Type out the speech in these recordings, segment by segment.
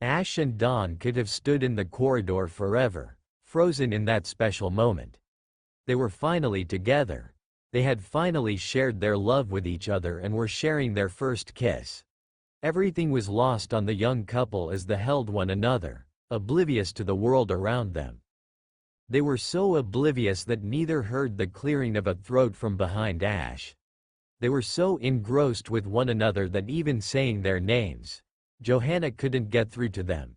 Ash and Dawn could have stood in the corridor forever, frozen in that special moment. They were finally together. They had finally shared their love with each other and were sharing their first kiss. Everything was lost on the young couple as they held one another, oblivious to the world around them. They were so oblivious that neither heard the clearing of a throat from behind Ash. They were so engrossed with one another that even saying their names, Johanna couldn't get through to them.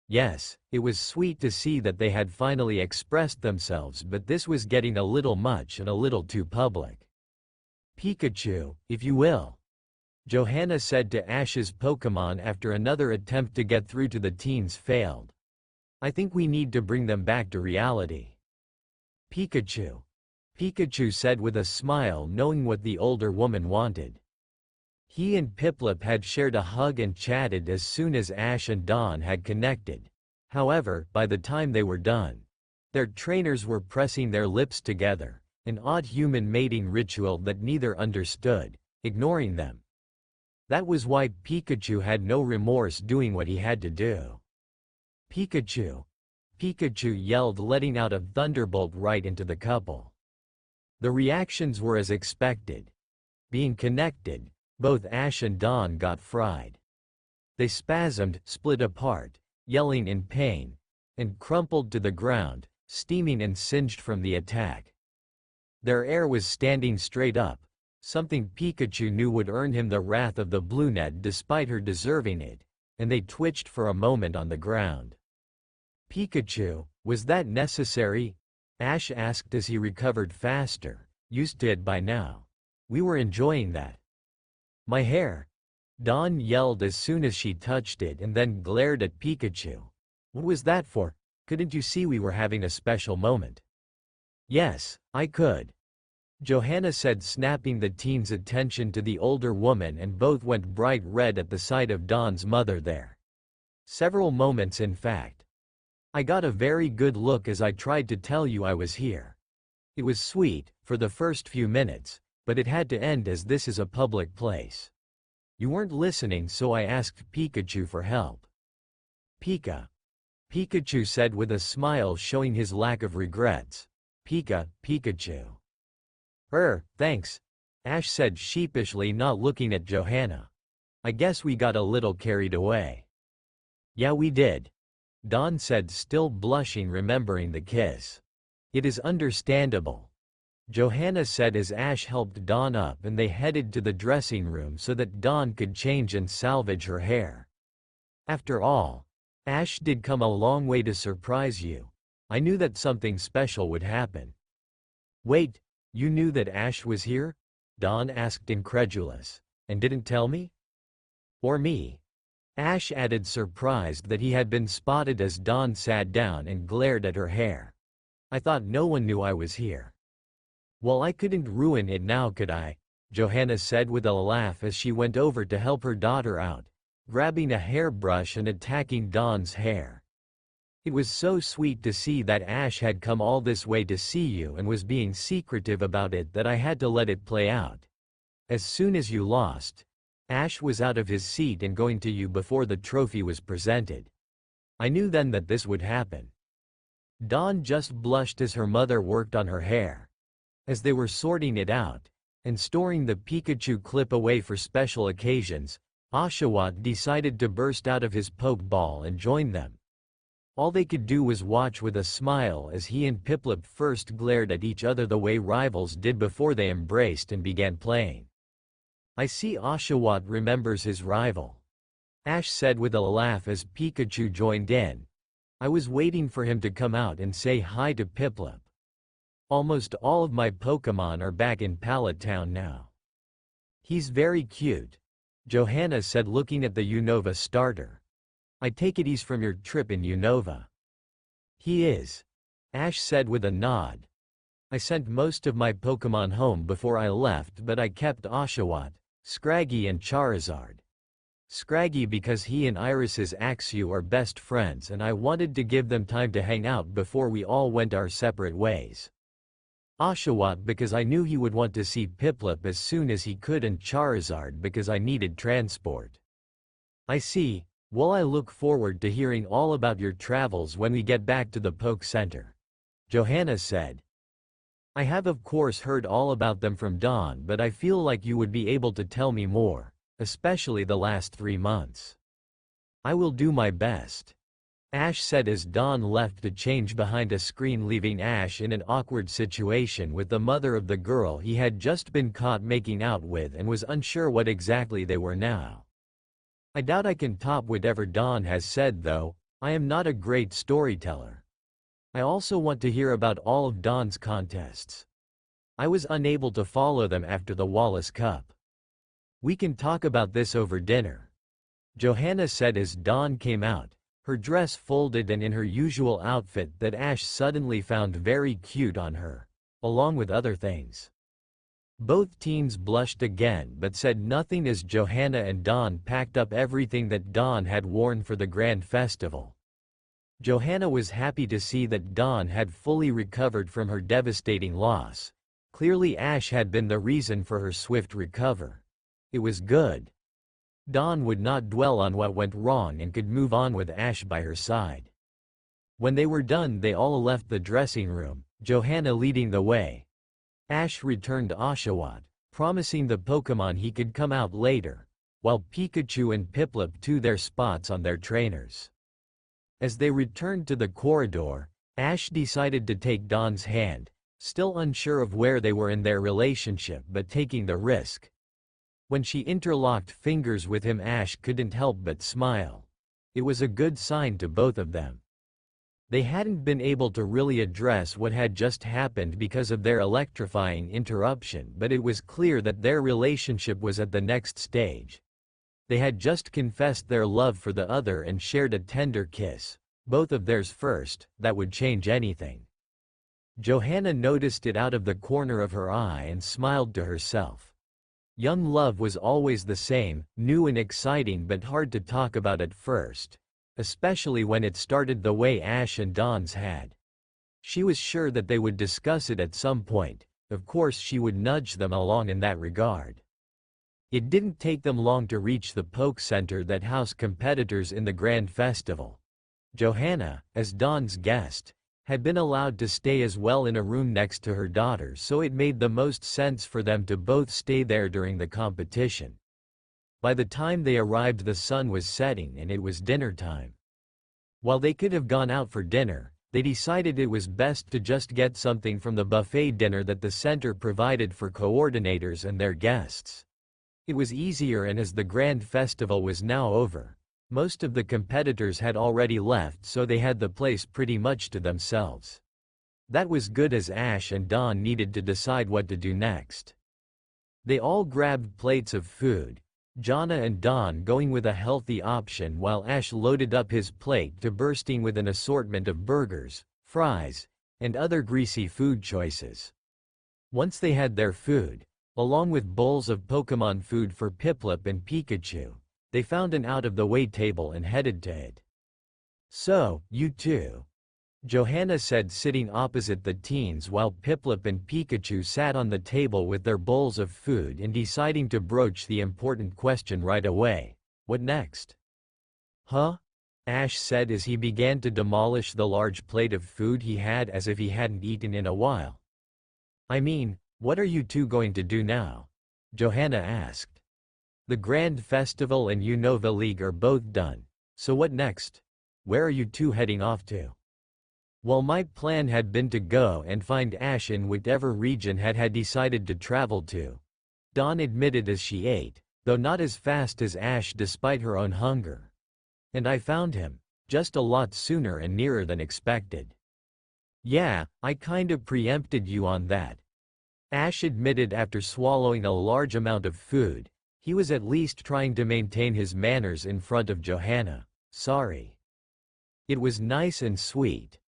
Yes, it was sweet to see that they had finally expressed themselves, but this was getting a little much and a little too public. Pikachu, if you will, Johanna said to Ash's Pokémon after another attempt to get through to the teens failed. I think we need to bring them back to reality. Pikachu. Pikachu said with a smile, knowing what the older woman wanted. He and Piplup had shared a hug and chatted as soon as Ash and Dawn had connected. However, by the time they were done, their trainers were pressing their lips together, an odd human mating ritual that neither understood, ignoring them. That was why Pikachu had no remorse doing what he had to do. Pikachu! Pikachu yelled, letting out a thunderbolt right into the couple. The reactions were as expected. Being connected, both Ash and Dawn got fried. They spasmed, split apart, yelling in pain, and crumpled to the ground, steaming and singed from the attack. Their hair was standing straight up, something Pikachu knew would earn him the wrath of the Bluenet despite her deserving it, and they twitched for a moment on the ground. Pikachu, was that necessary? Ash asked as he recovered faster, used to it by now. We were enjoying that. My hair! Dawn yelled as soon as she touched it and then glared at Pikachu. What was that for? Couldn't you see we were having a special moment? Yes, I could. Johanna said, snapping the teen's attention to the older woman, and both went bright red at the sight of Dawn's mother there. Several moments, in fact. I got a very good look as I tried to tell you I was here. It was sweet, for the first few minutes, but it had to end as this is a public place. You weren't listening, so I asked Pikachu for help. Pikachu said with a smile showing his lack of regrets. Pikachu. Thanks, Ash said sheepishly, not looking at Johanna. I guess we got a little carried away. Yeah, we did, Dawn said, still blushing remembering the kiss. It is understandable, Johanna said as Ash helped Dawn up and they headed to the dressing room so that Dawn could change and salvage her hair. After all, Ash did come a long way to surprise you. I knew that something special would happen. Wait, you knew that Ash was here? Dawn asked, incredulous. And didn't tell me? Or me? Ash added, surprised that he had been spotted as Dawn sat down and glared at her hair. I thought no one knew I was here. Well, I couldn't ruin it now, could I? Johanna said with a laugh as she went over to help her daughter out, grabbing a hairbrush and attacking Dawn's hair. It was so sweet to see that Ash had come all this way to see you and was being secretive about it that I had to let it play out. As soon as you lost, Ash was out of his seat and going to you before the trophy was presented. I knew then that this would happen. Dawn just blushed as her mother worked on her hair. As they were sorting it out and storing the Pikachu clip away for special occasions, Oshawott decided to burst out of his Pokeball and join them. All they could do was watch with a smile as he and Piplup first glared at each other the way rivals did before they embraced and began playing. I see Oshawott remembers his rival, Ash said with a laugh as Pikachu joined in. I was waiting for him to come out and say hi to Piplup. Almost all of my Pokémon are back in Pallet Town now. He's very cute, Johanna said, looking at the Unova starter. I take it he's from your trip in Unova. He is, Ash said with a nod. I sent most of my Pokémon home before I left, but I kept Oshawott, Scraggy and Charizard. Scraggy because he and Iris's Axew are best friends and I wanted to give them time to hang out before we all went our separate ways. Oshawott because I knew he would want to see Piplup as soon as he could, and Charizard because I needed transport. I see, Well, I look forward to hearing all about your travels when we get back to the Poke Center. Johanna said. I have of course heard all about them from Dawn, but I feel like you would be able to tell me more, especially the last 3 months. I will do my best. Ash said as Dawn left to change behind a screen, leaving Ash in an awkward situation with the mother of the girl he had just been caught making out with and was unsure what exactly they were now. I doubt I can top whatever Dawn has said though. I am not a great storyteller. I also want to hear about all of Dawn's contests. I was unable to follow them after the Wallace Cup. We can talk about this over dinner. Johanna said as Dawn came out, her dress folded and in her usual outfit that Ash suddenly found very cute on her, along with other things. Both teens blushed again but said nothing as Johanna and Dawn packed up everything that Dawn had worn for the grand festival. Johanna was happy to see that Dawn had fully recovered from her devastating loss. Clearly Ash had been the reason for her swift recovery. It was good. Dawn would not dwell on what went wrong and could move on with Ash by her side. When they were done, they all left the dressing room, Johanna leading the way. Ash returned to Oshawott, promising the Pokémon he could come out later, while Pikachu and Piplup took their spots on their trainers. As they returned to the corridor, Ash decided to take Dawn's hand, still unsure of where they were in their relationship but taking the risk. When she interlocked fingers with him, Ash couldn't help but smile. It was a good sign to both of them. They hadn't been able to really address what had just happened because of their electrifying interruption, but it was clear that their relationship was at the next stage. They had just confessed their love for the other and shared a tender kiss, both of theirs first, that would change anything. Johanna noticed it out of the corner of her eye and smiled to herself. Young love was always the same, new and exciting but hard to talk about at first, especially when it started the way Ash and Dawn's had. She was sure that they would discuss it at some point. Of course she would nudge them along in that regard. It didn't take them long to reach the Poke Center that housed competitors in the Grand Festival. Johanna, as Dawn's guest, had been allowed to stay as well in a room next to her daughter, so it made the most sense for them to both stay there during the competition. By the time they arrived, the sun was setting and it was dinner time. While they could have gone out for dinner, they decided it was best to just get something from the buffet dinner that the center provided for coordinators and their guests. It was easier, and as the Grand Festival was now over, most of the competitors had already left, so they had the place pretty much to themselves. That was good, as Ash and Dawn needed to decide what to do next. They all grabbed plates of food, Jonna and Dawn going with a healthy option while Ash loaded up his plate to bursting with an assortment of burgers, fries, and other greasy food choices. Once they had their food, along with bowls of Pokémon food for Piplup and Pikachu, they found an out-of-the-way table and headed to it. "So, you two?" Johanna said, sitting opposite the teens while Piplup and Pikachu sat on the table with their bowls of food and deciding to broach the important question right away. "What next?" "Huh?" Ash said as he began to demolish the large plate of food he had as if he hadn't eaten in a while. "I mean, what are you two going to do now?" Johanna asked. "The Grand Festival and Unova League are both done, so what next? Where are you two heading off to?" Well, my plan had been to go and find Ash in whatever region had decided to travel to, Dawn admitted as she ate, though not as fast as Ash despite her own hunger. "And I found him, just a lot sooner and nearer than expected." "Yeah, I kind of preempted you on that," Ash admitted after swallowing a large amount of food. He was at least trying to maintain his manners in front of Johanna. "Sorry." "It was nice and sweet,"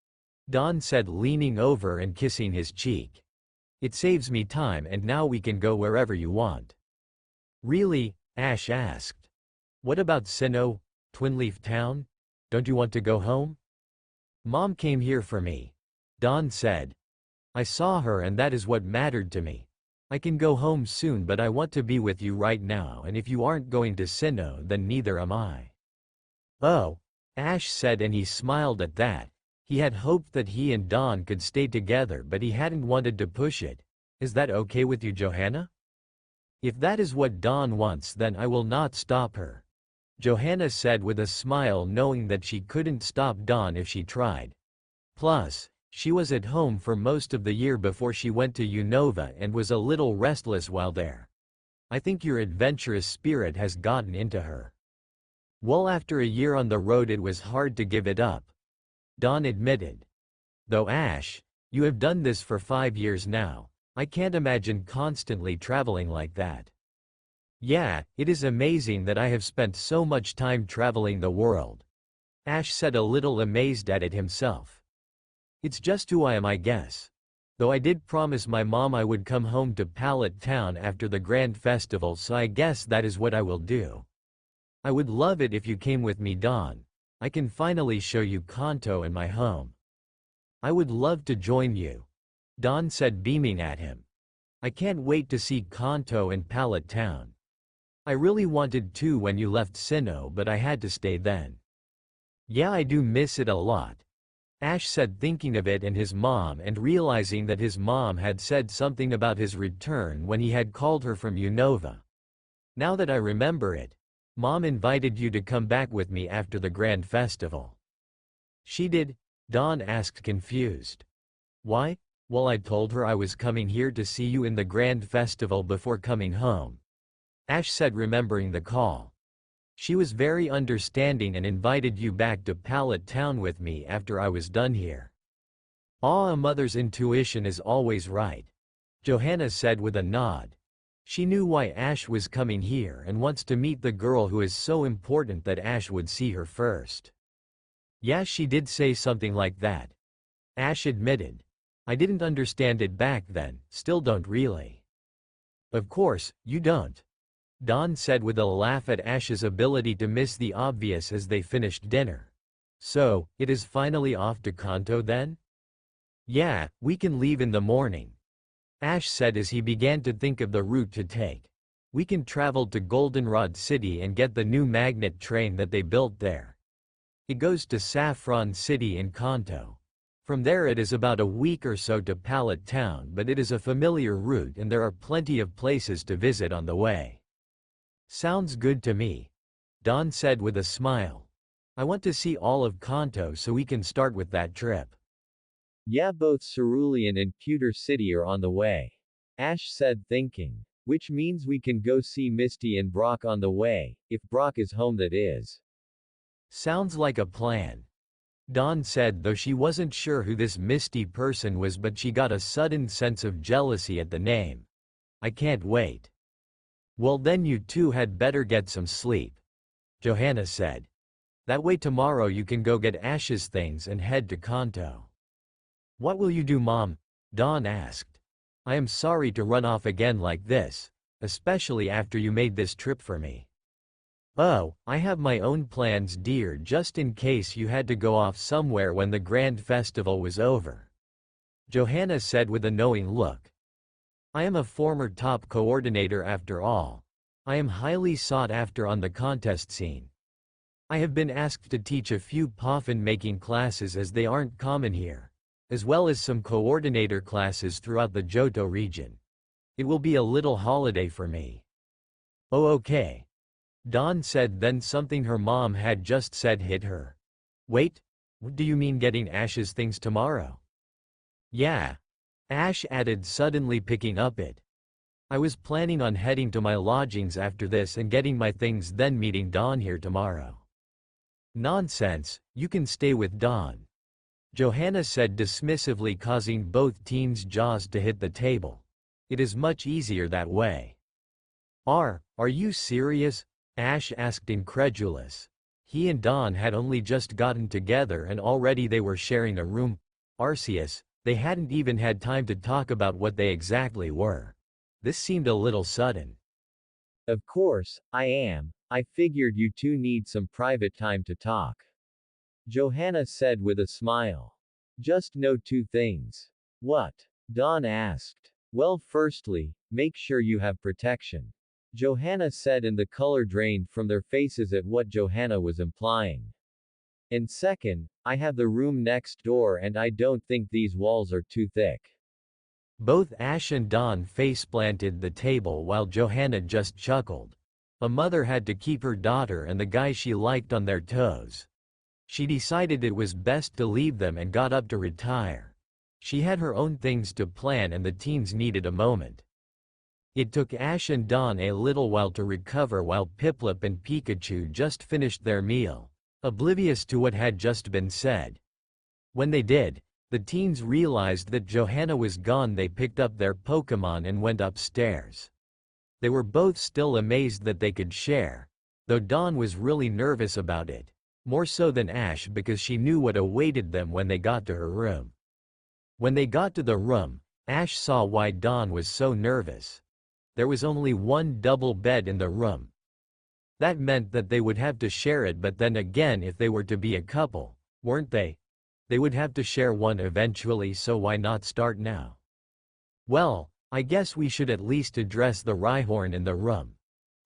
Dawn said, leaning over and kissing his cheek. "It saves me time, and now we can go wherever you want." "Really?" Ash asked. "What about Sinnoh, Twinleaf Town? Don't you want to go home?" "Mom came here for me," Dawn said. "I saw her and that is what mattered to me. I can go home soon, but I want to be with you right now, and if you aren't going to Sinnoh, then neither am I." Oh, Ash said, and he smiled at that. He had hoped that he and Dawn could stay together, but he hadn't wanted to push it. Is that okay with you, Johanna? If that is what Dawn wants, then I will not stop her, Johanna said with a smile, knowing that she couldn't stop Dawn if she tried. Plus, she was at home for most of the year before she went to Unova and was a little restless while there. I think your adventurous spirit has gotten into her. Well, after a year on the road it was hard to give it up, Dawn admitted. Though Ash, you have done this for 5 years now. I can't imagine constantly traveling like that. Yeah, it is amazing that I have spent so much time traveling the world, Ash said, a little amazed at it himself. It's just who I am, I guess. Though I did promise my mom I would come home to Pallet Town after the Grand Festival, so I guess that is what I will do. I would love it if you came with me, Dawn. I can finally show you Kanto and my home. I would love to join you, Dawn said, beaming at him. I can't wait to see Kanto and Pallet Town. I really wanted to when you left Sinnoh, but I had to stay then. Yeah, I do miss it a lot, Ash said, thinking of it and his mom and realizing that his mom had said something about his return when he had called her from Unova. Now that I remember it, Mom invited you to come back with me after the Grand Festival. She did? Dawn asked, confused. Why? Well, I told her I was coming here to see you in the Grand Festival before coming home, Ash said, remembering the call. She was very understanding and invited you back to Pallet Town with me after I was done here. A mother's intuition is always right, Johanna said with a nod. She knew why Ash was coming here and wants to meet the girl who is so important that Ash would see her first. Yeah, she did say something like that, Ash admitted. I didn't understand it back then, still don't really. Of course, you don't, Dawn said with a laugh at Ash's ability to miss the obvious as they finished dinner. So, it is finally off to Kanto then? Yeah, we can leave in the morning, Ash said as he began to think of the route to take. We can travel to Goldenrod City and get the new magnet train that they built there. It goes to Saffron City in Kanto. From there it is about a week or so to Pallet Town, but it is a familiar route and there are plenty of places to visit on the way. Sounds good to me, Dawn said with a smile. I want to see all of Kanto, so we can start with that trip. Yeah, both Cerulean and Pewter City are on the way, Ash said, thinking. Which means we can go see Misty and Brock on the way, if Brock is home, that is. Sounds like a plan, Dawn said, though she wasn't sure who this Misty person was, but she got a sudden sense of jealousy at the name. I can't wait. Well, then you two had better get some sleep, Johanna said. That way tomorrow you can go get Ash's things and head to Kanto. What will you do, Mom? Dawn asked. I am sorry to run off again like this, especially after you made this trip for me. Oh, I have my own plans, dear, just in case you had to go off somewhere when the Grand Festival was over, Johanna said with a knowing look. I am a former top coordinator after all. I am highly sought after on the contest scene. I have been asked to teach a few poffin making classes as they aren't common here, as well as some coordinator classes throughout the Johto region. It will be a little holiday for me. Oh, okay, Dawn said, then something her mom had just said hit her. Wait, what do you mean getting Ash's things tomorrow? Yeah, Ash added, suddenly picking up it. I was planning on heading to my lodgings after this and getting my things, then meeting Dawn here tomorrow. Nonsense, you can stay with Dawn, Johanna said dismissively, causing both teens' jaws to hit the table. It is much easier that way. Are you serious? Ash asked, incredulous. He and Dawn had only just gotten together and already they were sharing a room. Arceus, they hadn't even had time to talk about what they exactly were. This seemed a little sudden. Of course, I am. I figured you two need some private time to talk, Johanna said with a smile. Just know two things. What? Dawn asked. Well, firstly, make sure you have protection. Johanna said, and the color drained from their faces at what Johanna was implying. And second, I have the room next door and I don't think these walls are too thick. Both Ash and Dawn face-planted the table while Johanna just chuckled. A mother had to keep her daughter and the guy she liked on their toes. She decided it was best to leave them and got up to retire. She had her own things to plan and the teens needed a moment. It took Ash and Dawn a little while to recover while Piplup and Pikachu just finished their meal, oblivious to what had just been said. When they did, the teens realized that Johanna was gone. They picked up their Pokémon and went upstairs. They were both still amazed that they could share, though Dawn was really nervous about it, more so than Ash because she knew what awaited them when they got to her room. When they got to the room, Ash saw why Dawn was so nervous. There was only one double bed in the room. That meant that they would have to share it, but then again, if they were to be a couple, weren't they? They would have to share one eventually, so why not start now? Well, I guess we should at least address the Rhyhorn in the room,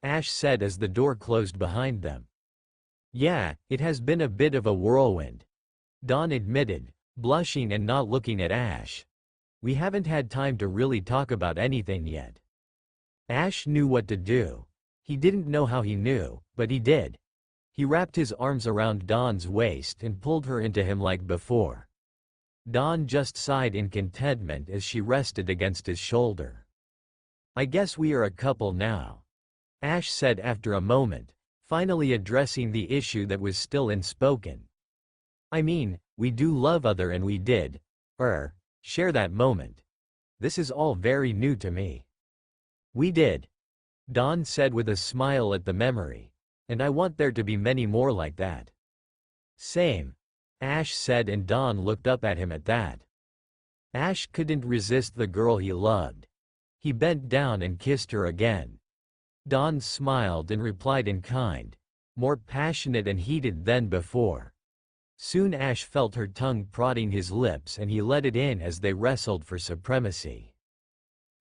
Ash said as the door closed behind them. Yeah, it has been a bit of a whirlwind, Dawn admitted, blushing and not looking at Ash. We haven't had time to really talk about anything yet. Ash knew what to do. He didn't know how he knew, but he did. He wrapped his arms around Dawn's waist and pulled her into him like before. Dawn just sighed in contentment as she rested against his shoulder. I guess we are a couple now, Ash said after a moment, finally addressing the issue that was still unspoken. I mean, we do love other and we did, share that moment. This is all very new to me. We did, Dawn said with a smile at the memory, and I want there to be many more like that. Same, Ash said, and Dawn looked up at him at that. Ash couldn't resist the girl he loved. He bent down and kissed her again. Dawn smiled and replied in kind, more passionate and heated than before. Soon Ash felt her tongue prodding his lips and he let it in as they wrestled for supremacy.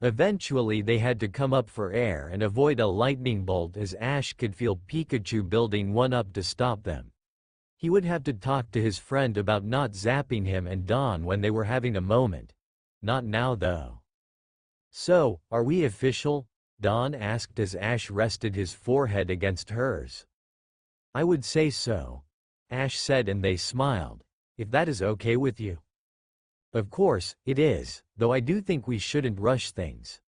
Eventually they had to come up for air and avoid a lightning bolt as Ash could feel Pikachu building one up to stop them. He would have to talk to his friend about not zapping him and Dawn when they were having a moment. Not now though. So, are we official? Dawn asked as Ash rested his forehead against hers. I would say so, Ash said, and they smiled. If that is okay with you. Of course, it is, though I do think we shouldn't rush things,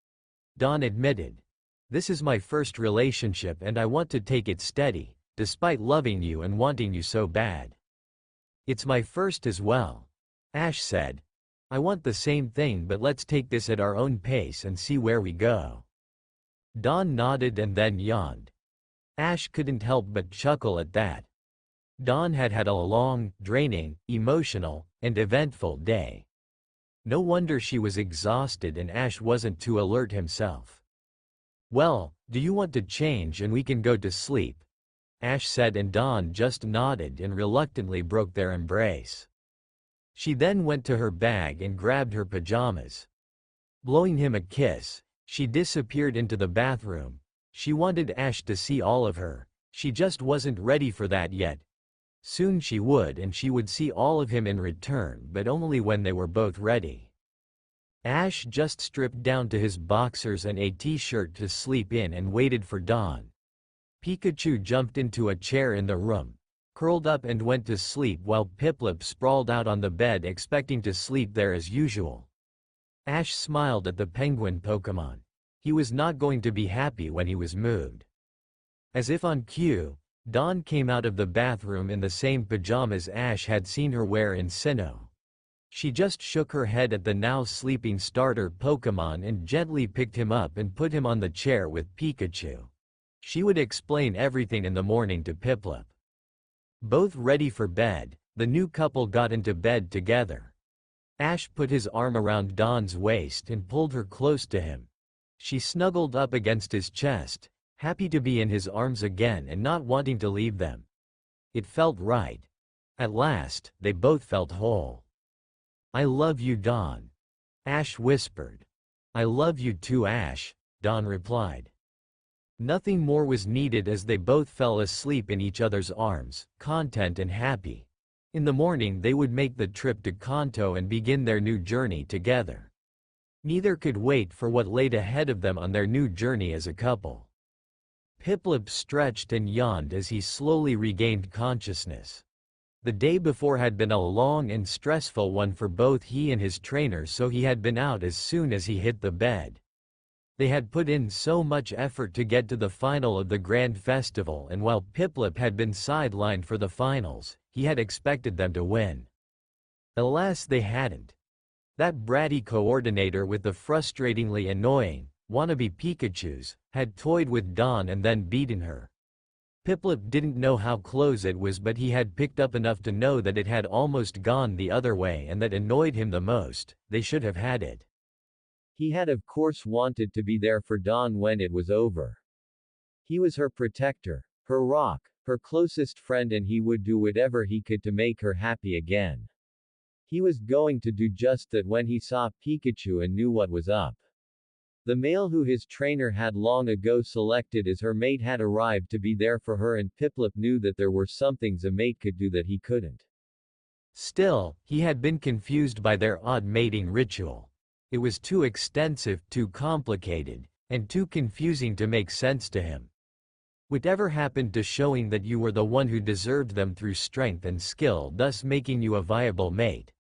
Dawn admitted. This is my first relationship and I want to take it steady, despite loving you and wanting you so bad. It's my first as well, Ash said. I want the same thing, but let's take this at our own pace and see where we go. Dawn nodded and then yawned. Ash couldn't help but chuckle at that. Dawn had had a long, draining, emotional, and eventful day. No wonder she was exhausted and Ash wasn't too alert himself. Well, do you want to change and we can go to sleep? Ash said, and Dawn just nodded and reluctantly broke their embrace. She then went to her bag and grabbed her pajamas. Blowing him a kiss, she disappeared into the bathroom. She wanted Ash to see all of her. She just wasn't ready for that yet. Soon she would, and she would see all of him in return, but only when they were both ready. Ash just stripped down to his boxers and a t-shirt to sleep in and waited for Dawn. Pikachu jumped into a chair in the room, curled up and went to sleep while Piplup sprawled out on the bed expecting to sleep there as usual. Ash smiled at the penguin Pokémon. He was not going to be happy when he was moved. As if on cue, Dawn came out of the bathroom in the same pajamas Ash had seen her wear in Sinnoh. She just shook her head at the now sleeping starter Pokémon and gently picked him up and put him on the chair with Pikachu. She would explain everything in the morning to Piplup. Both ready for bed, the new couple got into bed together. Ash put his arm around Dawn's waist and pulled her close to him. She snuggled up against his chest, happy to be in his arms again and not wanting to leave them. It felt right. At last, they both felt whole. I love you, Dawn, Ash whispered. I love you too, Ash, Dawn replied. Nothing more was needed as they both fell asleep in each other's arms, content and happy. In the morning they would make the trip to Kanto and begin their new journey together. Neither could wait for what laid ahead of them on their new journey as a couple. Piplup stretched and yawned as he slowly regained consciousness. The day before had been a long and stressful one for both he and his trainer, so he had been out as soon as he hit the bed. They had put in so much effort to get to the final of the Grand Festival, and while Piplup had been sidelined for the finals, he had expected them to win. Alas, they hadn't. That bratty coordinator with the frustratingly annoying, wannabe Pikachus, had toyed with Dawn and then beaten her. Piplup didn't know how close it was, but he had picked up enough to know that it had almost gone the other way, and that annoyed him the most. They should have had it. He had of course wanted to be there for Dawn when it was over. He was her protector, her rock, her closest friend, and he would do whatever he could to make her happy again. He was going to do just that when he saw Pikachu and knew what was up. The male who his trainer had long ago selected as her mate had arrived to be there for her, and Piplup knew that there were some things a mate could do that he couldn't. Still, he had been confused by their odd mating ritual. It was too extensive, too complicated, and too confusing to make sense to him. Whatever happened to showing that you were the one who deserved them through strength and skill, thus making you a viable mate?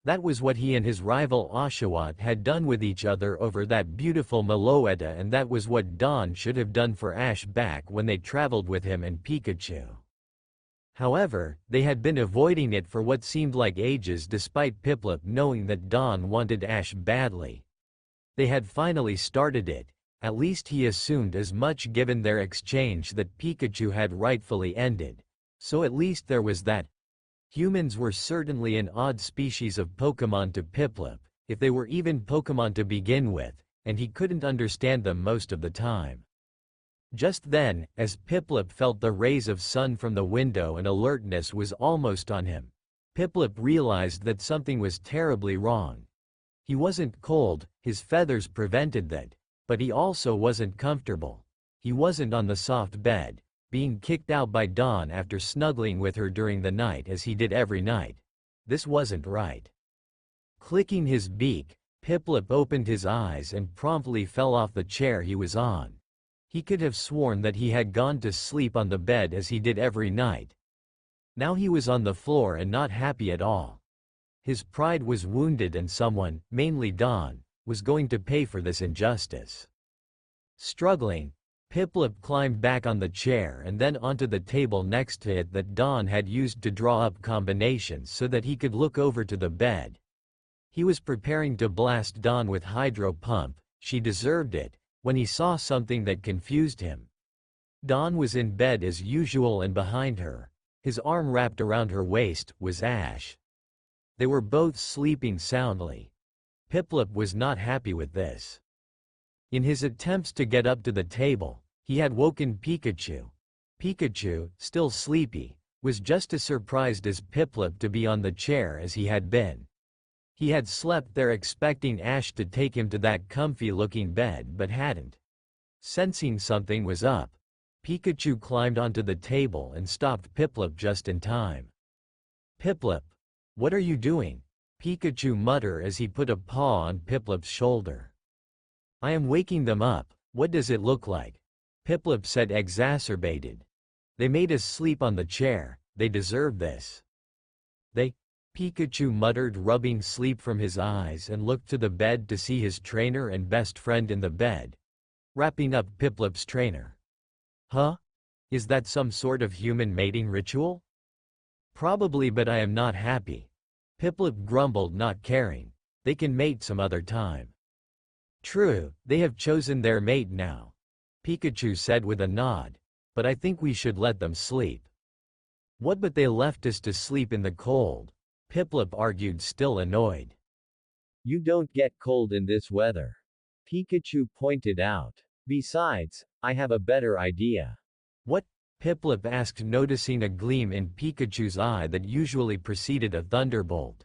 That was what he and his rival Oshawott had done with each other over that beautiful Meloetta, and that was what Dawn should have done for Ash back when they traveled with him and Pikachu. However, they had been avoiding it for what seemed like ages, despite Piplup knowing that Dawn wanted Ash badly. They had finally started it, at least he assumed as much given their exchange that Pikachu had rightfully ended. So at least there was that. Humans were certainly an odd species of Pokemon to Piplup, if they were even Pokemon to begin with, and he couldn't understand them most of the time. Just then, as Piplup felt the rays of sun from the window and alertness was almost on him, Piplup realized that something was terribly wrong. He wasn't cold, his feathers prevented that, but he also wasn't comfortable. He wasn't on the soft bed, being kicked out by Dawn after snuggling with her during the night as he did every night. This wasn't right. Clicking his beak, Piplup opened his eyes and promptly fell off the chair he was on. He could have sworn that he had gone to sleep on the bed as he did every night. Now he was on the floor and not happy at all. His pride was wounded, and someone, mainly Dawn, was going to pay for this injustice. Struggling, Piplup climbed back on the chair and then onto the table next to it that Dawn had used to draw up combinations so that he could look over to the bed. He was preparing to blast Dawn with Hydro Pump, she deserved it, when he saw something that confused him. Dawn was in bed as usual, and behind her, his arm wrapped around her waist, was Ash. They were both sleeping soundly. Piplup was not happy with this. In his attempts to get up to the table, he had woken Pikachu. Pikachu, still sleepy, was just as surprised as Piplup to be on the chair as he had been. He had slept there expecting Ash to take him to that comfy-looking bed, but hadn't. Sensing something was up, Pikachu climbed onto the table and stopped Piplup just in time. "Piplup, what are you doing?" Pikachu muttered as he put a paw on Piplup's shoulder. "I am waking them up. What does it look like?" Piplup said, exacerbated. "They made us sleep on the chair, they deserve this." "They?" Pikachu muttered, rubbing sleep from his eyes, and looked to the bed to see his trainer and best friend in the bed, wrapping up Piplup's trainer. "Huh? Is that some sort of human mating ritual?" "Probably, but I am not happy." Piplup grumbled, not caring. "They can mate some other time." "True, they have chosen their mate now," Pikachu said with a nod, "but I think we should let them sleep." "What, but they left us to sleep in the cold?" Piplup argued, still annoyed. "You don't get cold in this weather," Pikachu pointed out. "Besides, I have a better idea." "What?" Piplup asked, noticing a gleam in Pikachu's eye that usually preceded a thunderbolt.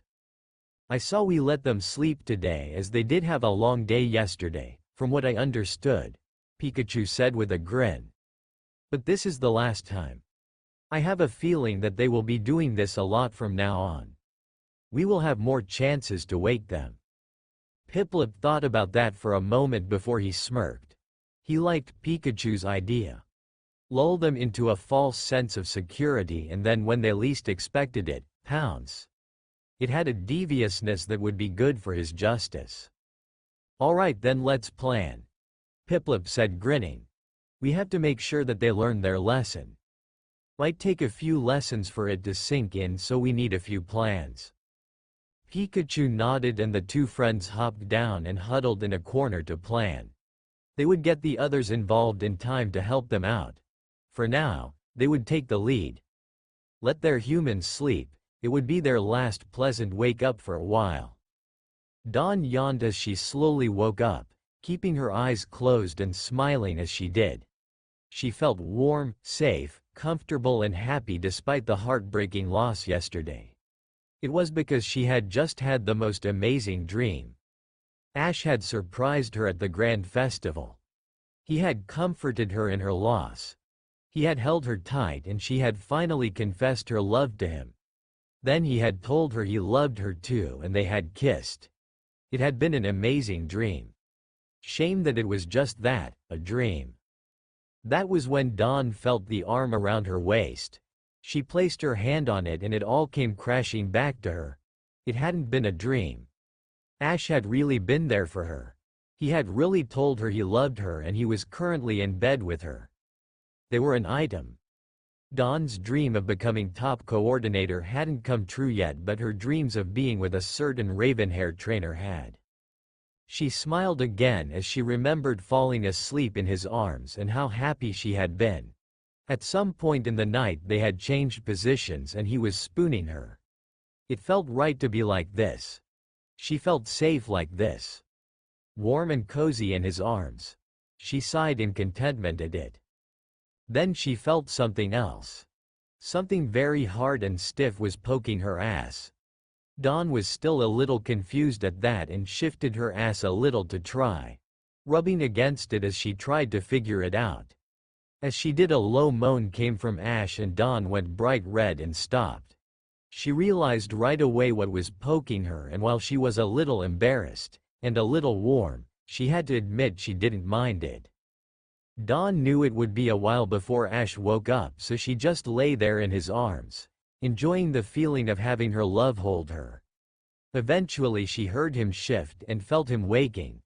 "I saw we let them sleep today as they did have a long day yesterday, from what I understood. Pikachu said with a grin. But this is the last time. I have a feeling that they will be doing this a lot from now on. We will have more chances to wake them. Piplup thought about that for a moment before he smirked. He liked Pikachu's idea. Lull them into a false sense of security and then when they least expected it, pounce. It had a deviousness that would be good for his justice. Alright then let's plan. Piplup said grinning. We have to make sure that they learn their lesson. Might take a few lessons for it to sink in, so we need a few plans. Pikachu nodded and the two friends hopped down and huddled in a corner to plan. They would get the others involved in time to help them out. For now, they would take the lead. Let their humans sleep, it would be their last pleasant wake-up for a while. Dawn yawned as she slowly woke up, keeping her eyes closed and smiling as she did. She felt warm, safe, comfortable and happy despite the heartbreaking loss yesterday. It was because she had just had the most amazing dream. Ash had surprised her at the grand festival. He had comforted her in her loss. He had held her tight and she had finally confessed her love to him. Then he had told her he loved her too and they had kissed. It had been an amazing dream. Shame that it was just that, a dream. That was when Dawn felt the arm around her waist. She placed her hand on it and it all came crashing back to her. It hadn't been a dream. Ash had really been there for her. He had really told her he loved her and he was currently in bed with her. They were an item. Dawn's dream of becoming top coordinator hadn't come true yet, but her dreams of being with a certain raven-haired trainer had. She smiled again as she remembered falling asleep in his arms and how happy she had been. At some point in the night they had changed positions and he was spooning her. It felt right to be like this. She felt safe like this. Warm and cozy in his arms. She sighed in contentment at it. Then she felt something else. Something very hard and stiff was poking her ass. Dawn was still a little confused at that and shifted her ass a little to try, rubbing against it as she tried to figure it out. As she did, a low moan came from Ash and Dawn went bright red and stopped. She realized right away what was poking her, and while she was a little embarrassed and a little warm, she had to admit she didn't mind it. Dawn knew it would be a while before Ash woke up, so she just lay there in his arms, enjoying the feeling of having her love hold her. Eventually she heard him shift and felt him waking.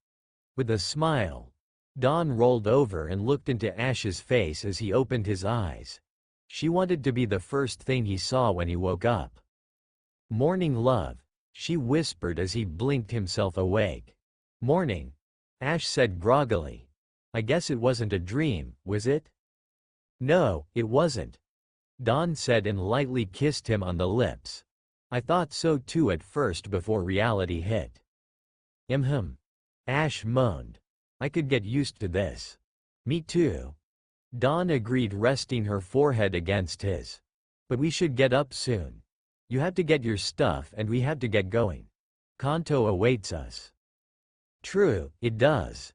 With a smile, Dawn rolled over and looked into Ash's face as he opened his eyes. She wanted to be the first thing he saw when he woke up. "Morning, love," she whispered as he blinked himself awake. "Morning," Ash said groggily. "I guess it wasn't a dream, was it?" "No, it wasn't," Dawn said and lightly kissed him on the lips. "I thought so too at first before reality hit." Ash moaned. "I could get used to this." "Me too," Dawn agreed, resting her forehead against his. "But we should get up soon. You have to get your stuff and we have to get going. Kanto awaits us." "True, it does,"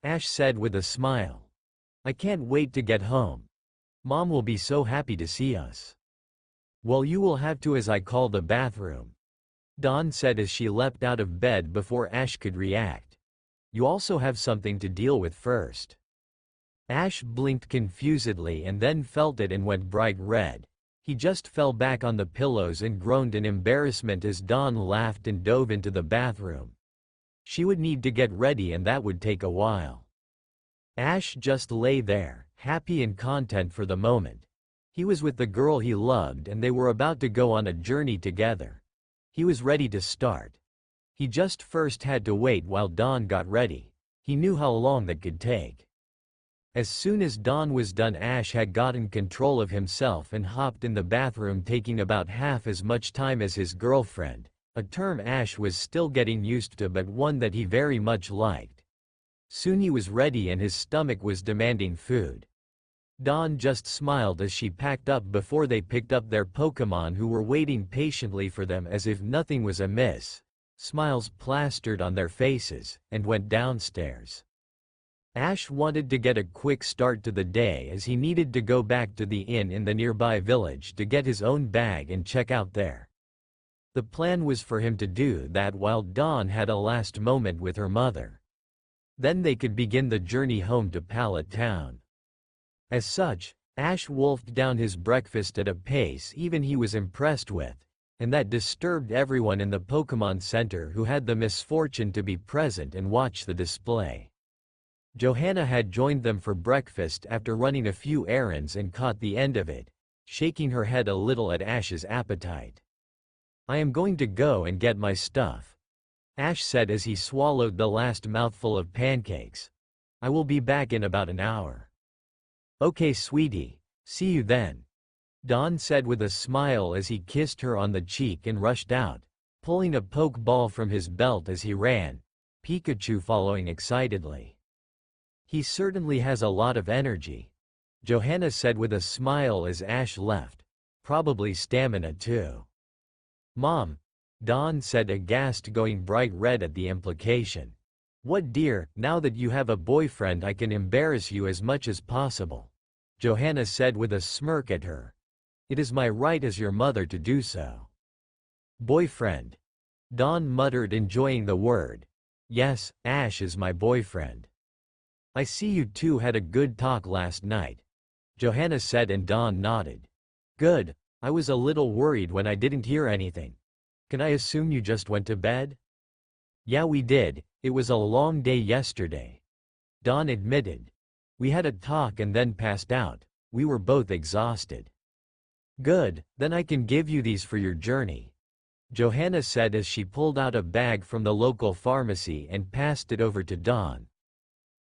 Ash said with a smile. "I can't wait to get home. Mom will be so happy to see us." "Well, you will have to, as I call the bathroom," Dawn said as she leapt out of bed before Ash could react. "You also have something to deal with first." Ash blinked confusedly and then felt it and went bright red. He just fell back on the pillows and groaned in embarrassment as Dawn laughed and dove into the bathroom. She would need to get ready and that would take a while. Ash just lay there, happy and content for the moment. He was with the girl he loved and they were about to go on a journey together. He was ready to start. He just first had to wait while Dawn got ready. He knew how long that could take. As soon as Dawn was done, Ash had gotten control of himself and hopped in the bathroom, taking about half as much time as his girlfriend, a term Ash was still getting used to but one that he very much liked. Soon he was ready and his stomach was demanding food. Dawn just smiled as she packed up before they picked up their Pokémon, who were waiting patiently for them as if nothing was amiss, smiles plastered on their faces, and went downstairs. Ash wanted to get a quick start to the day as he needed to go back to the inn in the nearby village to get his own bag and check out there. The plan was for him to do that while Dawn had a last moment with her mother. Then they could begin the journey home to Pallet Town. As such, Ash wolfed down his breakfast at a pace even he was impressed with, and that disturbed everyone in the Pokémon Center who had the misfortune to be present and watch the display. Johanna had joined them for breakfast after running a few errands and caught the end of it, shaking her head a little at Ash's appetite. "I am going to go and get my stuff," Ash said as he swallowed the last mouthful of pancakes. "I will be back in about an hour." "Okay, sweetie, see you then," Dawn said with a smile as he kissed her on the cheek and rushed out, pulling a Pokeball from his belt as he ran, Pikachu following excitedly. "He certainly has a lot of energy," Johanna said with a smile as Ash left. "Probably stamina too." "Mom," Dawn said, aghast, going bright red at the implication. "What, dear? Now that you have a boyfriend I can embarrass you as much as possible," Johanna said with a smirk at her. "It is my right as your mother to do so." "Boyfriend?" Dawn muttered, enjoying the word. "Yes, Ash is my boyfriend." "I see you two had a good talk last night," Johanna said, and Dawn nodded. "Good, I was a little worried when I didn't hear anything. Can I assume you just went to bed?" "Yeah, we did, it was a long day yesterday," Dawn admitted. "We had a talk and then passed out, we were both exhausted." "Good, then I can give you these for your journey," Johanna said as she pulled out a bag from the local pharmacy and passed it over to Dawn.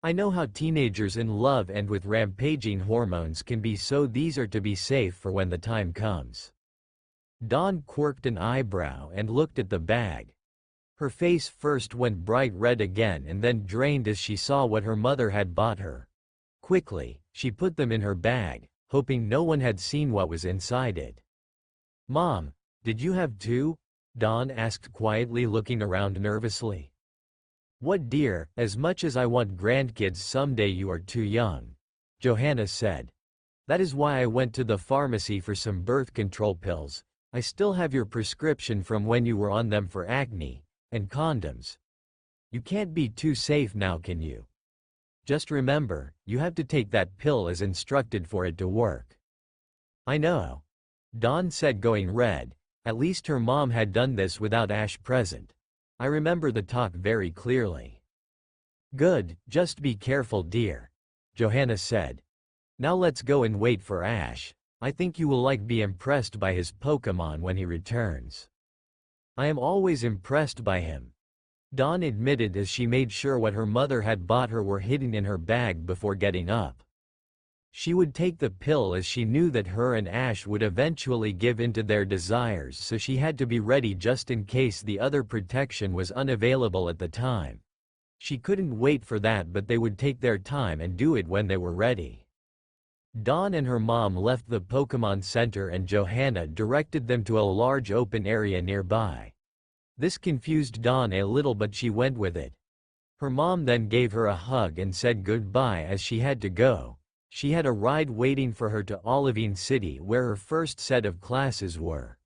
"I know how teenagers in love and with rampaging hormones can be, so these are to be safe for when the time comes." Dawn quirked an eyebrow and looked at the bag. Her face first went bright red again and then drained as she saw what her mother had bought her. Quickly, she put them in her bag, hoping no one had seen what was inside it. "Mom, did you have two?" Dawn asked quietly, looking around nervously. "What, dear? As much as I want grandkids someday, you are too young," Johanna said. "That is why I went to the pharmacy for some birth control pills. I still have your prescription from when you were on them for acne, and condoms. You can't be too safe now, can you? Just remember, you have to take that pill as instructed for it to work." "I know," Dawn said, going red. At least her mom had done this without Ash present. "I remember the talk very clearly." "Good, just be careful, dear," Johanna said. "Now let's go and wait for Ash. I think you will be impressed by his Pokémon when he returns." "I am always impressed by him," Dawn admitted as she made sure what her mother had bought her were hidden in her bag before getting up. She would take the pill as she knew that her and Ash would eventually give in to their desires, so she had to be ready just in case the other protection was unavailable at the time. She couldn't wait for that, but they would take their time and do it when they were ready. Dawn and her mom left the Pokémon Center and Johanna directed them to a large open area nearby. This confused Dawn a little, but she went with it. Her mom then gave her a hug and said goodbye as she had to go. She had a ride waiting for her to Olivine City, where her first set of classes were.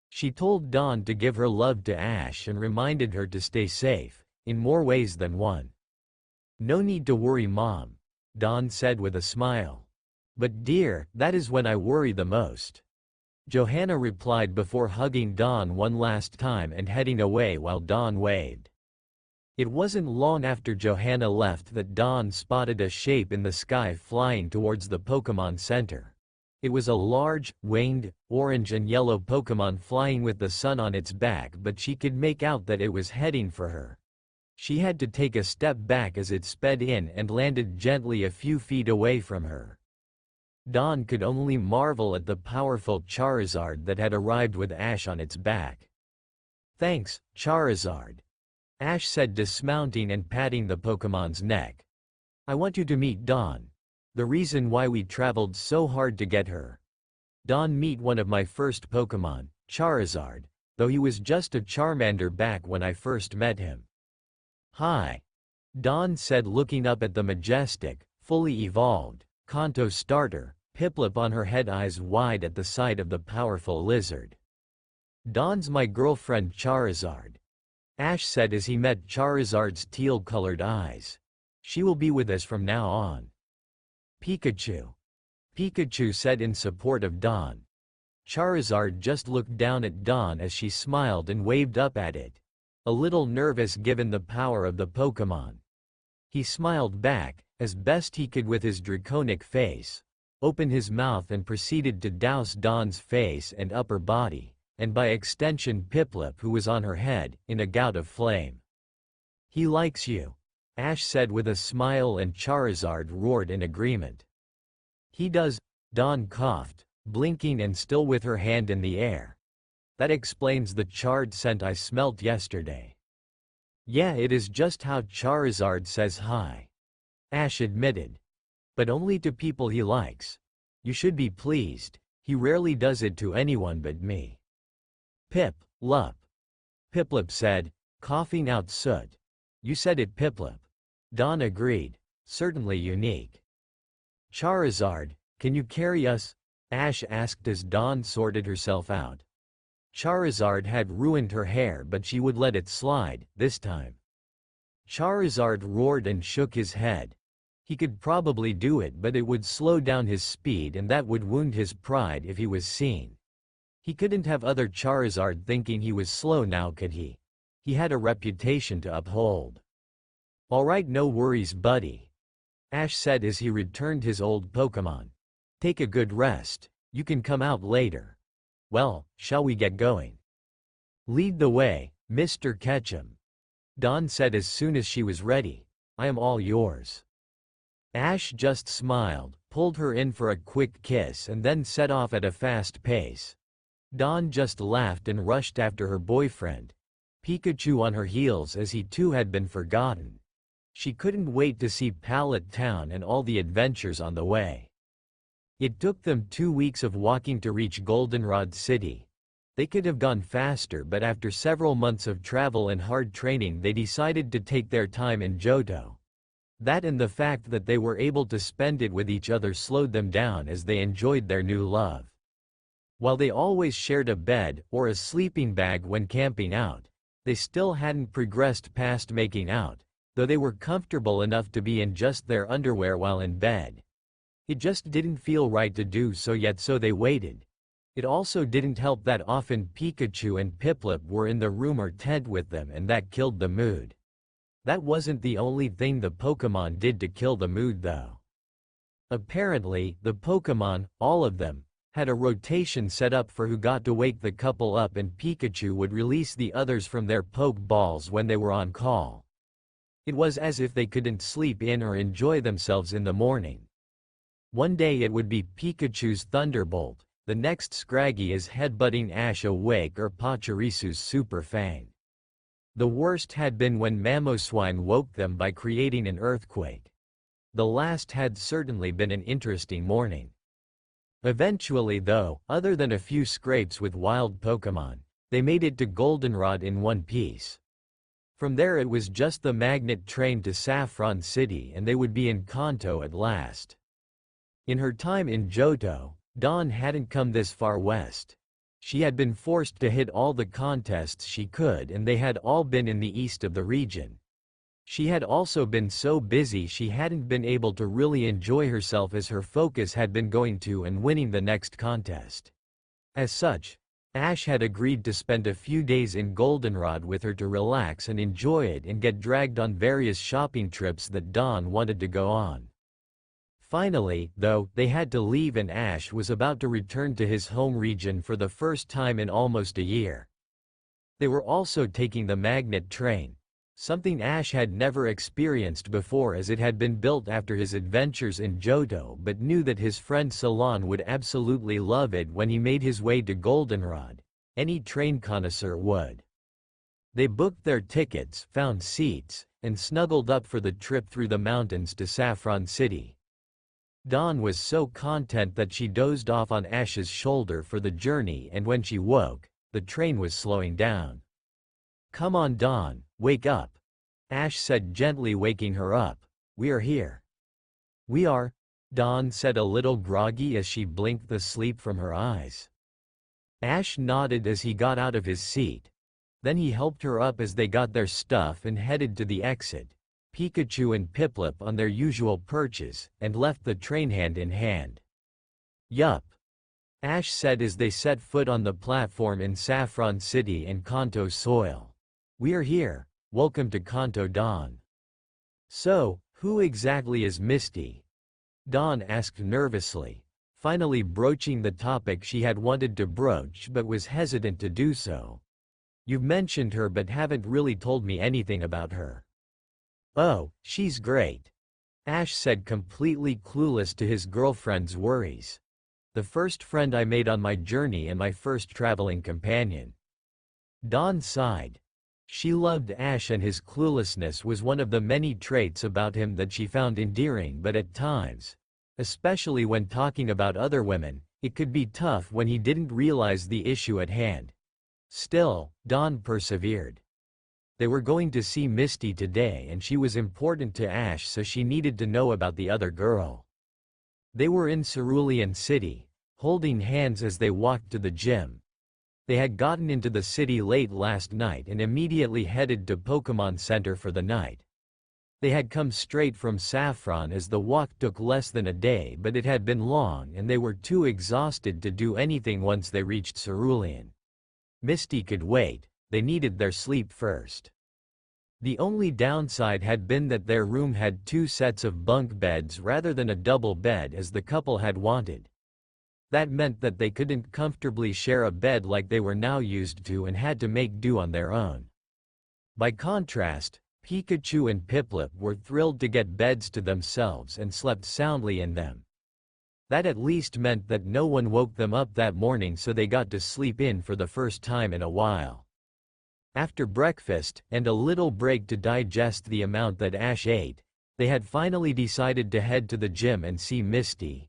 She told Dawn to give her love to Ash and reminded her to stay safe, in more ways than one. "No need to worry, Mom," Dawn said with a smile. "But dear, that is when I worry the most," Johanna replied before hugging Dawn one last time and heading away while Dawn waved. It wasn't long after Johanna left that Dawn spotted a shape in the sky flying towards the Pokémon Center. It was a large, winged, orange and yellow Pokémon flying with the sun on its back, but she could make out that it was heading for her. She had to take a step back as it sped in and landed gently a few feet away from her. Dawn could only marvel at the powerful Charizard that had arrived with Ash on its back. "Thanks, Charizard," Ash said, dismounting and patting the Pokémon's neck. "I want you to meet Dawn. The reason why we traveled so hard to get her. Dawn, meet one of my first Pokémon, Charizard, though he was just a Charmander back when I first met him." "Hi," Dawn said, looking up at the majestic, fully evolved, Kanto starter, Piplup on her head, eyes wide at the sight of the powerful lizard. Dawn's my girlfriend Charizard, Ash said as he met Charizard's teal-colored eyes. She will be with us from now on. Pikachu. Pikachu said in support of Dawn. Charizard just looked down at Dawn as she smiled and waved up at it. A little nervous given the power of the Pokémon. He smiled back, as best he could with his draconic face, opened his mouth and proceeded to douse Dawn's face and upper body, and by extension Piplup, who was on her head, in a gout of flame. He likes you, Ash said with a smile, and Charizard roared in agreement. He does, Dawn coughed, blinking and still with her hand in the air. That explains the charred scent I smelt yesterday. Yeah, it is just how Charizard says hi, Ash admitted. But only to people he likes. You should be pleased, he rarely does it to anyone but me. Piplup. Piplup said, coughing out soot. You said it, Piplup. Dawn agreed, certainly unique. Charizard, can you carry us? Ash asked as Dawn sorted herself out. Charizard had ruined her hair, but she would let it slide, this time. Charizard roared and shook his head. He could probably do it, but it would slow down his speed and that would wound his pride if he was seen. He couldn't have other Charizard thinking he was slow now, could he? He had a reputation to uphold. Alright, no worries, buddy, Ash said as he returned his old Pokémon. Take a good rest, you can come out later. Well, shall we get going? Lead the way, Mr. Ketchum, Dawn said as soon as she was ready. I am all yours. Ash just smiled, pulled her in for a quick kiss and then set off at a fast pace. Dawn just laughed and rushed after her boyfriend, Pikachu, on her heels as he too had been forgotten. She couldn't wait to see Pallet Town and all the adventures on the way. It took them 2 weeks of walking to reach Goldenrod City. They could have gone faster, but after several months of travel and hard training they decided to take their time in Johto. That and the fact that they were able to spend it with each other slowed them down as they enjoyed their new love. While they always shared a bed or a sleeping bag when camping out, they still hadn't progressed past making out, though they were comfortable enough to be in just their underwear while in bed. It just didn't feel right to do so yet, so they waited. It also didn't help that often Pikachu and Piplup were in the room or tent with them, and that killed the mood. That wasn't the only thing the Pokémon did to kill the mood though. Apparently, the Pokémon, all of them, had a rotation set up for who got to wake the couple up, and Pikachu would release the others from their poke balls when they were on call. It was as if they couldn't sleep in or enjoy themselves in the morning. One day it would be Pikachu's Thunderbolt, the next Scraggy is headbutting Ash awake, or Pachirisu's Super Fang. The worst had been when Mamoswine woke them by creating an earthquake. The last had certainly been an interesting morning. Eventually though, other than a few scrapes with wild Pokémon, they made it to Goldenrod in one piece. From there it was just the magnet train to Saffron City and they would be in Kanto at last. In her time in Johto, Dawn hadn't come this far west. She had been forced to hit all the contests she could, and they had all been in the east of the region. She had also been so busy she hadn't been able to really enjoy herself, as her focus had been going to and winning the next contest. As such, Ash had agreed to spend a few days in Goldenrod with her to relax and enjoy it and get dragged on various shopping trips that Dawn wanted to go on. Finally, though, they had to leave and Ash was about to return to his home region for the first time in almost a year. They were also taking the magnet train, something Ash had never experienced before as it had been built after his adventures in Johto, but knew that his friend Salon would absolutely love it when he made his way to Goldenrod. Any train connoisseur would. They booked their tickets, found seats, and snuggled up for the trip through the mountains to Saffron City. Dawn was so content that she dozed off on Ash's shoulder for the journey, and when she woke, the train was slowing down. "Come on, Dawn, wake up," Ash said, gently waking her up. We are here. We are, Dawn said, a little groggy as she blinked the sleep from her eyes. Ash nodded as he got out of his seat. Then he helped her up as they got their stuff and headed to the exit, Pikachu and Piplup on their usual perches, and left the train hand in hand. Yup, Ash said as they set foot on the platform in Saffron City and Kanto soil. We are here, welcome to Kanto, Dawn. So, who exactly is Misty? Dawn asked nervously, finally broaching the topic she had wanted to broach but was hesitant to do so. You've mentioned her but haven't really told me anything about her. Oh, she's great, Ash said, completely clueless to his girlfriend's worries. The first friend I made on my journey and my first traveling companion. Dawn sighed. She loved Ash and his cluelessness was one of the many traits about him that she found endearing, but at times, especially when talking about other women, it could be tough when he didn't realize the issue at hand. Still, Dawn persevered. They were going to see Misty today and she was important to Ash, so she needed to know about the other girl. They were in Cerulean City, holding hands as they walked to the gym. They had gotten into the city late last night and immediately headed to Pokemon Center for the night. They had come straight from Saffron as the walk took less than a day, but it had been long and they were too exhausted to do anything once they reached Cerulean. Misty could wait, they needed their sleep first. The only downside had been that their room had 2 sets of bunk beds rather than a double bed as the couple had wanted. That meant that they couldn't comfortably share a bed like they were now used to and had to make do on their own. By contrast, Pikachu and Piplup were thrilled to get beds to themselves and slept soundly in them. That at least meant that no one woke them up that morning, so they got to sleep in for the first time in a while. After breakfast, and a little break to digest the amount that Ash ate, they had finally decided to head to the gym and see Misty.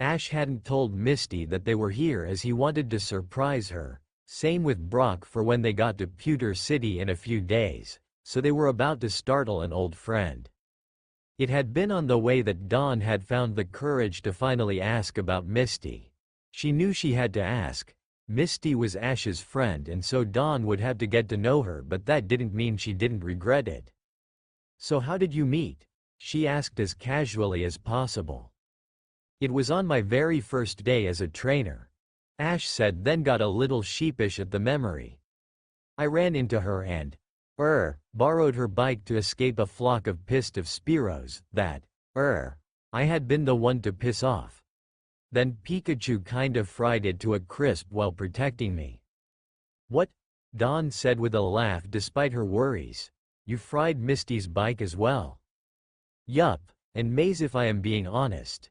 Ash hadn't told Misty that they were here as he wanted to surprise her, same with Brock for when they got to Pewter City in a few days, so they were about to startle an old friend. It had been on the way that Dawn had found the courage to finally ask about Misty. She knew she had to ask. Misty was Ash's friend and so Dawn would have to get to know her, but that didn't mean she didn't regret it. So how did you meet? She asked as casually as possible. It was on my very first day as a trainer, Ash said, then got a little sheepish at the memory. I ran into her and borrowed her bike to escape a flock of pissed off Spearows that I had been the one to piss off. Then Pikachu kind of fried it to a crisp while protecting me. What? Dawn said with a laugh despite her worries. You fried Misty's bike as well? Yup, and Maze if I am being honest,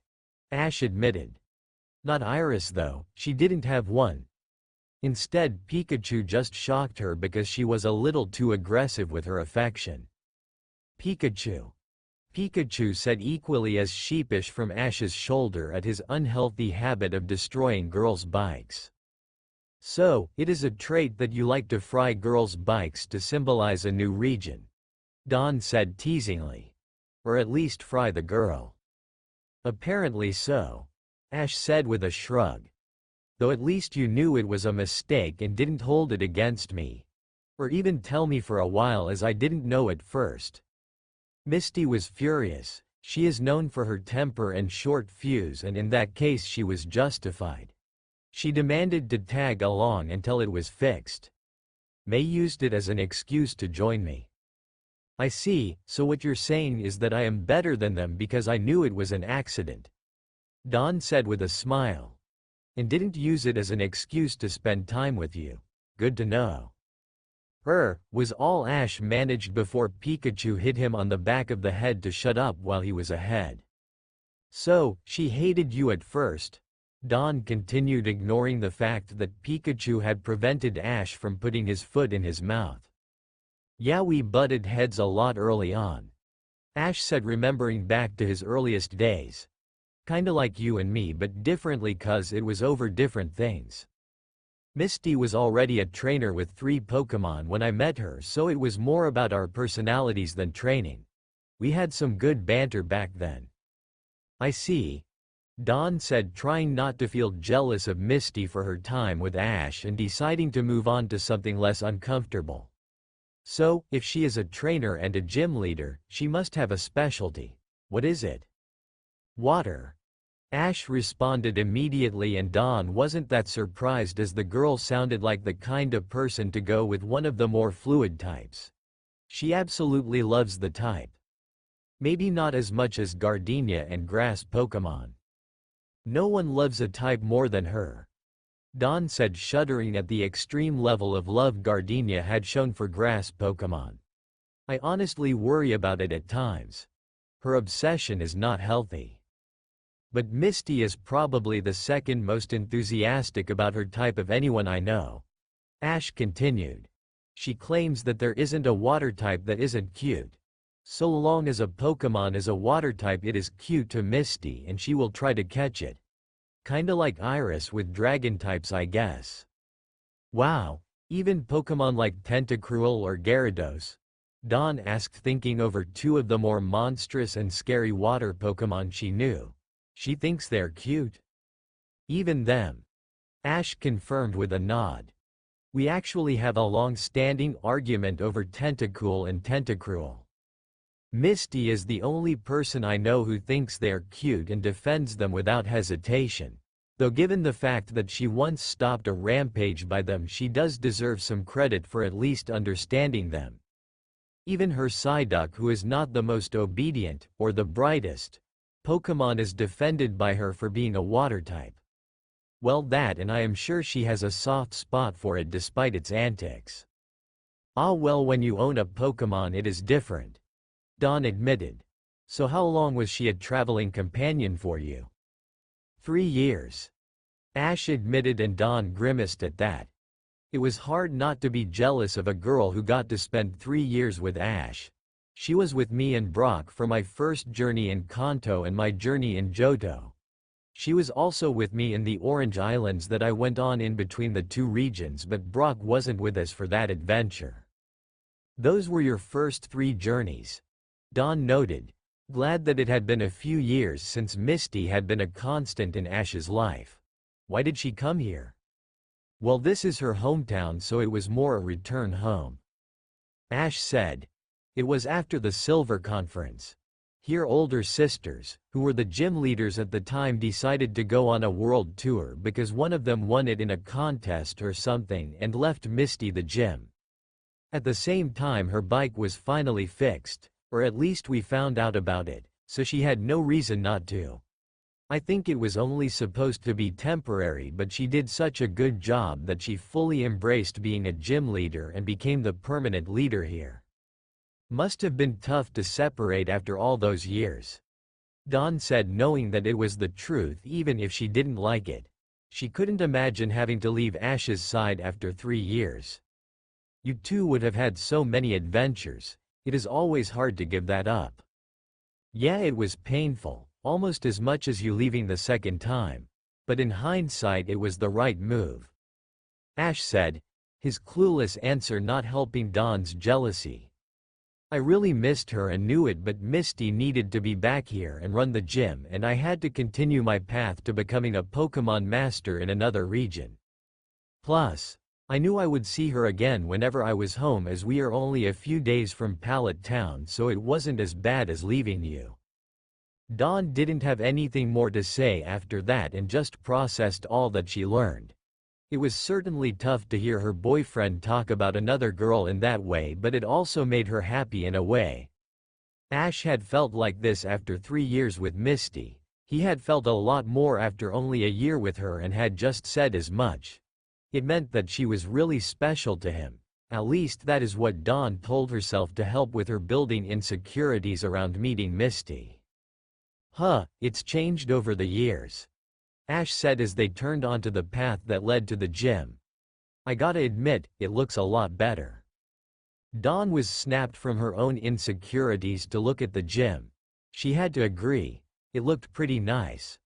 Ash admitted. Not Iris though, she didn't have one. Instead, Pikachu just shocked her because she was a little too aggressive with her affection. Pikachu. Pikachu said, equally as sheepish from Ash's shoulder at his unhealthy habit of destroying girls' bikes. So, it is a trait that you like to fry girls' bikes to symbolize a new region, Dawn said teasingly. Or at least fry the girl. Apparently so, Ash said with a shrug. Though at least you knew it was a mistake and didn't hold it against me. Or even tell me for a while, as I didn't know at first. Misty was furious. She is known for her temper and short fuse, and in that case she was justified. She demanded to tag along until it was fixed. May used it as an excuse to join me. I see, so what you're saying is that I am better than them because I knew it was an accident, Dawn said with a smile. And didn't use it as an excuse to spend time with you. Good to know. Was all Ash managed before Pikachu hit him on the back of the head to shut up while he was ahead. So, she hated you at first? Dawn continued, ignoring the fact that Pikachu had prevented Ash from putting his foot in his mouth. Yeah, we butted heads a lot early on, Ash said, remembering back to his earliest days. Kinda like you and me, but differently 'cause it was over different things. Misty was already a trainer with 3 Pokémon when I met her, so it was more about our personalities than training. We had some good banter back then. I see. Dawn said, trying not to feel jealous of Misty for her time with Ash and deciding to move on to something less uncomfortable. So, if she is a trainer and a gym leader, she must have a specialty. What is it? Water. Ash responded immediately, and Dawn wasn't that surprised as the girl sounded like the kind of person to go with one of the more fluid types. She absolutely loves the type. Maybe not as much as Gardenia and grass Pokémon. No one loves a type more than her. Dawn said, shuddering at the extreme level of love Gardenia had shown for grass Pokémon. I honestly worry about it at times. Her obsession is not healthy. But Misty is probably the second most enthusiastic about her type of anyone I know. Ash continued. She claims that there isn't a water type that isn't cute. So long as a Pokémon is a water type, it is cute to Misty and she will try to catch it. Kinda like Iris with dragon types, I guess. Wow, even Pokémon like Tentacruel or Gyarados? Dawn asked, thinking over 2 of the more monstrous and scary water Pokémon she knew. She thinks they're cute. Even them. Ash confirmed with a nod. We actually have a long-standing argument over Tentacool and Tentacruel. Misty is the only person I know who thinks they're cute and defends them without hesitation. Though given the fact that she once stopped a rampage by them, she does deserve some credit for at least understanding them. Even her Psyduck, who is not the most obedient or the brightest Pokémon, is defended by her for being a water type. Well, that, and I am sure she has a soft spot for it despite its antics. Ah well, when you own a Pokémon it is different. Dawn admitted. So how long was she a traveling companion for you? 3 years. Ash admitted, and Dawn grimaced at that. It was hard not to be jealous of a girl who got to spend 3 years with Ash. She was with me and Brock for my first journey in Kanto and my journey in Johto. She was also with me in the Orange Islands that I went on in between the 2 regions, but Brock wasn't with us for that adventure. Those were your first 3 journeys? Dawn noted, glad that it had been a few years since Misty had been a constant in Ash's life. Why did she come here? Well, this is her hometown, so it was more a return home. Ash said. It was after the Silver Conference. Her older sisters, who were the gym leaders at the time, decided to go on a world tour because one of them won it in a contest or something and left Misty the gym. At the same time, her bike was finally fixed, or at least we found out about it, so she had no reason not to. I think it was only supposed to be temporary, but she did such a good job that she fully embraced being a gym leader and became the permanent leader here. Must have been tough to separate after all those years. Dawn said, knowing that it was the truth even if she didn't like it. She couldn't imagine having to leave Ash's side after 3 years. You two would have had so many adventures. It is always hard to give that up. Yeah, it was painful, almost as much as you leaving the second time. But in hindsight it was the right move. Ash said, his clueless answer not helping Dawn's jealousy. I really missed her and knew it, but Misty needed to be back here and run the gym, and I had to continue my path to becoming a Pokémon master in another region. Plus, I knew I would see her again whenever I was home, as we are only a few days from Pallet Town, so it wasn't as bad as leaving you. Dawn didn't have anything more to say after that and just processed all that she learned. It was certainly tough to hear her boyfriend talk about another girl in that way, but it also made her happy in a way. Ash had felt like this after 3 years with Misty. He had felt a lot more after only a year with her and had just said as much. It meant that she was really special to him. At least that is what Dawn told herself to help with her building insecurities around meeting Misty. It's changed over the years. Ash said as they turned onto the path that led to the gym. I gotta admit, it looks a lot better. Dawn was snapped from her own insecurities to look at the gym. She had to agree, it looked pretty nice.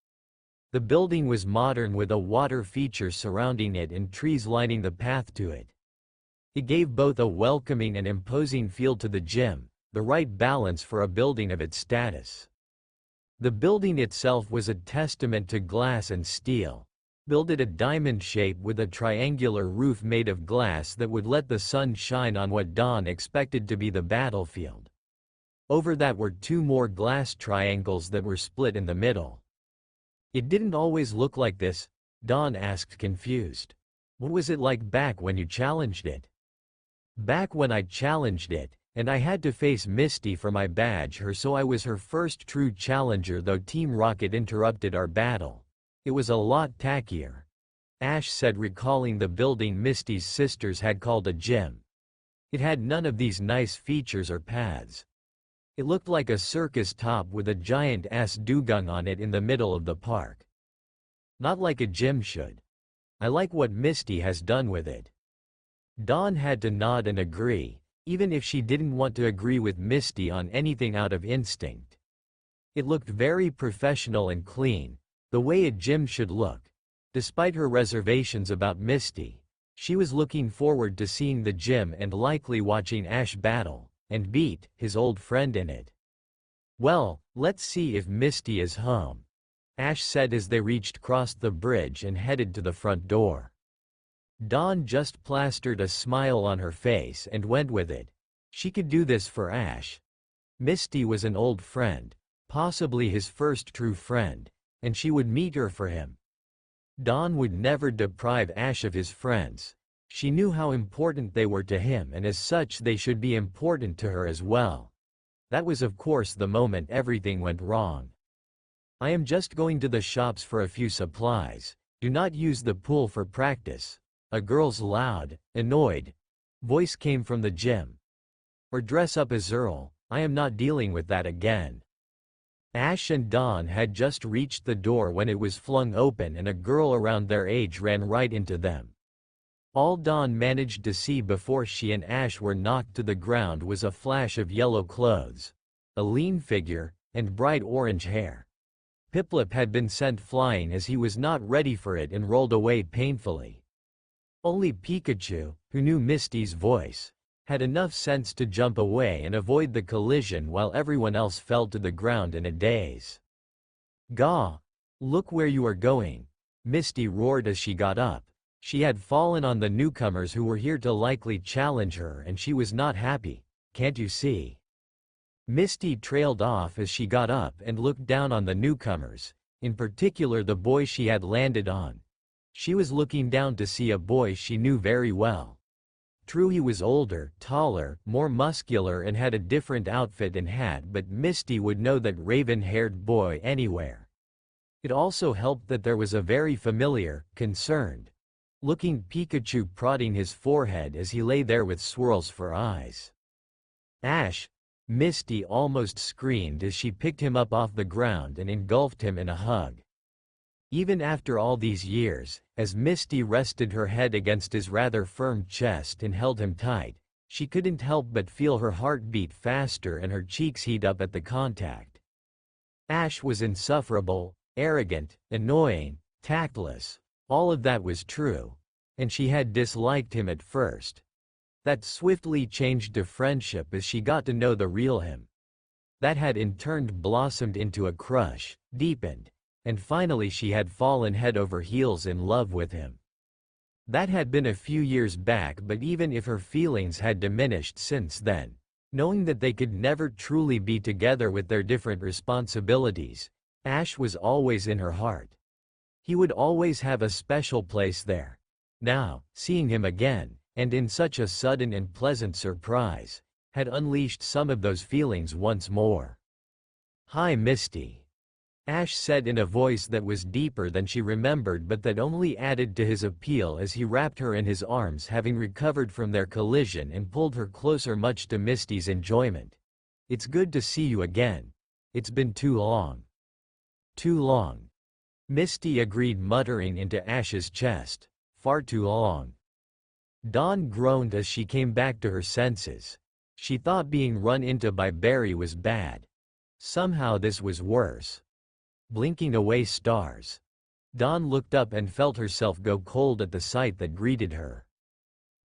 The building was modern with a water feature surrounding it and trees lining the path to it. It gave both a welcoming and imposing feel to the gym, the right balance for a building of its status. The building itself was a testament to glass and steel, built at a diamond shape with a triangular roof made of glass that would let the sun shine on what Dawn expected to be the battlefield. Over that were two more glass triangles that were split in the middle. It didn't always look like this, Dawn asked, confused. What was it like back when you challenged it? Back when I challenged it, and I had to face Misty for my badge, so I was her first true challenger, though Team Rocket interrupted our battle. It was a lot tackier. Ash said, recalling the building Misty's sisters had called a gym. It had none of these nice features or paths. It looked like a circus top with a giant ass dugong on it in the middle of the park. Not like a gym should. I like what Misty has done with it. Dawn had to nod and agree, even if she didn't want to agree with Misty on anything out of instinct. It looked very professional and clean, the way a gym should look. Despite her reservations about Misty, she was looking forward to seeing the gym and likely watching Ash battle and beat his old friend in it. Well, let's see if Misty is home, Ash said as they reached across the bridge and headed to the front door. Dawn just plastered a smile on her face and went with it. She could do this for Ash. Misty was an old friend, possibly his first true friend, and she would meet her for him. Dawn would never deprive Ash of his friends. She knew how important they were to him, and as such they should be important to her as well. That was of course the moment everything went wrong. I am just going to the shops for a few supplies. Do not use the pool for practice. A girl's loud, annoyed voice came from the gym. Or dress up as Earl. I am not dealing with that again. Ash and Dawn had just reached the door when it was flung open and a girl around their age ran right into them. All Dawn managed to see before she and Ash were knocked to the ground was a flash of yellow clothes, a lean figure, and bright orange hair. Piplup had been sent flying as he was not ready for it and rolled away painfully. Only Pikachu, who knew Misty's voice, had enough sense to jump away and avoid the collision while everyone else fell to the ground in a daze. "Gah! Look where you are going," Misty roared as she got up. She had fallen on the newcomers who were here to likely challenge her, and she was not happy. "Can't you see?" Misty trailed off as she got up and looked down on the newcomers, in particular the boy she had landed on. She was looking down to see a boy she knew very well. True, he was older, taller, more muscular and had a different outfit and hat, but Misty would know that raven-haired boy anywhere. It also helped that there was a very familiar, concerned-looking Pikachu prodding his forehead as he lay there with swirls for eyes. "Ash!" Misty almost screamed as she picked him up off the ground and engulfed him in a hug. Even after all these years, as Misty rested her head against his rather firm chest and held him tight, she couldn't help but feel her heart beat faster and her cheeks heat up at the contact. Ash was insufferable, arrogant, annoying, tactless. All of that was true. And she had disliked him at first. That swiftly changed to friendship as she got to know the real him. That had in turn blossomed into a crush, deepened, and finally she had fallen head over heels in love with him. That had been a few years back, but even if her feelings had diminished since then, knowing that they could never truly be together with their different responsibilities, Ash was always in her heart. He would always have a special place there. Now, seeing him again, and in such a sudden and pleasant surprise, had unleashed some of those feelings once more. "Hi, Misty," Ash said in a voice that was deeper than she remembered but that only added to his appeal as he wrapped her in his arms, having recovered from their collision, and pulled her closer much to Misty's enjoyment. "It's good to see you again. It's been too long." "Too long," Misty agreed, muttering into Ash's chest. "Far too long." Dawn groaned as she came back to her senses. She thought being run into by Barry was bad. Somehow this was worse. Blinking away stars. Dawn looked up and felt herself go cold at the sight that greeted her.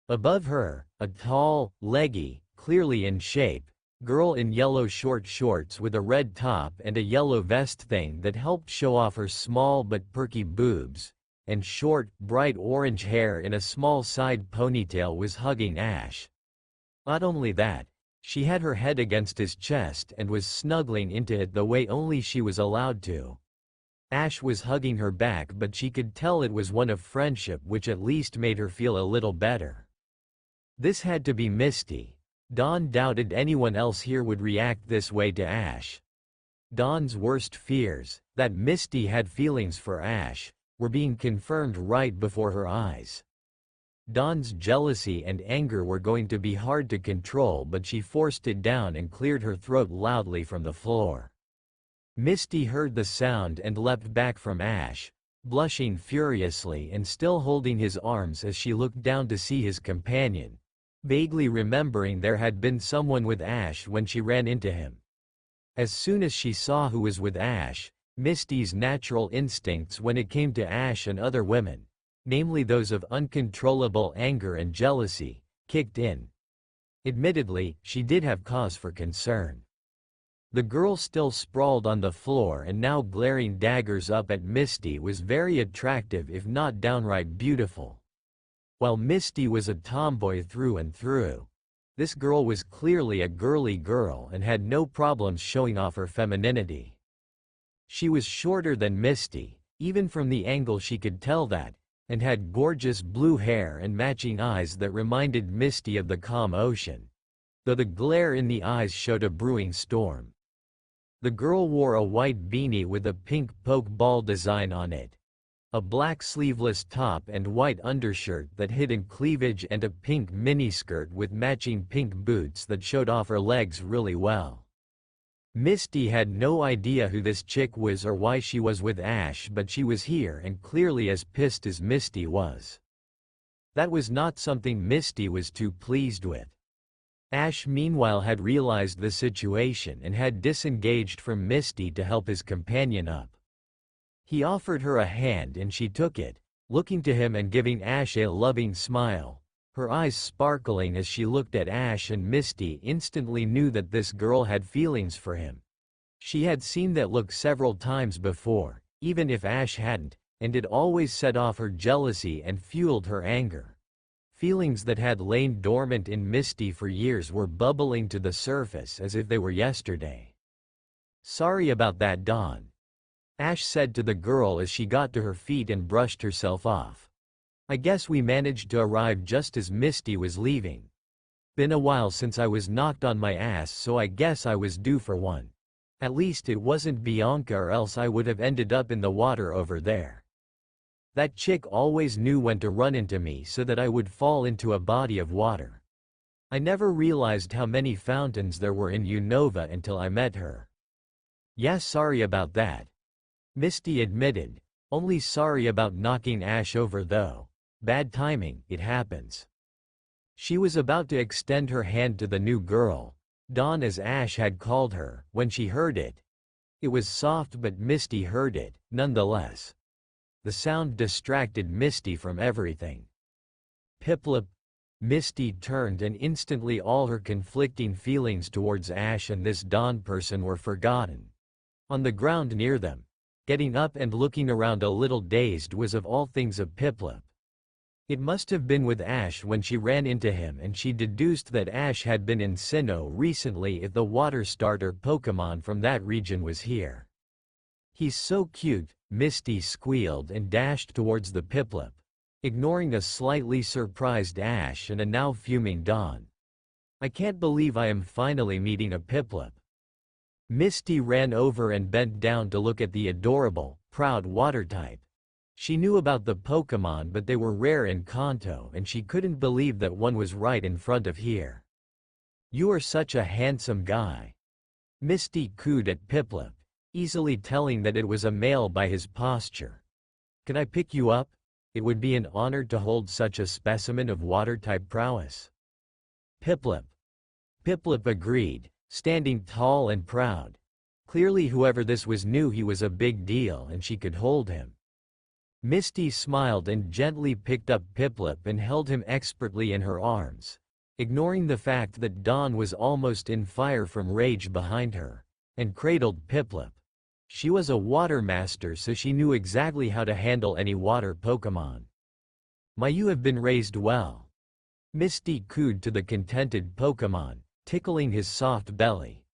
Above her, a tall, leggy, clearly in shape, girl in yellow short shorts with a red top and a yellow vest thing that helped show off her small but perky boobs, and short, bright orange hair in a small side ponytail was hugging Ash. Not only that, she had her head against his chest and was snuggling into it the way only she was allowed to. Ash was hugging her back, but she could tell it was one of friendship, which at least made her feel a little better. This had to be Misty. Dawn doubted anyone else here would react this way to Ash. Dawn's worst fears, that Misty had feelings for Ash, were being confirmed right before her eyes. Dawn's jealousy and anger were going to be hard to control, but she forced it down and cleared her throat loudly from the floor. Misty heard the sound and leapt back from Ash, blushing furiously and still holding his arms as she looked down to see his companion, vaguely remembering there had been someone with Ash when she ran into him. As soon as she saw who was with Ash, Misty's natural instincts when it came to Ash and other women, namely those of uncontrollable anger and jealousy, kicked in. Admittedly, she did have cause for concern. The girl still sprawled on the floor and now glaring daggers up at Misty was very attractive, if not downright beautiful. While Misty was a tomboy through and through, this girl was clearly a girly girl and had no problems showing off her femininity. She was shorter than Misty, even from the angle she could tell that, and had gorgeous blue hair and matching eyes that reminded Misty of the calm ocean, though the glare in the eyes showed a brewing storm. The girl wore a white beanie with a pink poke ball design on it, a black sleeveless top and white undershirt that hid in cleavage, and a pink miniskirt with matching pink boots that showed off her legs really well. Misty had no idea who this chick was or why she was with Ash, but she was here and clearly as pissed as Misty was. That was not something Misty was too pleased with. Ash meanwhile had realized the situation and had disengaged from Misty to help his companion up. He offered her a hand and she took it, looking to him and giving Ash a loving smile, her eyes sparkling as she looked at Ash, and Misty instantly knew that this girl had feelings for him. She had seen that look several times before, even if Ash hadn't, and it always set off her jealousy and fueled her anger. Feelings that had lain dormant in Misty for years were bubbling to the surface as if they were yesterday. "Sorry about that, Dawn," Ash said to the girl as she got to her feet and brushed herself off. "I guess we managed to arrive just as Misty was leaving. Been a while since I was knocked on my ass, so I guess I was due for one. At least it wasn't Bianca, or else I would have ended up in the water over there. That chick always knew when to run into me so that I would fall into a body of water. I never realized how many fountains there were in Unova until I met her." "Yeah, sorry about that," Misty admitted, "only sorry about knocking Ash over though. Bad timing, it happens." She was about to extend her hand to the new girl, Dawn as Ash had called her, when she heard it. It was soft, but Misty heard it, nonetheless. The sound distracted Misty from everything. "Piplup." Misty turned, and instantly all her conflicting feelings towards Ash and this Dawn person were forgotten. On the ground near them, getting up and looking around a little dazed, was of all things a Piplup. It must have been with Ash when she ran into him, and she deduced that Ash had been in Sinnoh recently if the water starter Pokemon from that region was here. "He's so cute," Misty squealed and dashed towards the Piplup, ignoring a slightly surprised Ash and a now fuming Dawn. "I can't believe I am finally meeting a Piplup." Misty ran over and bent down to look at the adorable, proud water type. She knew about the Pokemon, but they were rare in Kanto, and she couldn't believe that one was right in front of here. "You are such a handsome guy," Misty cooed at Piplup, easily telling that it was a male by his posture. "Can I pick you up? It would be an honor to hold such a specimen of water-type prowess." Piplup agreed, standing tall and proud. Clearly whoever this was knew he was a big deal and she could hold him. Misty smiled and gently picked up Piplup and held him expertly in her arms, ignoring the fact that Dawn was almost in fire from rage behind her, and cradled Piplup. She was a water master, so she knew exactly how to handle any water Pokémon. You have been raised well," Misty cooed to the contented Pokémon, tickling his soft belly.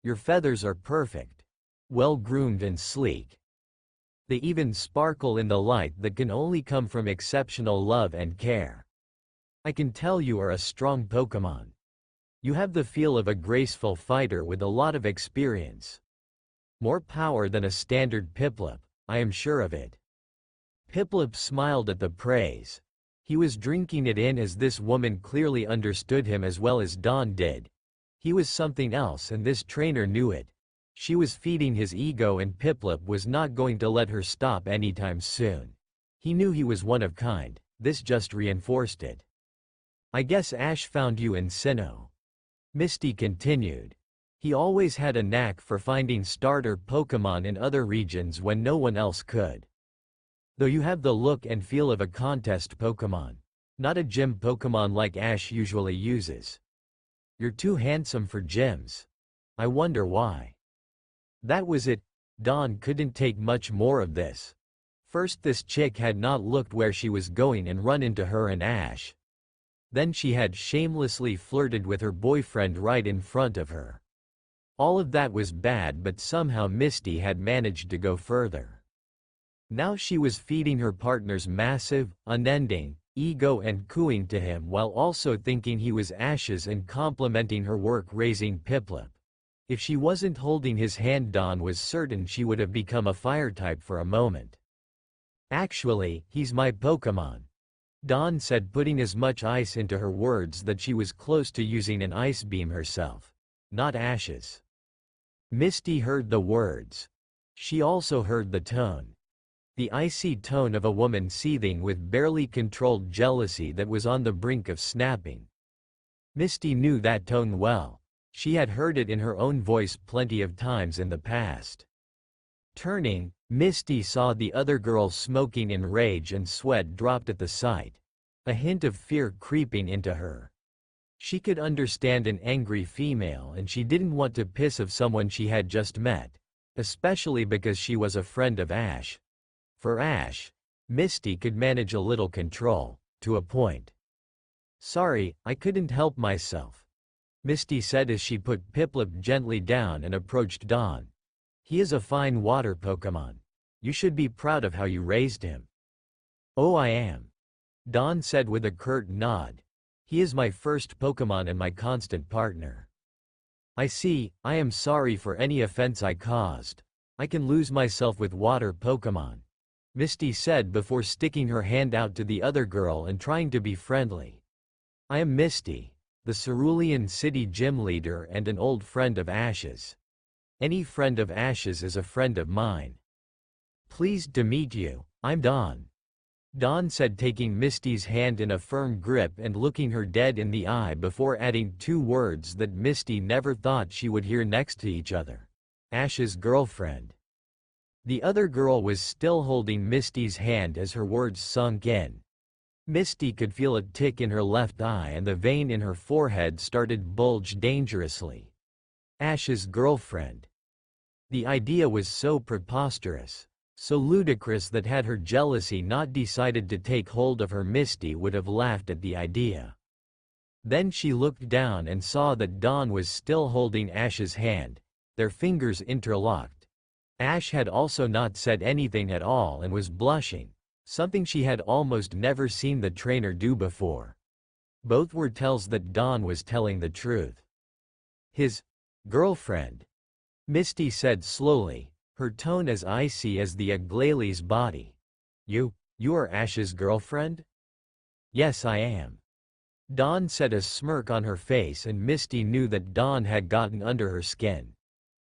"Your feathers are perfect. Well-groomed and sleek. They even sparkle in the light that can only come from exceptional love and care. I can tell you are a strong Pokémon. You have the feel of a graceful fighter with a lot of experience. More power than a standard Piplup, I am sure of it." Piplup smiled at the praise. He was drinking it in, as this woman clearly understood him as well as Dawn did. He was something else, and this trainer knew it. She was feeding his ego, and Piplup was not going to let her stop anytime soon. He knew he was one of kind. This just reinforced it. "I guess Ash found you in Sinnoh," Misty continued. "He always had a knack for finding starter Pokémon in other regions when no one else could. Though you have the look and feel of a contest Pokémon, not a gym Pokémon like Ash usually uses. You're too handsome for gyms. I wonder why." That was it. Dawn couldn't take much more of this. First, this chick had not looked where she was going and run into her and Ash. Then she had shamelessly flirted with her boyfriend right in front of her. All of that was bad, but somehow Misty had managed to go further. Now she was feeding her partner's massive, unending ego and cooing to him while also thinking he was Ash's and complimenting her work raising Piplup. If she wasn't holding his hand, Dawn was certain she would have become a fire type for a moment. "Actually, he's my Pokémon," Dawn said, putting as much ice into her words that she was close to using an ice beam herself. "Not Ash's." Misty heard the words. She also heard the tone. The icy tone of a woman seething with barely controlled jealousy that was on the brink of snapping. Misty knew that tone well. She had heard it in her own voice plenty of times in the past. Turning, Misty saw the other girl smoking in rage, and sweat dropped at the sight. A hint of fear creeping into her. She could understand an angry female, and she didn't want to piss off someone she had just met, especially because she was a friend of Ash. For Ash, Misty could manage a little control, to a point. "Sorry, I couldn't help myself," Misty said as she put Piplup gently down and approached Dawn. "He is a fine water Pokémon. You should be proud of how you raised him." "Oh, I am," Dawn said with a curt nod. "He is my first Pokémon and my constant partner." "I see. I am sorry for any offense I caused. I can lose myself with water Pokémon," Misty said before sticking her hand out to the other girl and trying to be friendly. "I am Misty, the Cerulean City gym leader and an old friend of Ash's. Any friend of Ash's is a friend of mine." "Pleased to meet you, I'm Dawn," Dawn said, taking Misty's hand in a firm grip and looking her dead in the eye before adding two words that Misty never thought she would hear next to each other. "Ash's girlfriend." The other girl was still holding Misty's hand as her words sunk in. Misty could feel a tick in her left eye, and the vein in her forehead started bulge dangerously. Ash's girlfriend. The idea was so preposterous, so ludicrous that had her jealousy not decided to take hold of her, Misty would have laughed at the idea. Then she looked down and saw that Dawn was still holding Ash's hand, their fingers interlocked. Ash had also not said anything at all and was blushing, something she had almost never seen the trainer do before. Both were tells that Dawn was telling the truth. "His girlfriend," Misty said slowly, her tone as icy as the Aglaile's body. You are Ash's girlfriend?" "Yes, I am," Dawn said, a smirk on her face, and Misty knew that Dawn had gotten under her skin.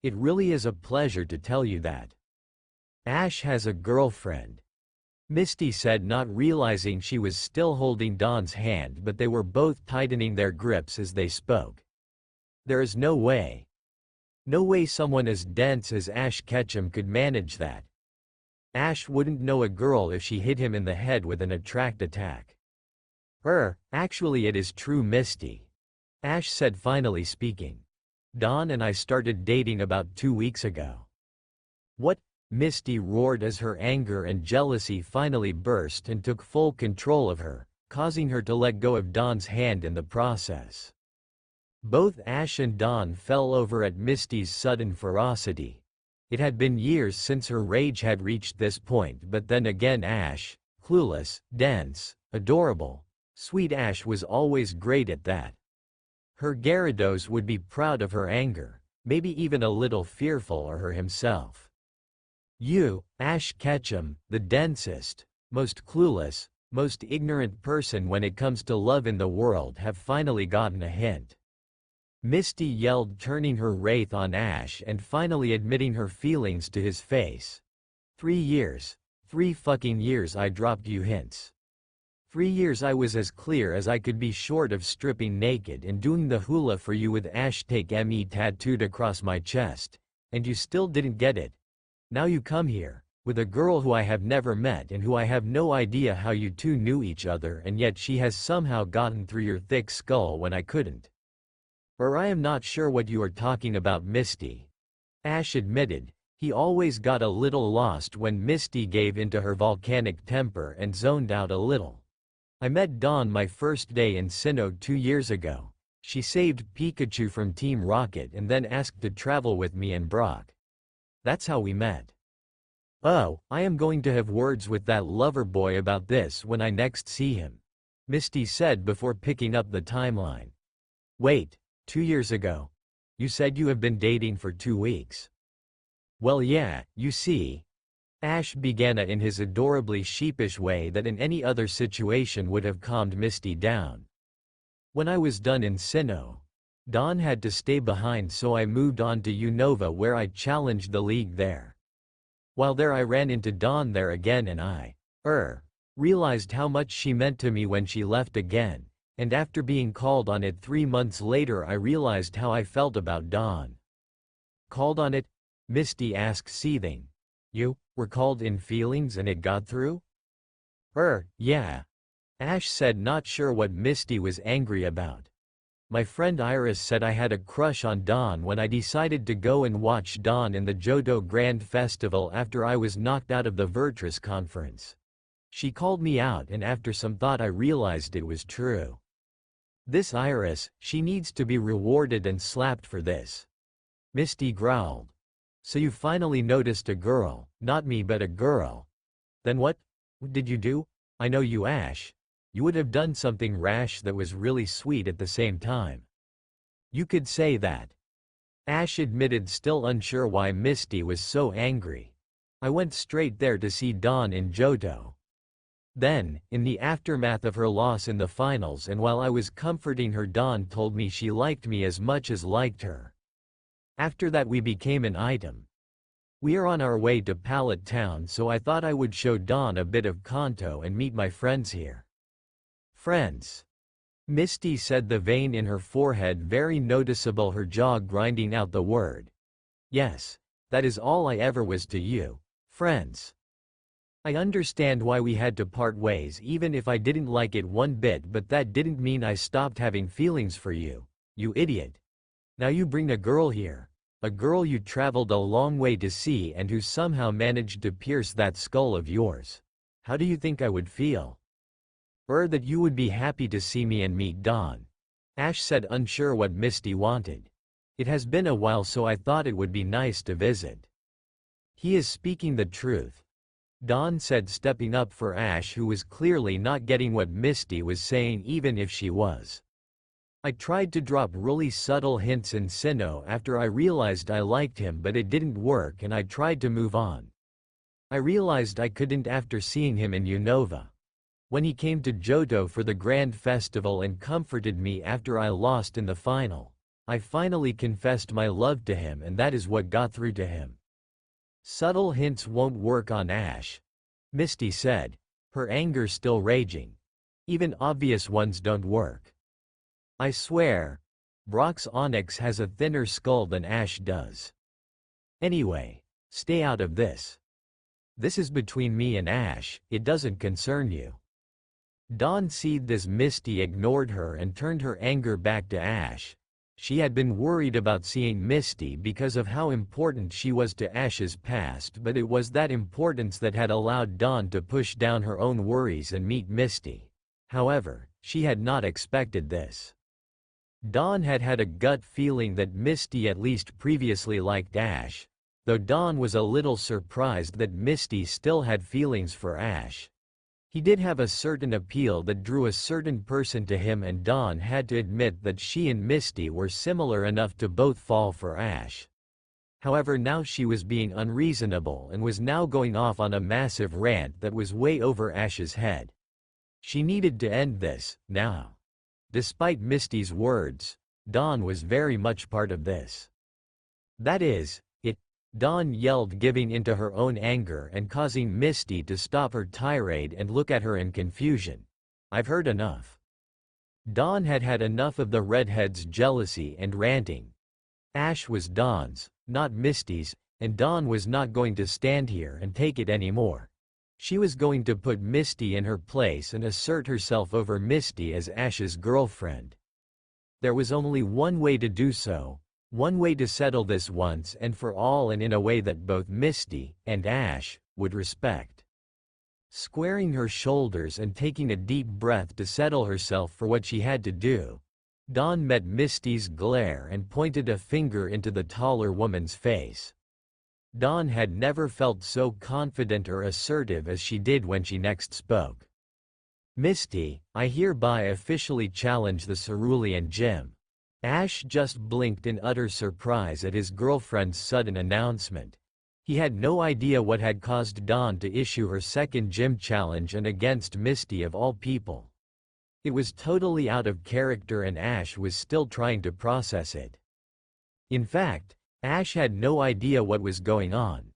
"It really is a pleasure to tell you that. Ash has a girlfriend," Misty said, not realizing she was still holding Dawn's hand, but they were both tightening their grips as they spoke. "There is no way. No way someone as dense as Ash Ketchum could manage that." Ash wouldn't know a girl if she hit him in the head with an attract attack. Actually it is true, Misty. Ash said, finally speaking. Dawn and I started dating about 2 weeks ago. What? Misty roared as her anger and jealousy finally burst and took full control of her, causing her to let go of Dawn's hand in the process. Both Ash and Dawn fell over at Misty's sudden ferocity. It had been years since her rage had reached this point, but then again Ash, clueless, dense, adorable, sweet Ash was always great at that. Her Gyarados would be proud of her anger, maybe even a little fearful of her himself. You, Ash Ketchum, the densest, most clueless, most ignorant person when it comes to love in the world, have finally gotten a hint. Misty yelled, turning her wrath on Ash and finally admitting her feelings to his face. 3 years. 3 fucking years I dropped you hints. 3 years I was as clear as I could be, short of stripping naked and doing the hula for you with Ash Take Me tattooed across my chest, and you still didn't get it. Now you come here, with a girl who I have never met and who I have no idea how you two knew each other, and yet she has somehow gotten through your thick skull when I couldn't. I am not sure what you are talking about, Misty. Ash admitted. He always got a little lost when Misty gave into her volcanic temper and zoned out a little. I met Dawn my first day in Sinnoh 2 years ago. She saved Pikachu from Team Rocket and then asked to travel with me and Brock. That's how we met. Oh, I am going to have words with that lover boy about this when I next see him, Misty said before picking up the timeline. Wait. 2 years ago? You said you have been dating for 2 weeks. Well, yeah, you see. Ash began in his adorably sheepish way that in any other situation would have calmed Misty down. When I was done in Sinnoh, Dawn had to stay behind, so I moved on to Unova where I challenged the league there. While there I ran into Dawn there again and I realized how much she meant to me when she left again. And after being called on it 3 months later, I realized how I felt about Dawn. Called on it? Misty asked, seething. You were called in feelings and it got through? Yeah. Ash said, not sure what Misty was angry about. My friend Iris said I had a crush on Dawn when I decided to go and watch Dawn in the Johto Grand Festival after I was knocked out of the Virtus conference. She called me out and after some thought I realized it was true. This Iris, she needs to be rewarded and slapped for this. Misty growled. So you finally noticed a girl, not me but a girl. Then what did you do? I know you, Ash. You would have done something rash that was really sweet at the same time. You could say that. Ash admitted, still unsure why Misty was so angry. I went straight there to see Dawn in Johto. Then, in the aftermath of her loss in the finals and while I was comforting her, Dawn told me she liked me as much as liked her. After that we became an item. We are on our way to Pallet Town, so I thought I would show Dawn a bit of Kanto and meet my friends here. Friends? Misty said, the vein in her forehead very noticeable, her jaw grinding out the word. Yes, that is all I ever was to you. Friends. I understand why we had to part ways even if I didn't like it one bit, but that didn't mean I stopped having feelings for you, you idiot. Now you bring a girl here, a girl you traveled a long way to see and who somehow managed to pierce that skull of yours. How do you think I would feel? That you would be happy to see me and meet Dawn. Ash said, unsure what Misty wanted. It has been a while, so I thought it would be nice to visit. He is speaking the truth, Dawn said, stepping up for Ash, who was clearly not getting what Misty was saying even if she was. I tried to drop really subtle hints in Sinnoh after I realized I liked him, but it didn't work and I tried to move on. I realized I couldn't after seeing him in Unova. When he came to Johto for the Grand Festival and comforted me after I lost in the final, I finally confessed my love to him, and that is what got through to him. Subtle hints won't work on Ash, Misty said, her anger still raging. Even obvious ones don't work. I swear, Brock's Onyx has a thinner skull than Ash does. Anyway, stay out of this. This is between me and Ash, it doesn't concern you. Dawn seethed as Misty ignored her and turned her anger back to Ash. She had been worried about seeing Misty because of how important she was to Ash's past, but it was that importance that had allowed Dawn to push down her own worries and meet Misty. However, she had not expected this. Dawn had had a gut feeling that Misty at least previously liked Ash, though Dawn was a little surprised that Misty still had feelings for Ash. He did have a certain appeal that drew a certain person to him, and Dawn had to admit that she and Misty were similar enough to both fall for Ash. However, now she was being unreasonable and was now going off on a massive rant that was way over Ash's head. She needed to end this, now. Despite Misty's words, Dawn was very much part of this. That is, Dawn yelled, giving into her own anger and causing Misty to stop her tirade and look at her in confusion. I've heard enough. Dawn had had enough of the redhead's jealousy and ranting. Ash was Dawn's, not Misty's, and Dawn was not going to stand here and take it anymore. She was going to put Misty in her place and assert herself over Misty as Ash's girlfriend. There was only one way to do so. One way to settle this once and for all, and in a way that both Misty and Ash would respect. Squaring her shoulders and taking a deep breath to settle herself for what she had to do, Dawn met Misty's glare and pointed a finger into the taller woman's face. Dawn had never felt so confident or assertive as she did when she next spoke. Misty, I hereby officially challenge the cerulean gym. Ash just blinked in utter surprise at his girlfriend's sudden announcement. He had no idea what had caused Dawn to issue her second gym challenge, and against Misty of all people. It was totally out of character, and Ash was still trying to process it. In fact, Ash had no idea what was going on.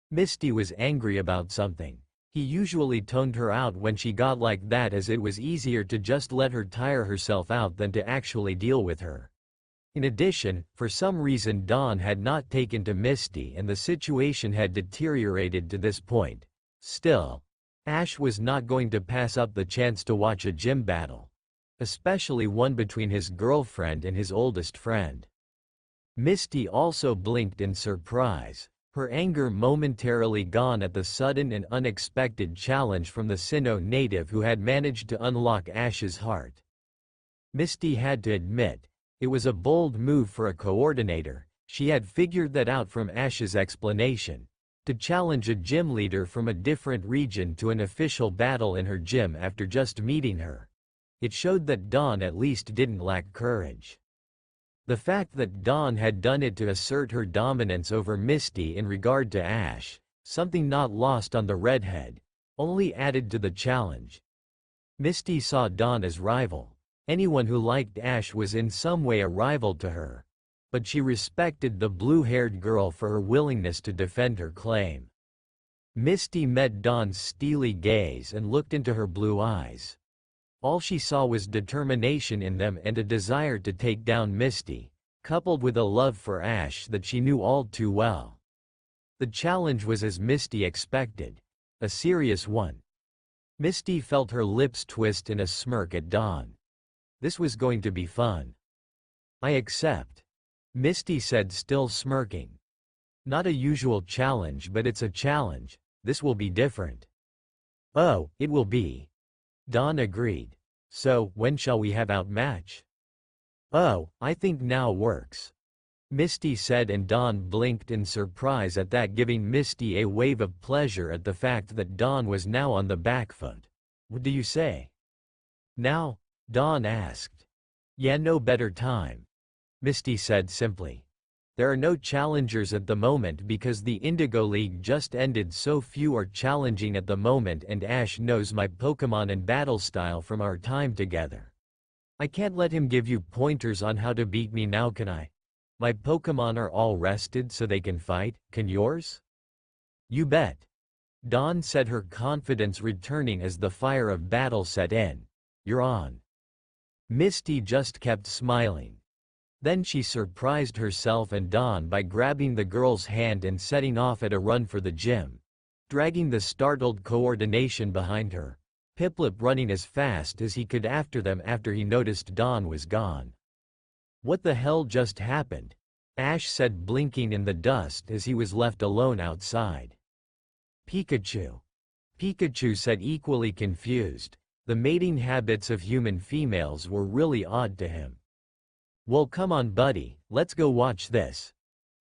Misty was angry about something. He usually toned her out when she got like that, as it was easier to just let her tire herself out than to actually deal with her. In addition, for some reason Dawn had not taken to Misty, and the situation had deteriorated to this point. Still, Ash was not going to pass up the chance to watch a gym battle, especially one between his girlfriend and his oldest friend. Misty also blinked in surprise, her anger momentarily gone at the sudden and unexpected challenge from the Sinnoh native who had managed to unlock Ash's heart. Misty had to admit, it was a bold move for a coordinator. She had figured that out from Ash's explanation. To challenge a gym leader from a different region to an official battle in her gym after just meeting her. It showed that Dawn at least didn't lack courage. The fact that Dawn had done it to assert her dominance over Misty in regard to Ash, something not lost on the redhead, only added to the challenge. Misty saw Dawn as rival. Anyone who liked Ash was in some way a rival to her. But she respected the blue-haired girl for her willingness to defend her claim. Misty met Dawn's steely gaze and looked into her blue eyes. All she saw was determination in them and a desire to take down Misty, coupled with a love for Ash that she knew all too well. The challenge was as Misty expected, a serious one. Misty felt her lips twist in a smirk at Dawn. This was going to be fun. I accept, Misty said, still smirking. Not a usual challenge, but it's a challenge. This will be different. Oh, it will be. Dawn agreed. So, when shall we have outmatch? Oh, I think now works. Misty said, and Dawn blinked in surprise at that, giving Misty a wave of pleasure at the fact that Dawn was now on the back foot. What do you say? Now? Dawn asked. Yeah, no better time. Misty said simply. There are no challengers at the moment because the Indigo League just ended, so few are challenging at the moment, and Ash knows my Pokemon and battle style from our time together. I can't let him give you pointers on how to beat me now, can I? My Pokemon are all rested so they can fight, can yours? You bet. Dawn said, her confidence returning as the fire of battle set in. You're on. Misty just kept smiling. Then she surprised herself and Dawn by grabbing the girl's hand and setting off at a run for the gym. dragging the startled coordination behind her, Piplup running as fast as he could after them after he noticed Dawn was gone. "What the hell just happened?" Ash said, blinking in the dust as he was left alone outside. "Pikachu." Pikachu said, equally confused. The mating habits of human females were really odd to him. "Well, come on buddy, let's go watch this,"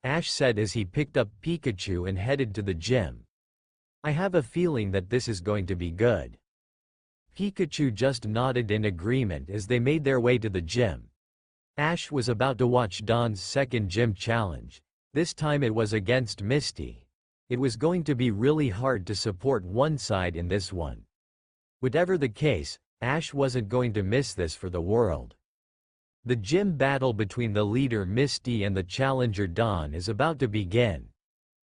Ash said as he picked up Pikachu and headed to the gym. "I have a feeling that this is going to be good." Pikachu just nodded in agreement as they made their way to the gym. Ash was about to watch Dawn's second gym challenge. This time it was against Misty. It was going to be really hard to support one side in this one. Whatever the case, Ash wasn't going to miss this for the world. The gym battle between the leader Misty and the challenger Dawn is about to begin,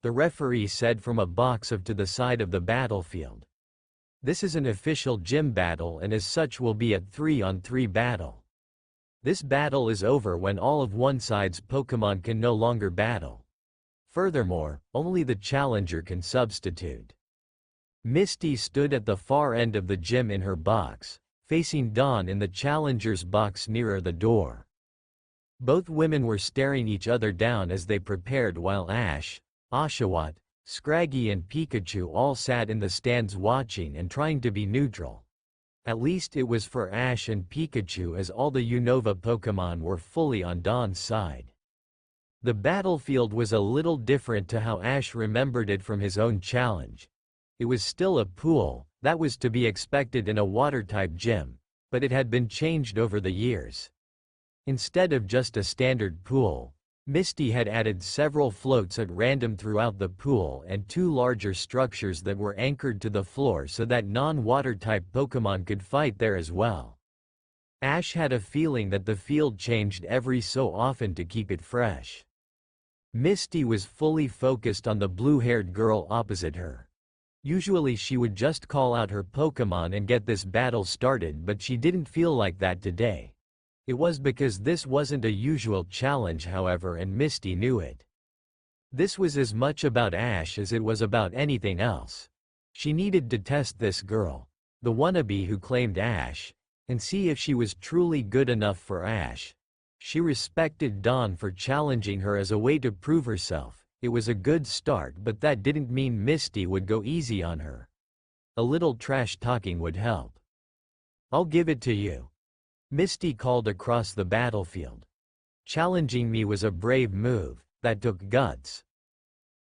the referee said from a box to the side of the battlefield. This is an official gym battle and as such will be a 3-on-3 battle. This battle is over when all of one side's Pokémon can no longer battle. Furthermore, only the challenger can substitute. Misty stood at the far end of the gym in her box, facing Dawn in the challenger's box nearer the door. Both women were staring each other down as they prepared while Ash, Oshawott, Scraggy and Pikachu all sat in the stands watching and trying to be neutral. At least it was for Ash and Pikachu as all the Unova Pokémon were fully on Dawn's side. The battlefield was a little different to how Ash remembered it from his own challenge. It was still a pool, that was to be expected in a water-type gym, but it had been changed over the years. Instead of just a standard pool, Misty had added several floats at random throughout the pool and 2 larger structures that were anchored to the floor so that non-water-type Pokémon could fight there as well. Ash had a feeling that the field changed every so often to keep it fresh. Misty was fully focused on the blue-haired girl opposite her. Usually she would just call out her Pokémon and get this battle started, but she didn't feel like that today. It was because this wasn't a usual challenge, however, and Misty knew it. This was as much about Ash as it was about anything else. She needed to test this girl, the wannabe who claimed Ash, and see if she was truly good enough for Ash. She respected Dawn for challenging her as a way to prove herself. It was a good start, but that didn't mean Misty would go easy on her. A little trash talking would help. "I'll give it to you," Misty called across the battlefield. "Challenging me was a brave move, that took guts."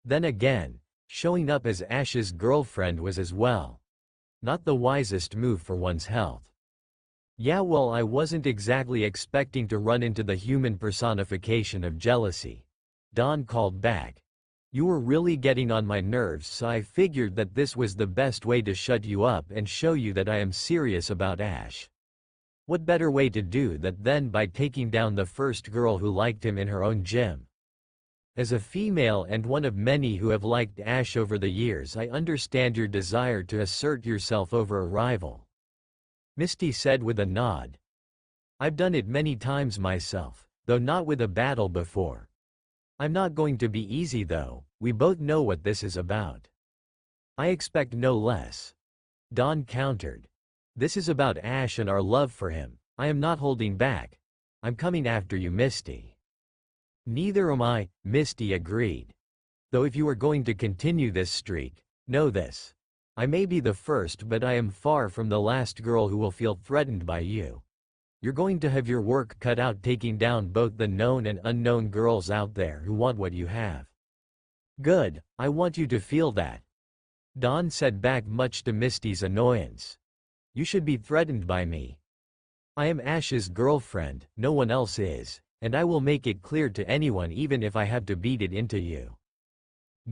Then again, showing up as Ash's girlfriend was as well. Not the wisest move for one's health. "Yeah, well, I wasn't exactly expecting to run into the human personification of jealousy," Dawn called back. "You were really getting on my nerves, so I figured that this was the best way to shut you up and show you that I am serious about Ash. What better way to do that than by taking down the first girl who liked him in her own gym? As a female and one of many who have liked Ash over the years, I understand your desire to assert yourself over a rival," Misty said with a nod. "I've done it many times myself, though not with a battle before. I'm not going to be easy though, we both know what this is about." "I expect no less," Dawn countered. "This is about Ash and our love for him. I am not holding back. I'm coming after you, Misty." "Neither am I," Misty agreed. "Though if you are going to continue this streak, know this. I may be the first, but I am far from the last girl who will feel threatened by you. You're going to have your work cut out taking down both the known and unknown girls out there who want what you have." "Good, I want you to feel that," Dawn said back, much to Misty's annoyance. "You should be threatened by me. I am Ash's girlfriend, no one else is, and I will make it clear to anyone even if I have to beat it into you."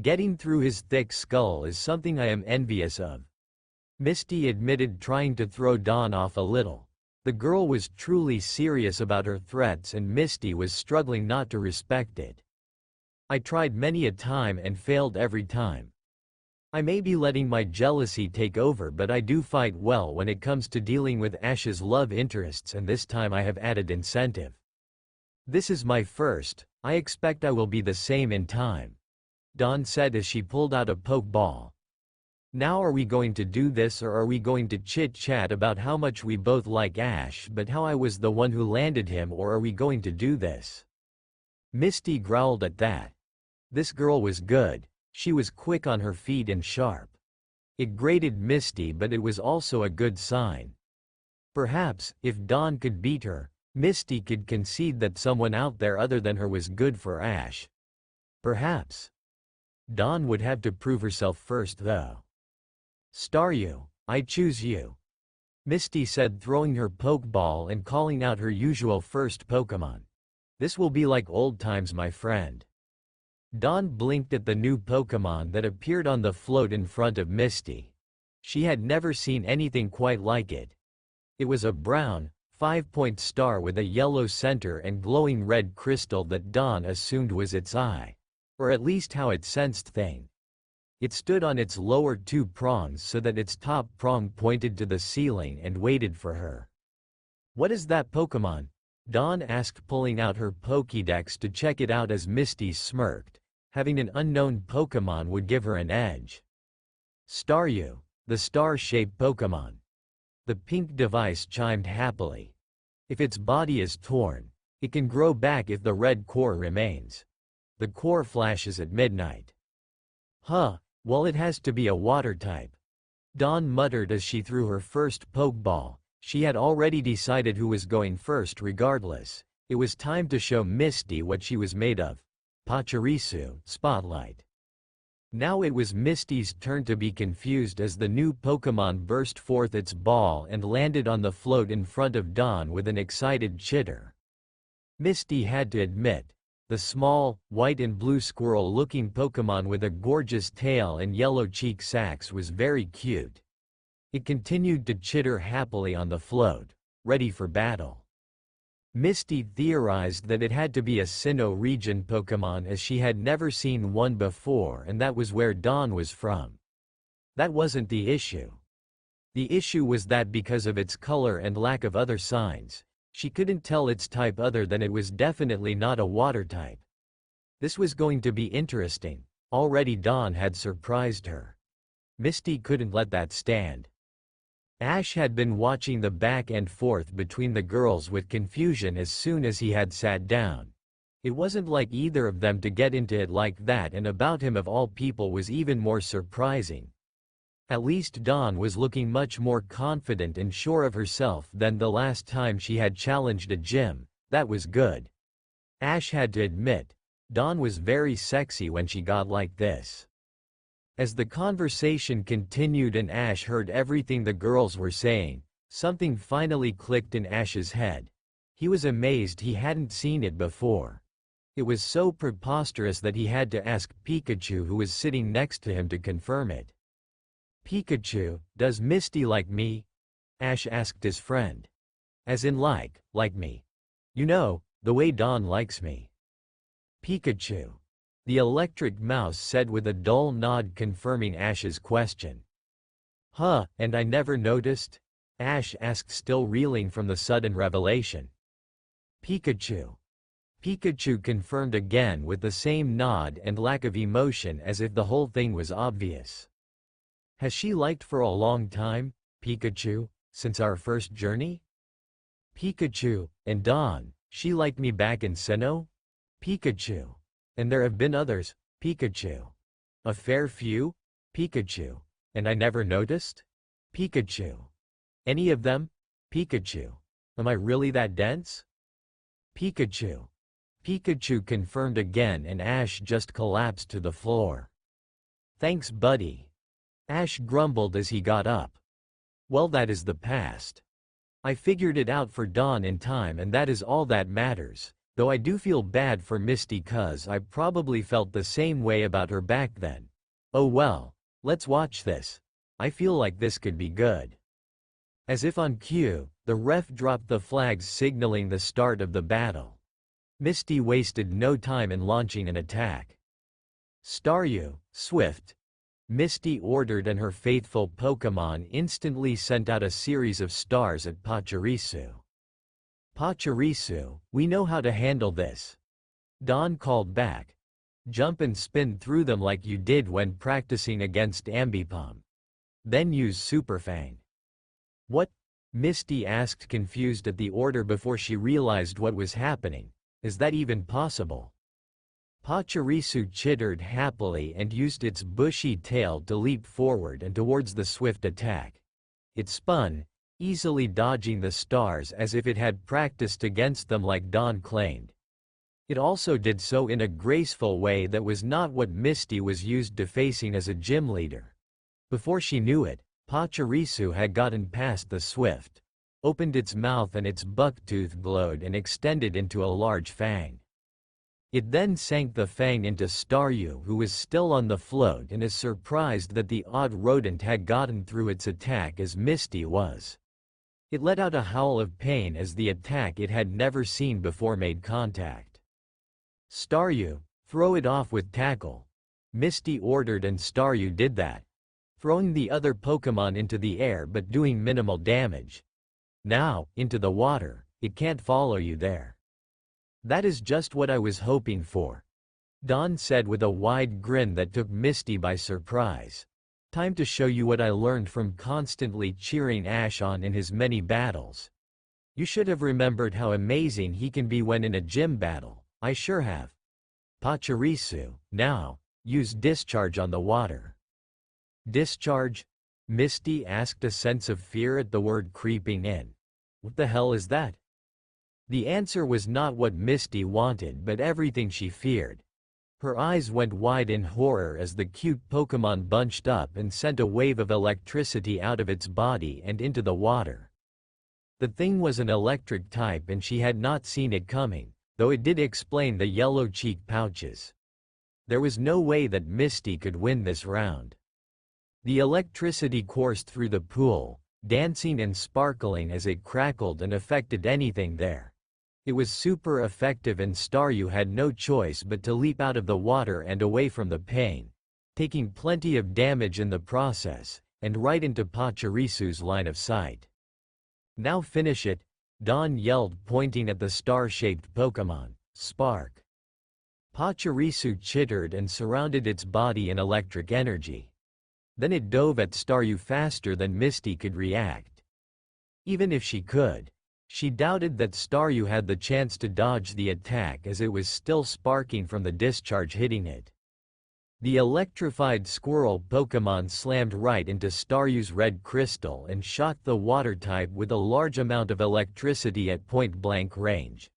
Getting through his thick skull is something I am envious of, Misty admitted, trying to throw Dawn off a little. The girl was truly serious about her threats and Misty was struggling not to respect it. "I tried many a time and failed every time. I may be letting my jealousy take over, but I do fight well when it comes to dealing with Ash's love interests, and this time I have added incentive. This is my first, I expect I will be the same in time," Dawn said as she pulled out a Pokeball. Now are we going to do this, or are we going to chit-chat about how much we both like Ash but how I was the one who landed him, or are we going to do this? Misty growled at that. This girl was good. She was quick on her feet and sharp. It grated Misty, but it was also a good sign. Perhaps, if Dawn could beat her, Misty could concede that someone out there other than her was good for Ash. Perhaps. Dawn would have to prove herself first though. Staryu, I choose you, Misty said, throwing her Pokeball and calling out her usual first Pokémon. This will be like old times, my friend. Dawn blinked at the new Pokémon that appeared on the float in front of Misty. She had never seen anything quite like it. It was a brown, 5-point star with a yellow center and glowing red crystal that Dawn assumed was its eye. Or at least how it sensed things. It stood on its lower two prongs so that its top prong pointed to the ceiling and waited for her. What is that Pokémon? Dawn asked, pulling out her Pokédex to check it out as Misty smirked. Having an unknown Pokémon would give her an edge. Staryu, the star-shaped Pokémon. The pink device chimed happily. If its body is torn, it can grow back if the red core remains. The core flashes at midnight. Huh, well, it has to be a water type. Dawn muttered as she threw her first Pokeball. She had already decided who was going first regardless. It was time to show Misty what she was made of. Pachirisu, Spotlight. Now it was Misty's turn to be confused as the new Pokémon burst forth its ball and landed on the float in front of Dawn with an excited chitter. Misty had to admit, the small, white and blue squirrel-looking Pokémon with a gorgeous tail and yellow cheek sacs was very cute. It continued to chitter happily on the float, ready for battle. Misty theorized that it had to be a Sinnoh region Pokémon as she had never seen one before, and that was where Dawn was from. That wasn't the issue. The issue was that because of its color and lack of other signs, she couldn't tell its type other than it was definitely not a water type. This was going to be interesting. Already Dawn had surprised her. Misty couldn't let that stand. Ash had been watching the back and forth between the girls with confusion as soon as he had sat down. It wasn't like either of them to get into it like that, and about him of all people was even more surprising. At least Dawn was looking much more confident and sure of herself than the last time she had challenged a gym. That was good. Ash had to admit, Dawn was very sexy when she got like this. As the conversation continued and Ash heard everything the girls were saying, something finally clicked in Ash's head. He was amazed he hadn't seen it before. It was so preposterous that he had to ask Pikachu, who was sitting next to him, to confirm it. Pikachu, does Misty like me? Ash asked his friend. As in like me. You know, the way Dawn likes me. Pikachu. The electric mouse said with a dull nod, confirming Ash's question. Huh, and I never noticed? Ash asked, still reeling from the sudden revelation. Pikachu. Pikachu confirmed again with the same nod and lack of emotion, as if the whole thing was obvious. Has she liked for a long time, Pikachu, since our first journey? Pikachu, and Dawn, she liked me back in Sinnoh? Pikachu. And there have been others, Pikachu. A fair few? Pikachu. And I never noticed? Pikachu. Any of them? Pikachu. Am I really that dense? Pikachu. Pikachu confirmed again, and Ash just collapsed to the floor. Thanks, buddy. Ash grumbled as he got up. Well, that is the past. I figured it out for Dawn in time, and that is all that matters. Though I do feel bad for Misty, 'cause I probably felt the same way about her back then. Oh well, let's watch this. I feel like this could be good. As if on cue, the ref dropped the flags signaling the start of the battle. Misty wasted no time in launching an attack. Staryu, swift, Misty ordered, and her faithful Pokémon instantly sent out a series of stars at Pachirisu. Pachirisu, we know how to handle this. Dawn called back. Jump and spin through them like you did when practicing against Ambipom. Then use Super Fang. What? Misty asked, confused at the order before she realized what was happening. Is that even possible? Pachirisu chittered happily and used its bushy tail to leap forward and towards the swift attack. It spun, easily dodging the stars as if it had practiced against them like Dawn claimed. It also did so in a graceful way that was not what Misty was used to facing as a gym leader. Before she knew it, Pachirisu had gotten past the swift, opened its mouth and its bucktooth glowed and extended into a large fang. It then sank the fang into Staryu, who was still on the float and is surprised that the odd rodent had gotten through its attack as Misty was. It let out a howl of pain as the attack it had never seen before made contact. Staryu, throw it off with tackle. Misty ordered and Staryu did that, throwing the other Pokémon into the air but doing minimal damage. Now, into the water, it can't follow you there. That is just what I was hoping for, Dawn said with a wide grin that took Misty by surprise. Time to show you what I learned from constantly cheering Ash on in his many battles. You should have remembered how amazing he can be when in a gym battle. I sure have. Pachirisu, now, use discharge on the water. Discharge? Misty asked, a sense of fear at the word creeping in. What the hell is that? The answer was not what Misty wanted but everything she feared. Her eyes went wide in horror as the cute Pokémon bunched up and sent a wave of electricity out of its body and into the water. The thing was an electric type and she had not seen it coming, though it did explain the yellow cheek pouches. There was no way that Misty could win this round. The electricity coursed through the pool, dancing and sparkling as it crackled and affected anything there. It was super effective and Staryu had no choice but to leap out of the water and away from the pain, taking plenty of damage in the process, and right into Pachirisu's line of sight. Now finish it, Dawn yelled, pointing at the star-shaped Pokémon, Spark. Pachirisu chittered and surrounded its body in electric energy. Then it dove at Staryu faster than Misty could react. Even if she could, she doubted that Staryu had the chance to dodge the attack as it was still sparking from the discharge hitting it. The electrified squirrel Pokémon slammed right into Staryu's red crystal and shocked the water type with a large amount of electricity at point-blank range.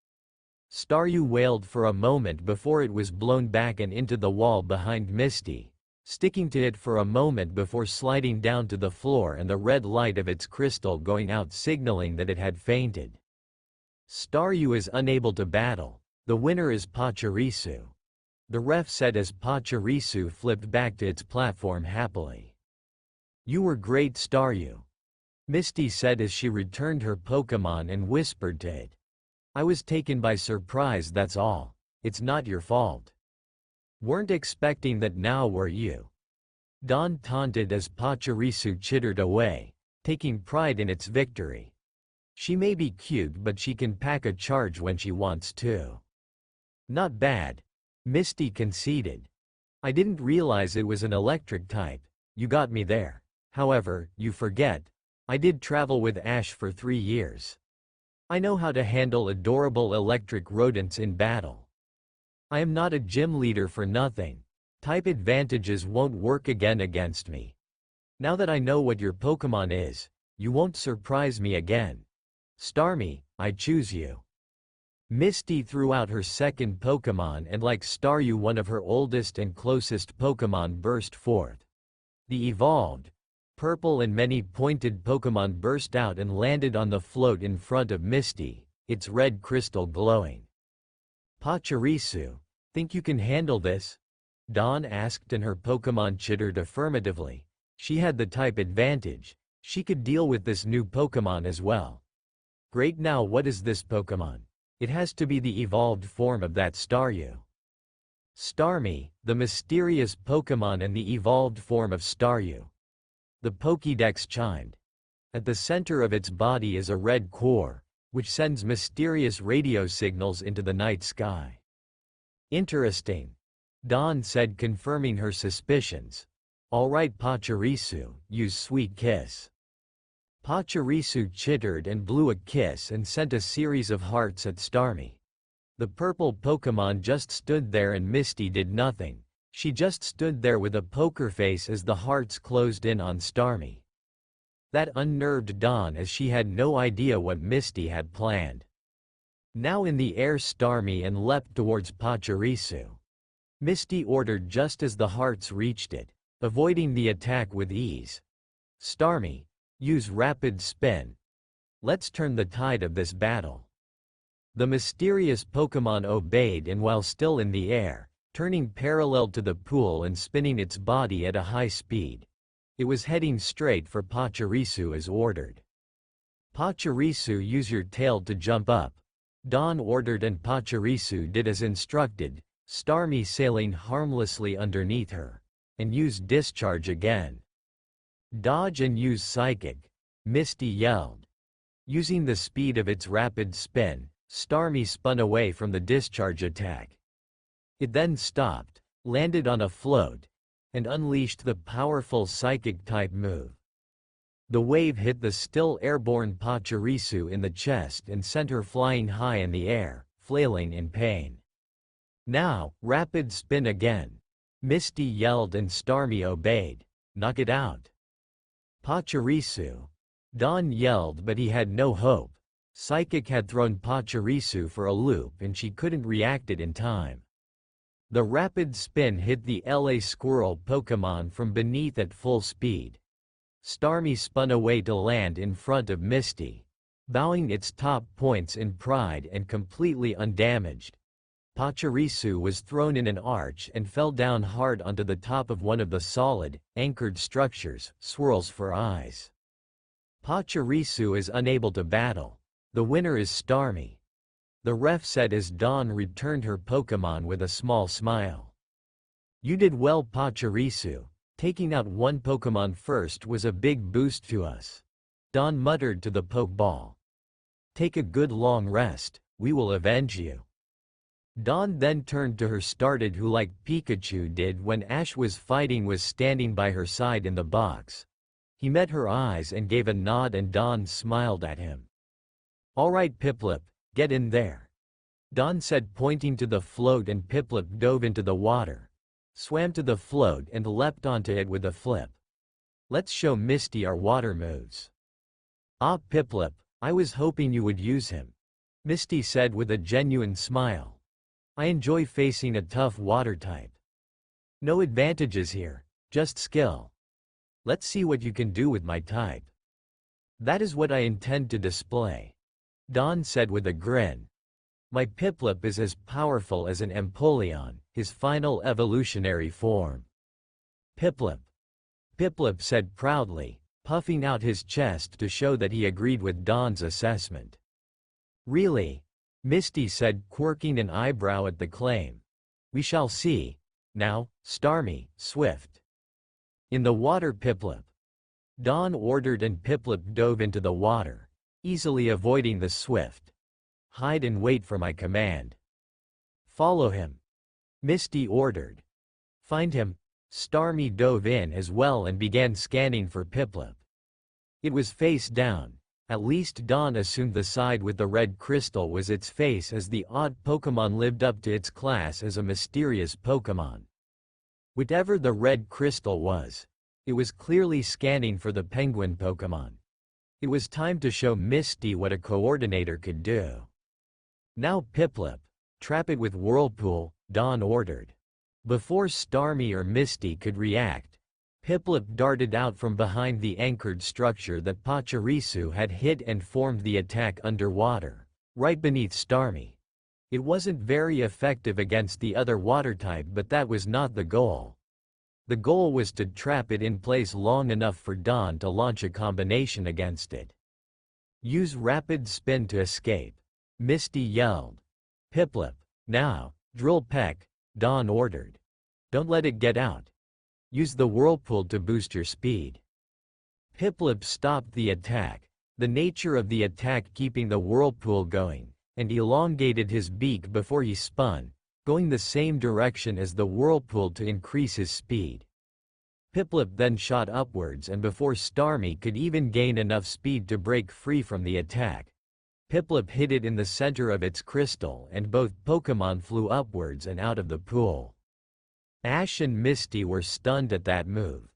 Staryu wailed for a moment before it was blown back and into the wall behind Misty, sticking to it for a moment before sliding down to the floor and the red light of its crystal going out signaling that it had fainted. Staryu is unable to battle. The winner is Pachirisu, the ref said as Pachirisu flipped back to its platform happily. You were great, Staryu, Misty said as she returned her Pokémon and whispered to it. I was taken by surprise, that's all. It's not your fault. Weren't expecting that, now were you? Dawn taunted as Pachirisu chittered away, taking pride in its victory. She may be cute but she can pack a charge when she wants to. Not bad, Misty conceded. I didn't realize it was an electric type. You got me there. However, you forget, I did travel with Ash for 3 years. I know how to handle adorable electric rodents in battle. I am not a gym leader for nothing. Type advantages won't work again against me. Now that I know what your Pokémon is, you won't surprise me again. Starmie, I choose you. Misty threw out her second Pokémon and like Staryu, one of her oldest and closest Pokémon burst forth. The evolved, purple and many-pointed Pokémon burst out and landed on the float in front of Misty, its red crystal glowing. Pachirisu, think you can handle this? Dawn asked and her Pokémon chittered affirmatively. She had the type advantage. She could deal with this new Pokémon as well. Great, now what is this Pokémon? It has to be the evolved form of that Staryu. Starmie, the mysterious Pokémon and the evolved form of Staryu. The Pokédex chimed. At the center of its body is a red core, which sends mysterious radio signals into the night sky. Interesting, Dawn said, confirming her suspicions. Alright Pachirisu, use Sweet Kiss. Pachirisu chittered and blew a kiss and sent a series of hearts at Starmie. The purple Pokemon just stood there and Misty did nothing. She just stood there with a poker face as the hearts closed in on Starmie. That unnerved Dawn as she had no idea what Misty had planned. Now in the air Starmie and leapt towards Pachirisu. Misty ordered just as the hearts reached it, avoiding the attack with ease. Starmie, use Rapid Spin. Let's turn the tide of this battle. The mysterious Pokemon obeyed and while still in the air, turning parallel to the pool and spinning its body at a high speed. It was heading straight for Pachirisu as ordered. Pachirisu, use your tail to jump up. Dawn ordered and Pachirisu did as instructed, Starmie sailing harmlessly underneath her. And use Discharge again. Dodge and use Psychic, Misty yelled. Using the speed of its rapid spin, Starmie spun away from the discharge attack. It then stopped, landed on a float, and unleashed the powerful Psychic-type move. The wave hit the still airborne Pachirisu in the chest and sent her flying high in the air, flailing in pain. Now, Rapid Spin again. Misty yelled and Starmie obeyed. Knock it out. Pachirisu. Dawn yelled but he had no hope. Psychic had thrown Pachirisu for a loop and she couldn't react it in time. The Rapid Spin hit the LA Squirrel Pokemon from beneath at full speed. Starmie spun away to land in front of Misty, bowing its top points in pride and completely undamaged. Pachirisu was thrown in an arch and fell down hard onto the top of one of the solid, anchored structures, swirls for eyes. Pachirisu is unable to battle. The winner is Starmie. The ref said as Dawn returned her Pokemon with a small smile. You did well Pachirisu. Taking out one Pokemon first was a big boost to us. Dawn muttered to the Pokeball. Take a good long rest, we will avenge you. Dawn then turned to her started who like Pikachu did when Ash was fighting was standing by her side in the box. He met her eyes and gave a nod and Dawn smiled at him. Alright Piplup, get in there. Dawn said pointing to the float and Piplup dove into the water, swam to the float and leapt onto it with a flip. Let's show Misty our water moves. Ah Piplup, I was hoping you would use him. Misty said with a genuine smile. I enjoy facing a tough water type. No advantages here, just skill. Let's see what you can do with my type. That is what I intend to display. Dawn said with a grin. My Piplup is as powerful as an Empoleon, his final evolutionary form. Piplup. Piplup said proudly, puffing out his chest to show that he agreed with Dawn's assessment. Really? Misty said, quirking an eyebrow at the claim. We shall see. Now, Starmie, swift. In the water Piplup. Dawn ordered and Piplup dove into the water, easily avoiding the swift. Hide and wait for my command. Follow him. Misty ordered. Find him. Starmie dove in as well and began scanning for Piplup. It was face down. At least Dawn assumed the side with the red crystal was its face as the odd Pokemon lived up to its class as a mysterious Pokemon. Whatever the red crystal was, it was clearly scanning for the penguin Pokemon. It was time to show Misty what a coordinator could do. Now Piplup, trap it with Whirlpool, Dawn ordered. Before Starmie or Misty could react, Piplup darted out from behind the anchored structure that Pachirisu had hit and formed the attack underwater, right beneath Starmie. It wasn't very effective against the other water type but that was not the goal. The goal was to trap it in place long enough for Dawn to launch a combination against it. Use Rapid Spin to escape. Misty yelled. Piplup, now, Drill Peck, Dawn ordered. Don't let it get out. Use the Whirlpool to boost your speed. Piplup stopped the attack, the nature of the attack keeping the Whirlpool going, and elongated his beak before he spun, going the same direction as the Whirlpool to increase his speed. Piplup then shot upwards, and before Starmie could even gain enough speed to break free from the attack, Piplup hit it in the center of its crystal and both Pokémon flew upwards and out of the pool. Ash and Misty were stunned at that move.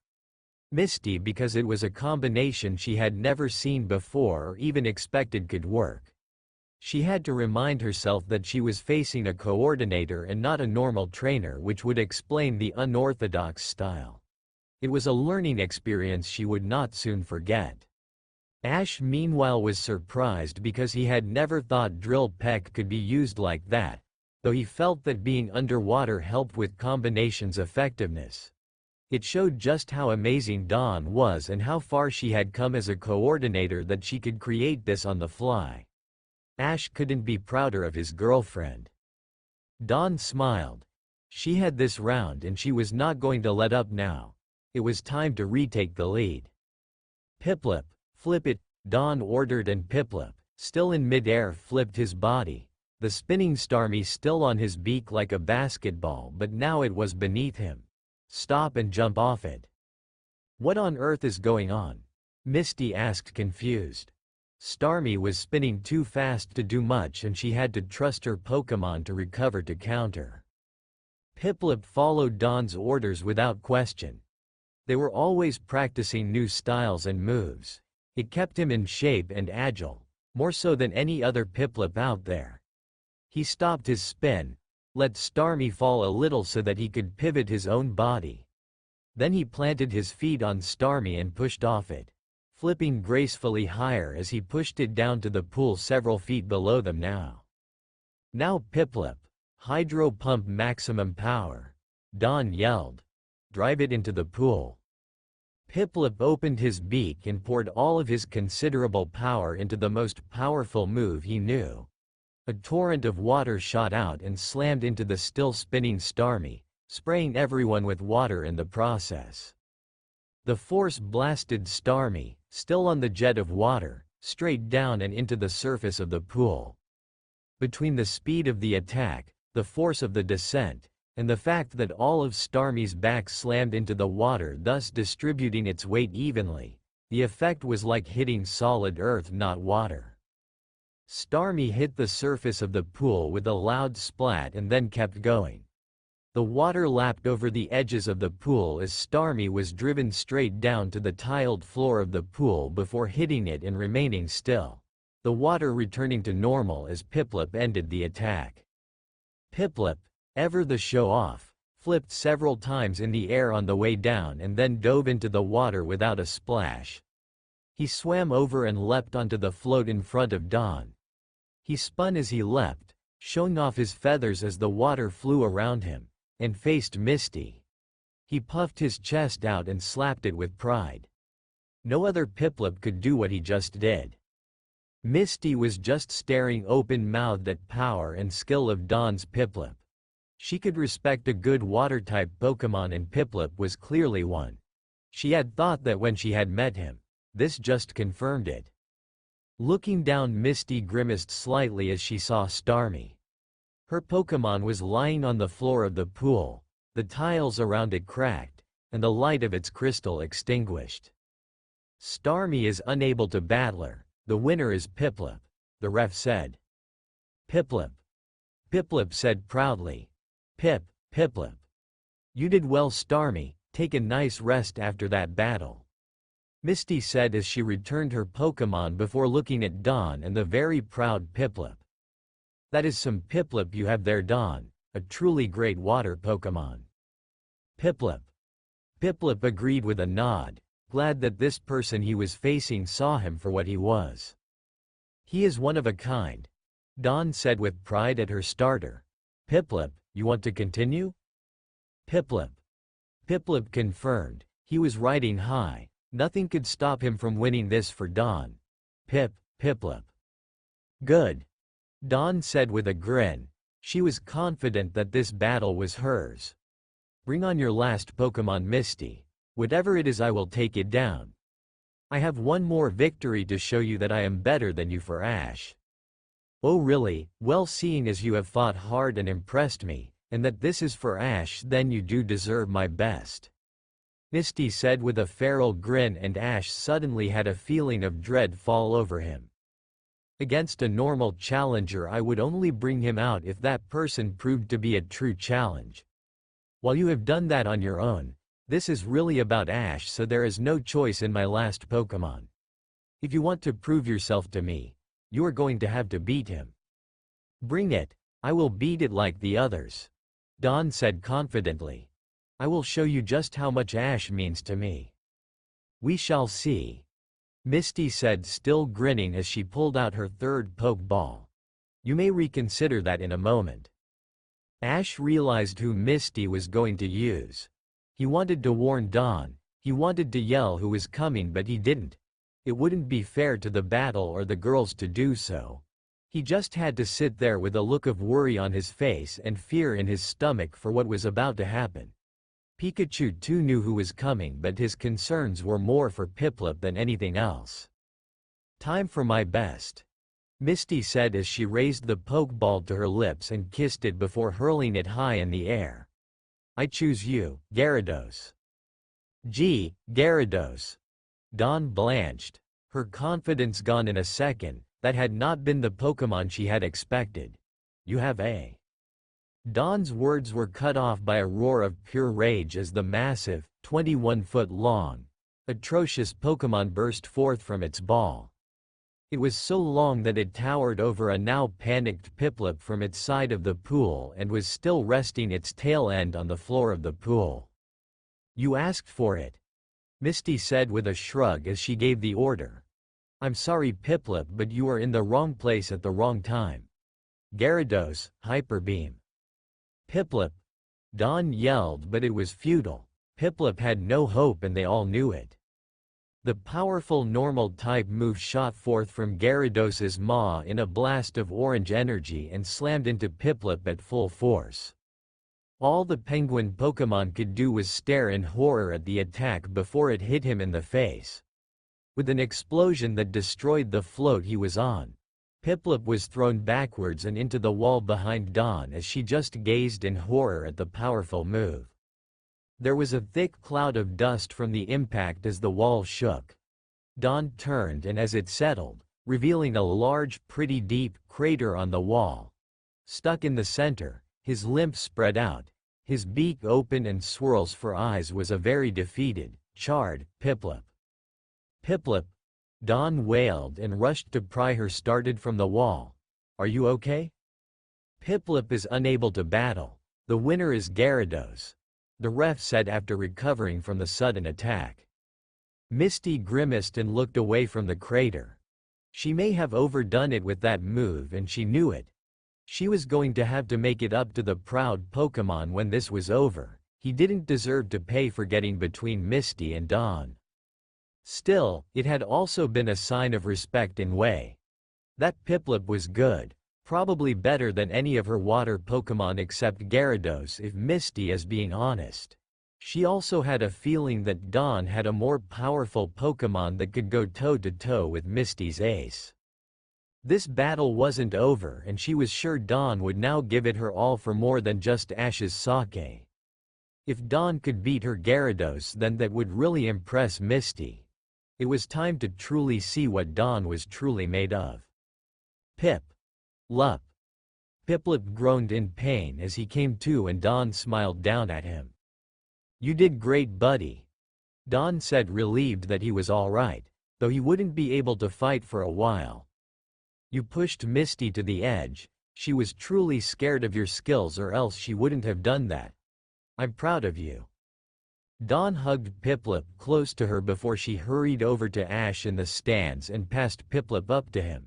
Misty because it was a combination she had never seen before or even expected could work. She had to remind herself that she was facing a coordinator and not a normal trainer, which would explain the unorthodox style. It was a learning experience she would not soon forget. Ash meanwhile was surprised because he had never thought Drill Peck could be used like that, though he felt that being underwater helped with combinations' effectiveness. It showed just how amazing Dawn was and how far she had come as a coordinator that she could create this on the fly. Ash couldn't be prouder of his girlfriend. Dawn smiled. She had this round and she was not going to let up now. It was time to retake the lead. Piplup, flip it, Dawn ordered, and Piplup, still in midair, flipped his body, the spinning Starmie still on his beak like a basketball, but now it was beneath him. Stop and jump off it. What on earth is going on? Misty asked, confused. Starmie was spinning too fast to do much and she had to trust her Pokémon to recover to counter. Piplup followed Dawn's orders without question. They were always practicing new styles and moves. It kept him in shape and agile, more so than any other Piplup out there. He stopped his spin, let Starmie fall a little so that he could pivot his own body. Then he planted his feet on Starmie and pushed off it, flipping gracefully higher as he pushed it down to the pool several feet below them now. Now Piplup, hydro pump maximum power, Dawn yelled. Drive it into the pool. Piplup opened his beak and poured all of his considerable power into the most powerful move he knew. A torrent of water shot out and slammed into the still spinning Starmie, spraying everyone with water in the process. The force blasted Starmie, still on the jet of water, straight down and into the surface of the pool. Between the speed of the attack, the force of the descent, and the fact that all of Starmie's back slammed into the water, thus distributing its weight evenly, the effect was like hitting solid earth, not water. Starmie hit the surface of the pool with a loud splat and then kept going. The water lapped over the edges of the pool as Starmie was driven straight down to the tiled floor of the pool before hitting it and remaining still, the water returning to normal as Piplup ended the attack. Piplup, ever the show-off, flipped several times in the air on the way down and then dove into the water without a splash. He swam over and leapt onto the float in front of Dawn. He spun as he leapt, showing off his feathers as the water flew around him, and faced Misty. He puffed his chest out and slapped it with pride. No other Piplup could do what he just did. Misty was just staring open-mouthed at power and skill of Dawn's Piplup. She could respect a good water-type Pokémon and Piplup was clearly one. She had thought that when she had met him. This just confirmed it. Looking down, Misty grimaced slightly as she saw Starmie. Her Pokémon was lying on the floor of the pool, the tiles around it cracked, and the light of its crystal extinguished. Starmie is unable to battle her. The winner is Piplup, the ref said. Piplup. Piplup said proudly. Piplup. You did well, Starmie, take a nice rest after that battle. Misty said as she returned her Pokémon before looking at Dawn and the very proud Piplup. That is some Piplup you have there, Dawn, a truly great water Pokémon. Piplup. Piplup agreed with a nod, glad that this person he was facing saw him for what he was. He is one of a kind, Dawn said with pride at her starter. Piplup, you want to continue? Piplup. Piplup confirmed, he was riding high, nothing could stop him from winning this for Dawn. Piplup. Good. Dawn said with a grin, she was confident that this battle was hers. Bring on your last Pokémon, Misty. Whatever it is, I will take it down. I have one more victory to show you that I am better than you, for Ash. Oh really? Well, seeing as you have fought hard and impressed me, and that this is for Ash, then you do deserve my best. Misty said with a feral grin, and Ash suddenly had a feeling of dread fall over him. Against a normal challenger, I would only bring him out if that person proved to be a true challenge. While you have done that on your own, this is really about Ash, so there is no choice in my last Pokemon. If you want to prove yourself to me, you are going to have to beat him. Bring it, I will beat it like the others. Dawn said confidently. I will show you just how much Ash means to me. We shall see. Misty said, still grinning as she pulled out her third Pokeball. You may reconsider that in a moment. Ash realized who Misty was going to use. He wanted to warn Dawn, he wanted to yell who was coming, but he didn't. It wouldn't be fair to the battle or the girls to do so. He just had to sit there with a look of worry on his face and fear in his stomach for what was about to happen. Pikachu too knew who was coming, but his concerns were more for Piplup than anything else. Time for my best, Misty said as she raised the Pokeball to her lips and kissed it before hurling it high in the air. I choose you, Gyarados. Gee, Gyarados. Dawn blanched, her confidence gone in a second. That had not been the Pokemon she had expected. You have a... Dawn's words were cut off by a roar of pure rage as the massive, 21-foot-long, atrocious Pokemon burst forth from its ball. It was so long that it towered over a now panicked Piplup from its side of the pool and was still resting its tail end on the floor of the pool. You asked for it, Misty said with a shrug as she gave the order. I'm sorry Piplup, but you are in the wrong place at the wrong time. Gyarados, Hyper Beam. Piplup! Dawn yelled, but it was futile. Piplup had no hope and they all knew it. The powerful normal-type move shot forth from Gyarados' maw in a blast of orange energy and slammed into Piplup at full force. All the penguin Pokemon could do was stare in horror at the attack before it hit him in the face. With an explosion that destroyed the float he was on, Piplup was thrown backwards and into the wall behind Dawn as she just gazed in horror at the powerful move. There was a thick cloud of dust from the impact as the wall shook. Dawn turned, and as it settled, revealing a large, pretty deep crater on the wall. Stuck in the center, his limbs spread out, his beak open and swirls for eyes, was a very defeated, charred Piplup. Piplup! Dawn wailed and rushed to pry her started from the wall. Are you okay? Piplup is unable to battle. The winner is Gyarados, the ref said after recovering from the sudden attack. Misty grimaced and looked away from the crater. She may have overdone it with that move and she knew it. She was going to have to make it up to the proud Pokemon when this was over. He didn't deserve to pay for getting between Misty and Dawn. Still, it had also been a sign of respect in way. That Piplup was good, probably better than any of her water Pokemon except Gyarados if Misty is being honest. She also had a feeling that Dawn had a more powerful Pokemon that could go toe-to-toe with Misty's ace. This battle wasn't over and she was sure Dawn would now give it her all for more than just Ash's sake. If Dawn could beat her Gyarados, then that would really impress Misty. It was time to truly see what Dawn was truly made of. Lup. Piplup groaned in pain as he came to and Dawn smiled down at him. You did great, buddy. Dawn said, relieved that he was all right, though he wouldn't be able to fight for a while. You pushed Misty to the edge. She was truly scared of your skills, or else she wouldn't have done that. I'm proud of you. Dawn hugged Piplup close to her before she hurried over to Ash in the stands and passed Piplup up to him.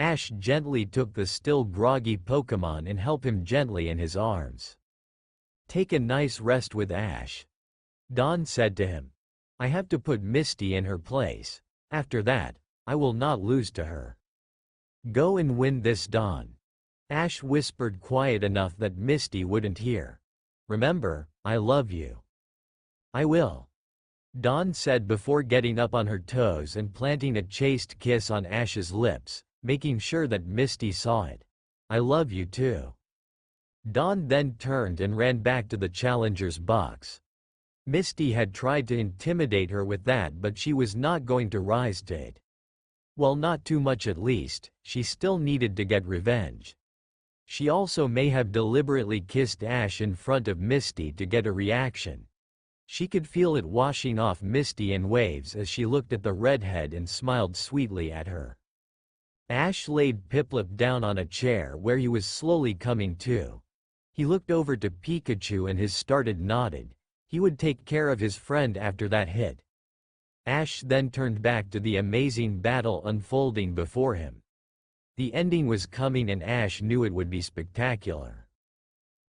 Ash gently took the still groggy Pokemon and held him gently in his arms. Take a nice rest with Ash, Dawn said to him. I have to put Misty in her place. After that, I will not lose to her. Go and win this, Dawn, Ash whispered, quiet enough that Misty wouldn't hear. Remember, I love you. I will, Dawn said before getting up on her toes and planting a chaste kiss on Ash's lips, making sure that Misty saw it. I love you too. Dawn then turned and ran back to the challenger's box. Misty had tried to intimidate her with that, but she was not going to rise to it. Well, not too much at least. She still needed to get revenge. She also may have deliberately kissed Ash in front of Misty to get a reaction. She could feel it washing off Misty in waves as she looked at the redhead and smiled sweetly at her. Ash laid Piplup down on a chair where he was slowly coming to. He looked over to Pikachu and his started nodded. He would take care of his friend after that hit. Ash then turned back to the amazing battle unfolding before him. The ending was coming and Ash knew it would be spectacular.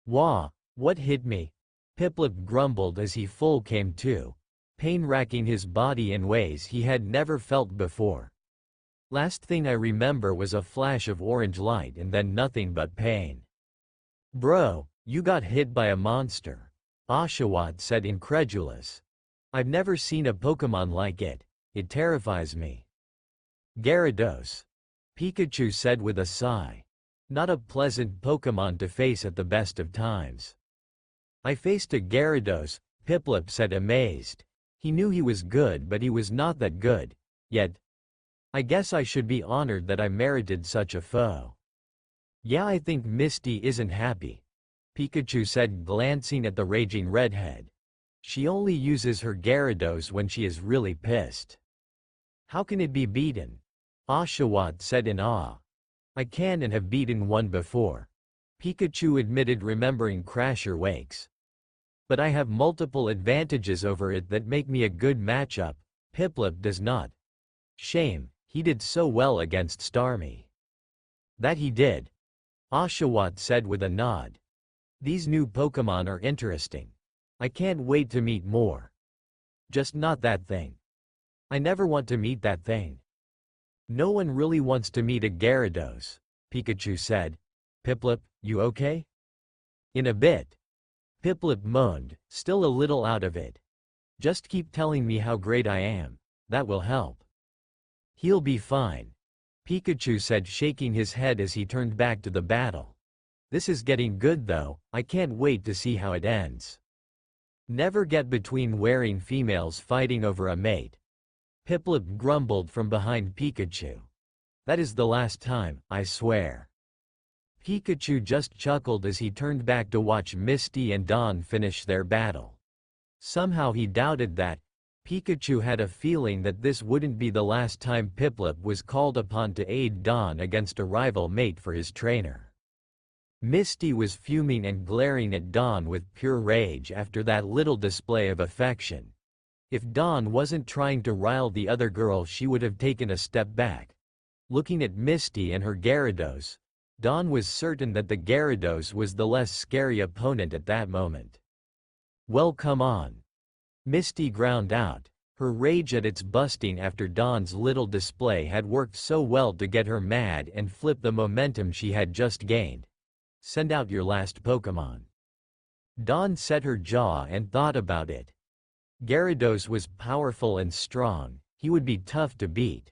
"Wah, what hit me?" Piplup grumbled as he full came to, pain racking his body in ways he had never felt before. "Last thing I remember was a flash of orange light and then nothing but pain." "Bro, you got hit by a monster," Oshawott said incredulous. "I've never seen a Pokemon like it. It terrifies me." "Gyarados," Pikachu said with a sigh. "Not a pleasant Pokemon to face at the best of times." "I faced a Gyarados," Piplup said amazed. He knew he was good, but he was not that good. Yet, I guess I should be honored that I merited such a foe. "Yeah, I think Misty isn't happy," Pikachu said, glancing at the raging redhead. "She only uses her Gyarados when she is really pissed." "How can it be beaten?" Oshawott said in awe. "I can and have beaten one before," Pikachu admitted, remembering Crasher Wakes. "But I have multiple advantages over it that make me a good matchup. Piplup does not." "Shame, he did so well against Starmie." "That he did," Oshawott said with a nod. "These new Pokemon are interesting. I can't wait to meet more. Just not that thing. I never want to meet that thing." "No one really wants to meet a Gyarados," Pikachu said. "Piplup, you okay?" "In a bit," Piplup moaned, still a little out of it. "Just keep telling me how great I am. That will help." "He'll be fine," Pikachu said, shaking his head as he turned back to the battle. "This is getting good though. I can't wait to see how it ends." "Never get between wearing females fighting over a mate," Piplup grumbled from behind Pikachu. "That is the last time, I swear." Pikachu just chuckled as he turned back to watch Misty and Dawn finish their battle. Somehow he doubted that. Pikachu had a feeling that this wouldn't be the last time Piplup was called upon to aid Dawn against a rival mate for his trainer. Misty was fuming and glaring at Dawn with pure rage after that little display of affection. If Dawn wasn't trying to rile the other girl, she would have taken a step back. Looking at Misty and her Gyarados, Dawn was certain that the Gyarados was the less scary opponent at that moment. "Well, come on," Misty ground out, her rage at its busting after Dawn's little display had worked so well to get her mad and flip the momentum she had just gained. "Send out your last Pokemon." Dawn set her jaw and thought about it. Gyarados was powerful and strong, he would be tough to beat.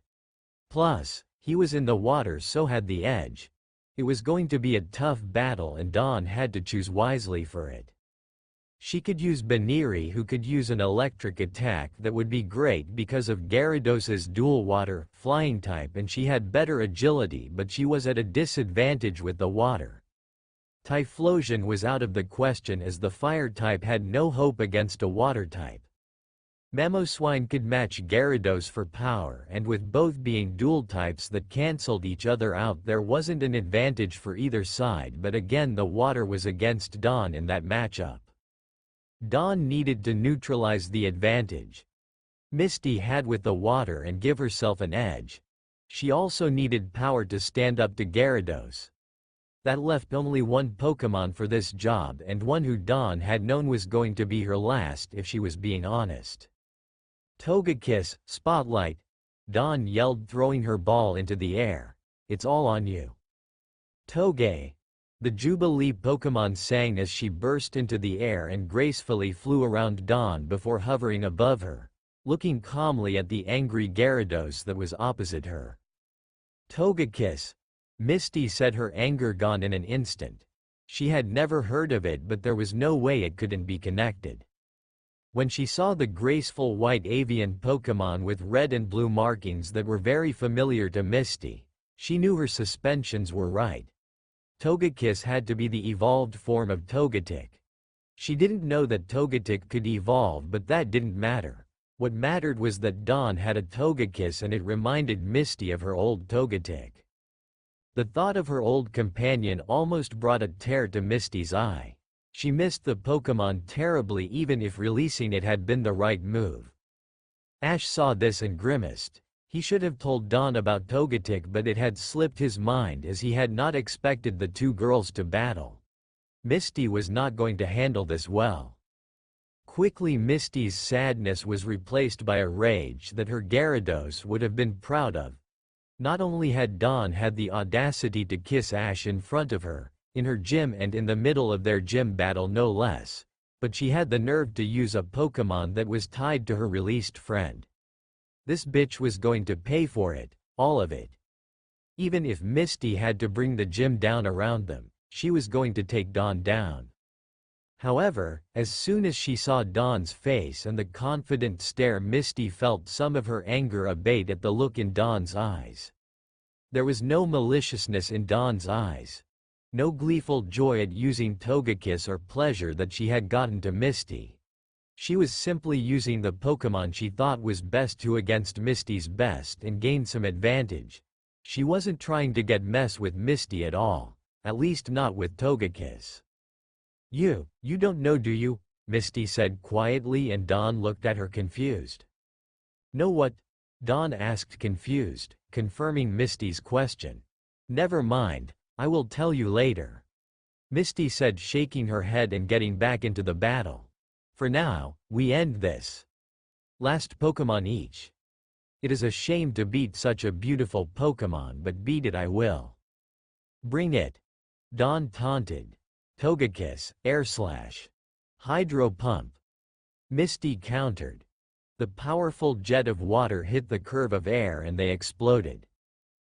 Plus, he was in the water, so had the edge. It was going to be a tough battle and Dawn had to choose wisely for it. She could use Baniri, who could use an electric attack that would be great because of Gyarados' dual water, flying type, and she had better agility, but she was at a disadvantage with the water. Typhlosion was out of the question as the fire type had no hope against a water type. Mamoswine could match Gyarados for power, and with both being dual types that cancelled each other out, there wasn't an advantage for either side, but again the water was against Dawn in that matchup. Dawn needed to neutralize the advantage Misty had with the water and give herself an edge. She also needed power to stand up to Gyarados. That left only one Pokemon for this job, and one who Dawn had known was going to be her last if she was being honest. "Togekiss, Spotlight," Dawn yelled, throwing her ball into the air. "It's all on you." "Toge," the Jubilee Pokemon sang as she burst into the air and gracefully flew around Dawn before hovering above her, looking calmly at the angry Gyarados that was opposite her. "Togekiss," Misty said, her anger gone in an instant. She had never heard of it, but there was no way it couldn't be connected. When she saw the graceful white avian Pokémon with red and blue markings that were very familiar to Misty, she knew her suspicions were right. Togekiss had to be the evolved form of Togetic. She didn't know that Togetic could evolve, but that didn't matter. What mattered was that Dawn had a Togekiss and it reminded Misty of her old Togetic. The thought of her old companion almost brought a tear to Misty's eye. She missed the Pokémon terribly, even if releasing it had been the right move. Ash saw this and grimaced. He should have told Dawn about Togetic, but it had slipped his mind as he had not expected the two girls to battle. Misty was not going to handle this well. Quickly, Misty's sadness was replaced by a rage that her Gyarados would have been proud of. Not only had Dawn had the audacity to kiss Ash in front of her, in her gym and in the middle of their gym battle no less, but she had the nerve to use a Pokémon that was tied to her released friend. This bitch was going to pay for it, all of it. Even if Misty had to bring the gym down around them, she was going to take Dawn down. However, as soon as she saw Dawn's face and the confident stare, Misty felt some of her anger abate at the look in Dawn's eyes. There was no maliciousness in Dawn's eyes. No gleeful joy at using Togekiss or pleasure that she had gotten to Misty. She was simply using the Pokémon she thought was best to against Misty's best and gain some advantage. She wasn't trying to get mess with Misty at all, at least not with Togekiss. You don't know, do you?" Misty said quietly, and Dawn looked at her confused. "Know what?" Dawn asked, confused, confirming Misty's question. "Never mind, I will tell you later," Misty said, shaking her head and getting back into the battle. "For now, we end this. Last Pokémon each. It is a shame to beat such a beautiful Pokémon, but beat it I will." "Bring it," Dawn taunted. "Togekiss, Air Slash. Hydro Pump." Misty countered. The powerful jet of water hit the curve of air and they exploded.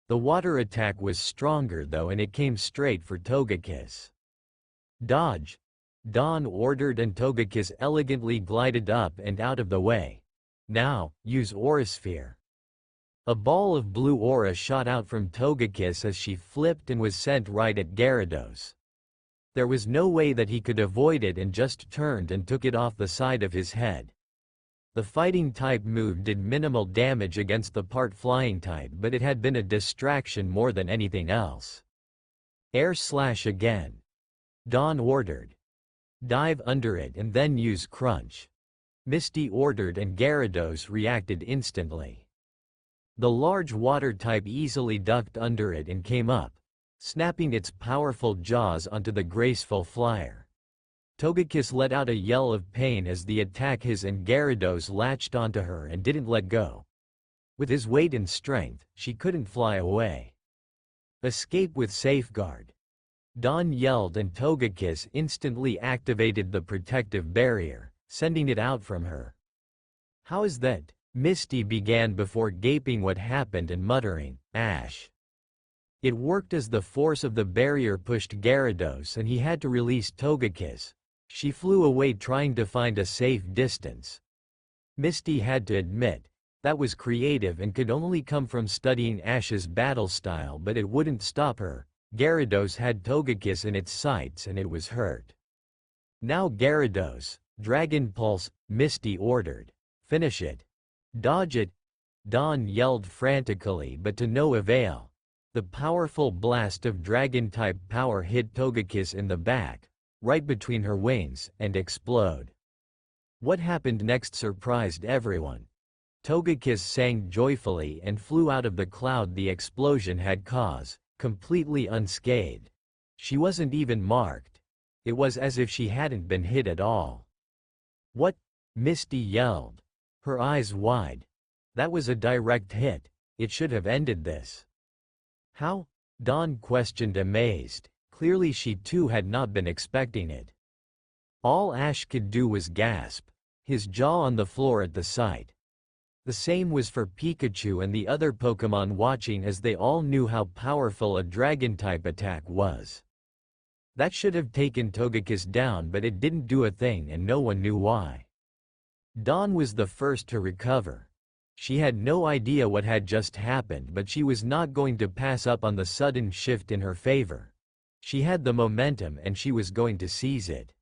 The water attack was stronger though, and it came straight for Togekiss. "Dodge," Dawn ordered, and Togekiss elegantly glided up and out of the way. "Now, use Aurasphere." A ball of blue aura shot out from Togekiss as she flipped and was sent right at Gyarados. There was no way that he could avoid it and just turned and took it off the side of his head. The fighting type move did minimal damage against the part flying type, but it had been a distraction more than anything else. "Air Slash again," Dawn ordered. "Dive under it and then use Crunch," Misty ordered, and Gyarados reacted instantly. The large water type easily ducked under it and came up, snapping its powerful jaws onto the graceful flyer. Togekiss let out a yell of pain as the attack his, and Gyarados latched onto her and didn't let go. With his weight and strength, she couldn't fly away. "Escape with Safeguard," Dawn yelled, and Togekiss instantly activated the protective barrier, sending it out from her. "How is that?" Misty began before gaping what happened and muttering, "Ash." It worked as the force of the barrier pushed Gyarados and he had to release Togekiss. She flew away trying to find a safe distance. Misty had to admit, that was creative and could only come from studying Ash's battle style, but it wouldn't stop her. Gyarados had Togekiss in its sights and it was hurt. "Now Gyarados, Dragon Pulse," Misty ordered. "Finish it. Dodge it," Dawn yelled frantically, but to no avail. The powerful blast of Dragon-type power hit Togekiss in the back, right between her wings, and explode. What happened next surprised everyone. Togekiss sang joyfully and flew out of the cloud the explosion had caused, completely unscathed. She wasn't even marked. It was as if she hadn't been hit at all. "What?" Misty yelled, her eyes wide. "That was a direct hit. It should have ended this." "How?" Dawn questioned, amazed. Clearly she too had not been expecting it. All Ash could do was gasp, his jaw on the floor at the sight. The same was for Pikachu and the other Pokémon watching, as they all knew how powerful a Dragon-type attack was. That should have taken Togekiss down, but it didn't do a thing and no one knew why. Dawn was the first to recover. She had no idea what had just happened, but she was not going to pass up on the sudden shift in her favor. She had the momentum and she was going to seize it.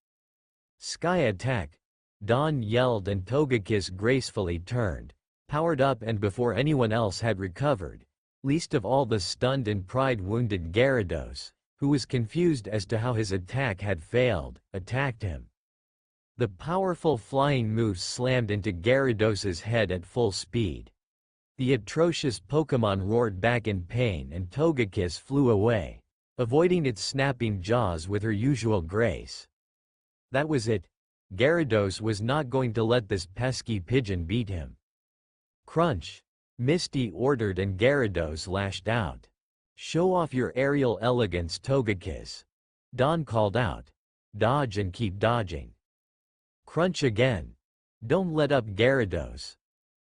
Sky attack! Dawn yelled and Togekiss gracefully turned, powered up, and before anyone else had recovered, least of all the stunned and pride-wounded Gyarados, who was confused as to how his attack had failed, attacked him. The powerful flying move slammed into Gyarados' head at full speed. The atrocious Pokémon roared back in pain and Togekiss flew away, avoiding its snapping jaws with her usual grace. That was it. Gyarados was not going to let this pesky pigeon beat him. Crunch! Misty ordered and Gyarados lashed out. Show off your aerial elegance, Togekiss. Dawn called out. Dodge and keep dodging. Crunch again. Don't let up, Gyarados.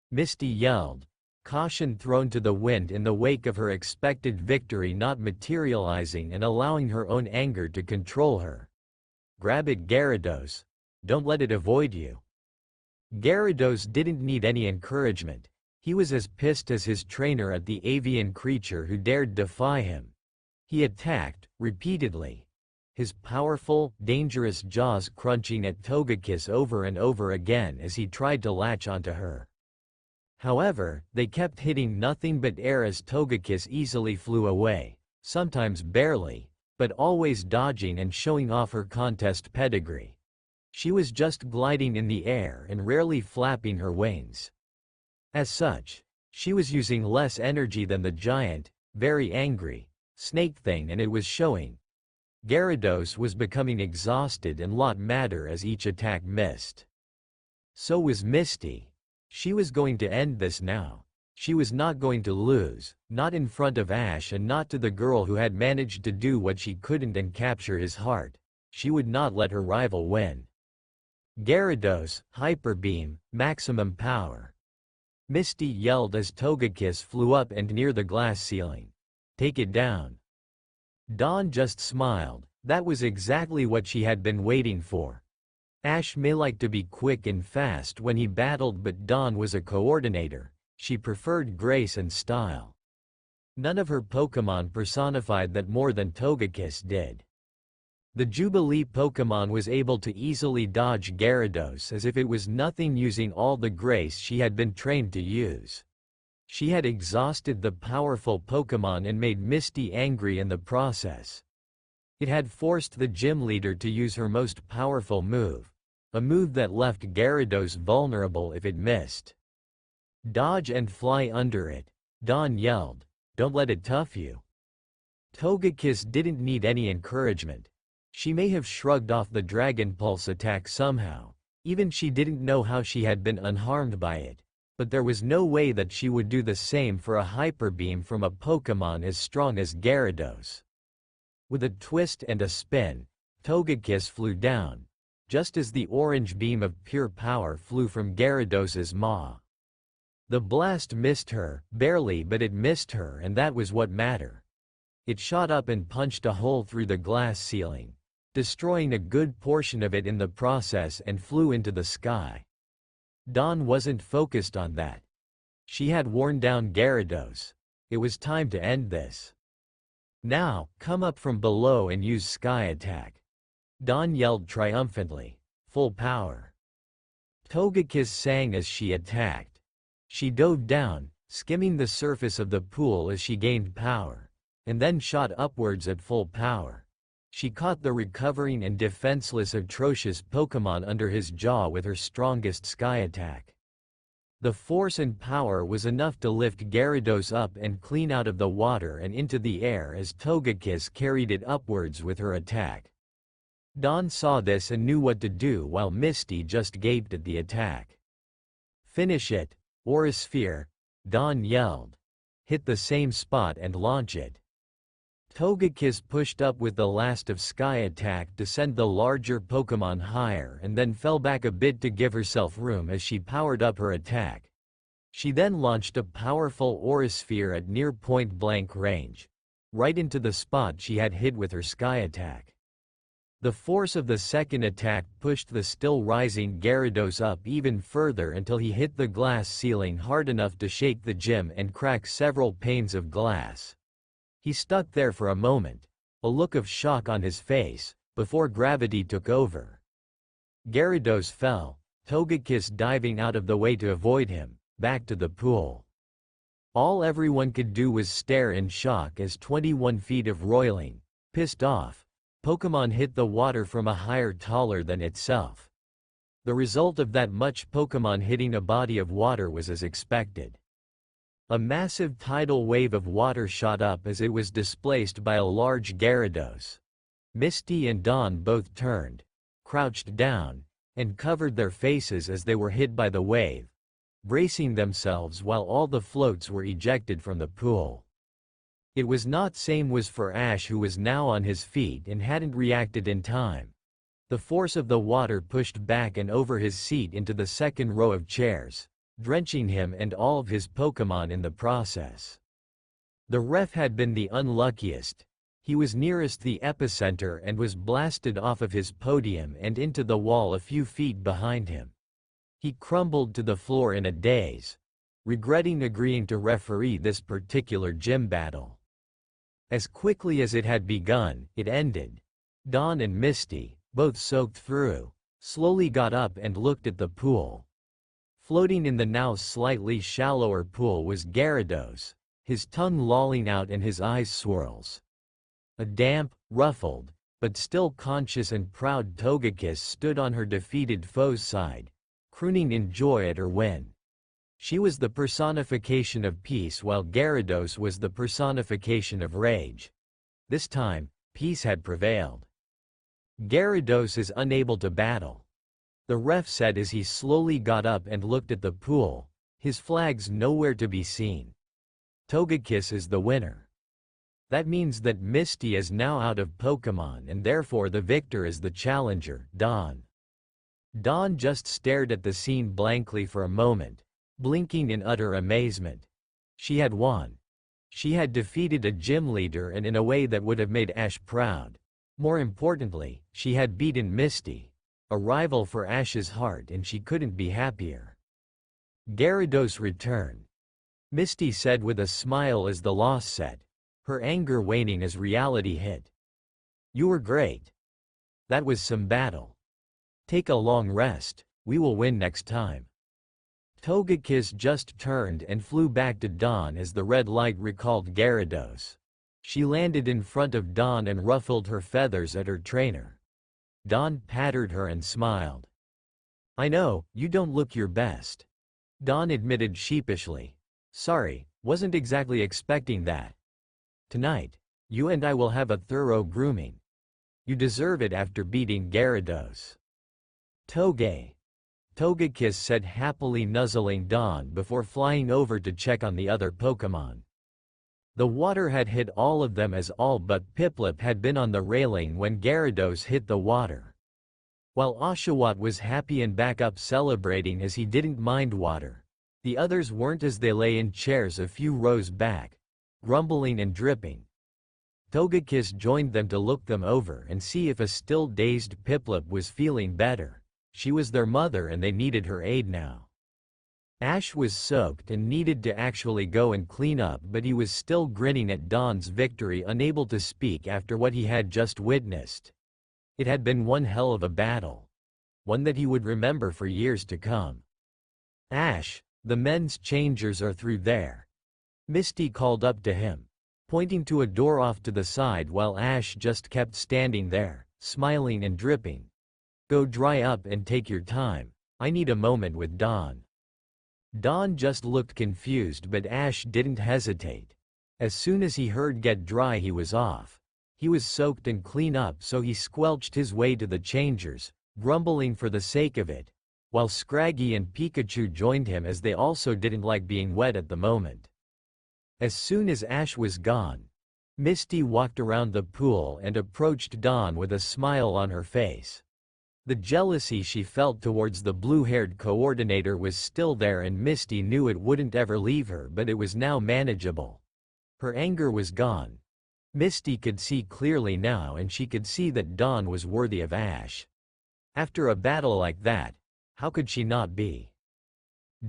Misty yelled, caution thrown to the wind in the wake of her expected victory not materializing and allowing her own anger to control her. Grab it, Gyarados. Don't let it avoid you. Gyarados didn't need any encouragement. He was as pissed as his trainer at the avian creature who dared defy him. He attacked, repeatedly, his powerful, dangerous jaws crunching at Togekiss over and over again as he tried to latch onto her. However, they kept hitting nothing but air as Togekiss easily flew away, sometimes barely, but always dodging and showing off her contest pedigree. She was just gliding in the air and rarely flapping her wings. As such, she was using less energy than the giant, very angry, snake thing, and it was showing. Gyarados was becoming exhausted and lot madder as each attack missed. So was Misty. She was going to end this now. She was not going to lose, not in front of Ash and not to the girl who had managed to do what she couldn't and capture his heart. She would not let her rival win. Gyarados, Hyper Beam, maximum power. Misty yelled as Togekiss flew up and near the glass ceiling. Take it down. Dawn just smiled. That was exactly what she had been waiting for. Ash may like to be quick and fast when he battled, but Dawn was a coordinator. She preferred grace and style. None of her Pokémon personified that more than Togekiss did. The Jubilee Pokémon was able to easily dodge Gyarados as if it was nothing, using all the grace she had been trained to use. She had exhausted the powerful Pokémon and made Misty angry in the process. It had forced the gym leader to use her most powerful move, a move that left Gyarados vulnerable if it missed. Dodge and fly under it, Dawn yelled. Don't let it tough you. Togekiss didn't need any encouragement. She may have shrugged off the Dragon Pulse attack somehow. Even she didn't know how she had been unharmed by it. But there was no way that she would do the same for a Hyper Beam from a Pokémon as strong as Gyarados. With a twist and a spin, Togekiss flew down, just as the orange beam of pure power flew from Gyarados' maw. The blast missed her, barely, but it missed her, and that was what mattered. It shot up and punched a hole through the glass ceiling, destroying a good portion of it in the process, and flew into the sky. Dawn wasn't focused on that. She had worn down Gyarados. It was time to end this. Now, come up from below and use Sky Attack. Dawn yelled triumphantly. Full power. Togekiss sang as she attacked. She dove down, skimming the surface of the pool as she gained power, and then shot upwards at full power. She caught the recovering and defenseless atrocious Pokémon under his jaw with her strongest Sky Attack. The force and power was enough to lift Gyarados up and clean out of the water and into the air as Togekiss carried it upwards with her attack. Dawn saw this and knew what to do, while Misty just gaped at the attack. Finish it, Aura Sphere, Dawn yelled. Hit the same spot and launch it. Togekiss pushed up with the last of Sky Attack to send the larger Pokémon higher, and then fell back a bit to give herself room as she powered up her attack. She then launched a powerful Aura Sphere at near point-blank range, right into the spot she had hit with her Sky Attack. The force of the second attack pushed the still rising Gyarados up even further until he hit the glass ceiling hard enough to shake the gym and crack several panes of glass. He stuck there for a moment, a look of shock on his face, before gravity took over. Gyarados fell, Togekiss diving out of the way to avoid him, back to the pool. All everyone could do was stare in shock as 21 feet of roiling, pissed off Pokémon hit the water from a higher taller than itself. The result of that much Pokémon hitting a body of water was as expected. A massive tidal wave of water shot up as it was displaced by a large Gyarados. Misty and Dawn both turned, crouched down, and covered their faces as they were hit by the wave, bracing themselves while all the floats were ejected from the pool. It was not same was for Ash, who was now on his feet and hadn't reacted in time. The force of the water pushed back and over his seat into the second row of chairs, drenching him and all of his Pokémon in the process. The ref had been the unluckiest. He was nearest the epicenter and was blasted off of his podium and into the wall a few feet behind him. He crumbled to the floor in a daze, regretting agreeing to referee this particular gym battle. As quickly as it had begun, it ended. Dawn and Misty, both soaked through, slowly got up and looked at the pool. Floating in the now slightly shallower pool was Gyarados, his tongue lolling out and his eyes swirls. A damp, ruffled, but still conscious and proud Togekiss stood on her defeated foe's side, crooning in joy at her win. She was the personification of peace while Gyarados was the personification of rage. This time, peace had prevailed. Gyarados is unable to battle, the ref said as he slowly got up and looked at the pool, his flags nowhere to be seen. Togekiss is the winner. That means that Misty is now out of Pokémon and therefore the victor is the challenger, Dawn. Dawn just stared at the scene blankly for a moment, blinking in utter amazement. She had won. She had defeated a gym leader and in a way that would have made Ash proud. More importantly, she had beaten Misty, a rival for Ash's heart, and she couldn't be happier. Gyarados returned, Misty said with a smile as the loss set, her anger waning as reality hit. You were great. That was some battle. Take a long rest, we will win next time. Togekiss just turned and flew back to Dawn as the red light recalled Gyarados. She landed in front of Dawn and ruffled her feathers at her trainer. Dawn patted her and smiled. I know, you don't look your best. Dawn admitted sheepishly. Sorry, wasn't exactly expecting that. Tonight, you and I will have a thorough grooming. You deserve it after beating Gyarados. Togekiss said, happily nuzzling Dawn before flying over to check on the other Pokémon. The water had hit all of them as all but Piplup had been on the railing when Gyarados hit the water. While Oshawott was happy and back up celebrating as he didn't mind water, the others weren't as they lay in chairs a few rows back, grumbling and dripping. Togekiss joined them to look them over and see if a still dazed Piplup was feeling better. She was their mother and they needed her aid now. Ash was soaked and needed to actually go and clean up, but he was still grinning at Dawn's victory, unable to speak after what he had just witnessed. It had been one hell of a battle. One that he would remember for years to come. Ash, the men's changers are through there. Misty called up to him, pointing to a door off to the side while Ash just kept standing there, smiling and dripping. Go dry up and take your time, I need a moment with Dawn. Dawn just looked confused, but Ash didn't hesitate. As soon as he heard get dry, he was off. He was soaked and clean up, so he squelched his way to the changers, grumbling for the sake of it, while Scraggy and Pikachu joined him as they also didn't like being wet at the moment. As soon as Ash was gone, Misty walked around the pool and approached Dawn with a smile on her face. The jealousy she felt towards the blue-haired coordinator was still there, and Misty knew it wouldn't ever leave her, but it was now manageable. Her anger was gone. Misty could see clearly now, and she could see that Dawn was worthy of Ash. After a battle like that, how could she not be?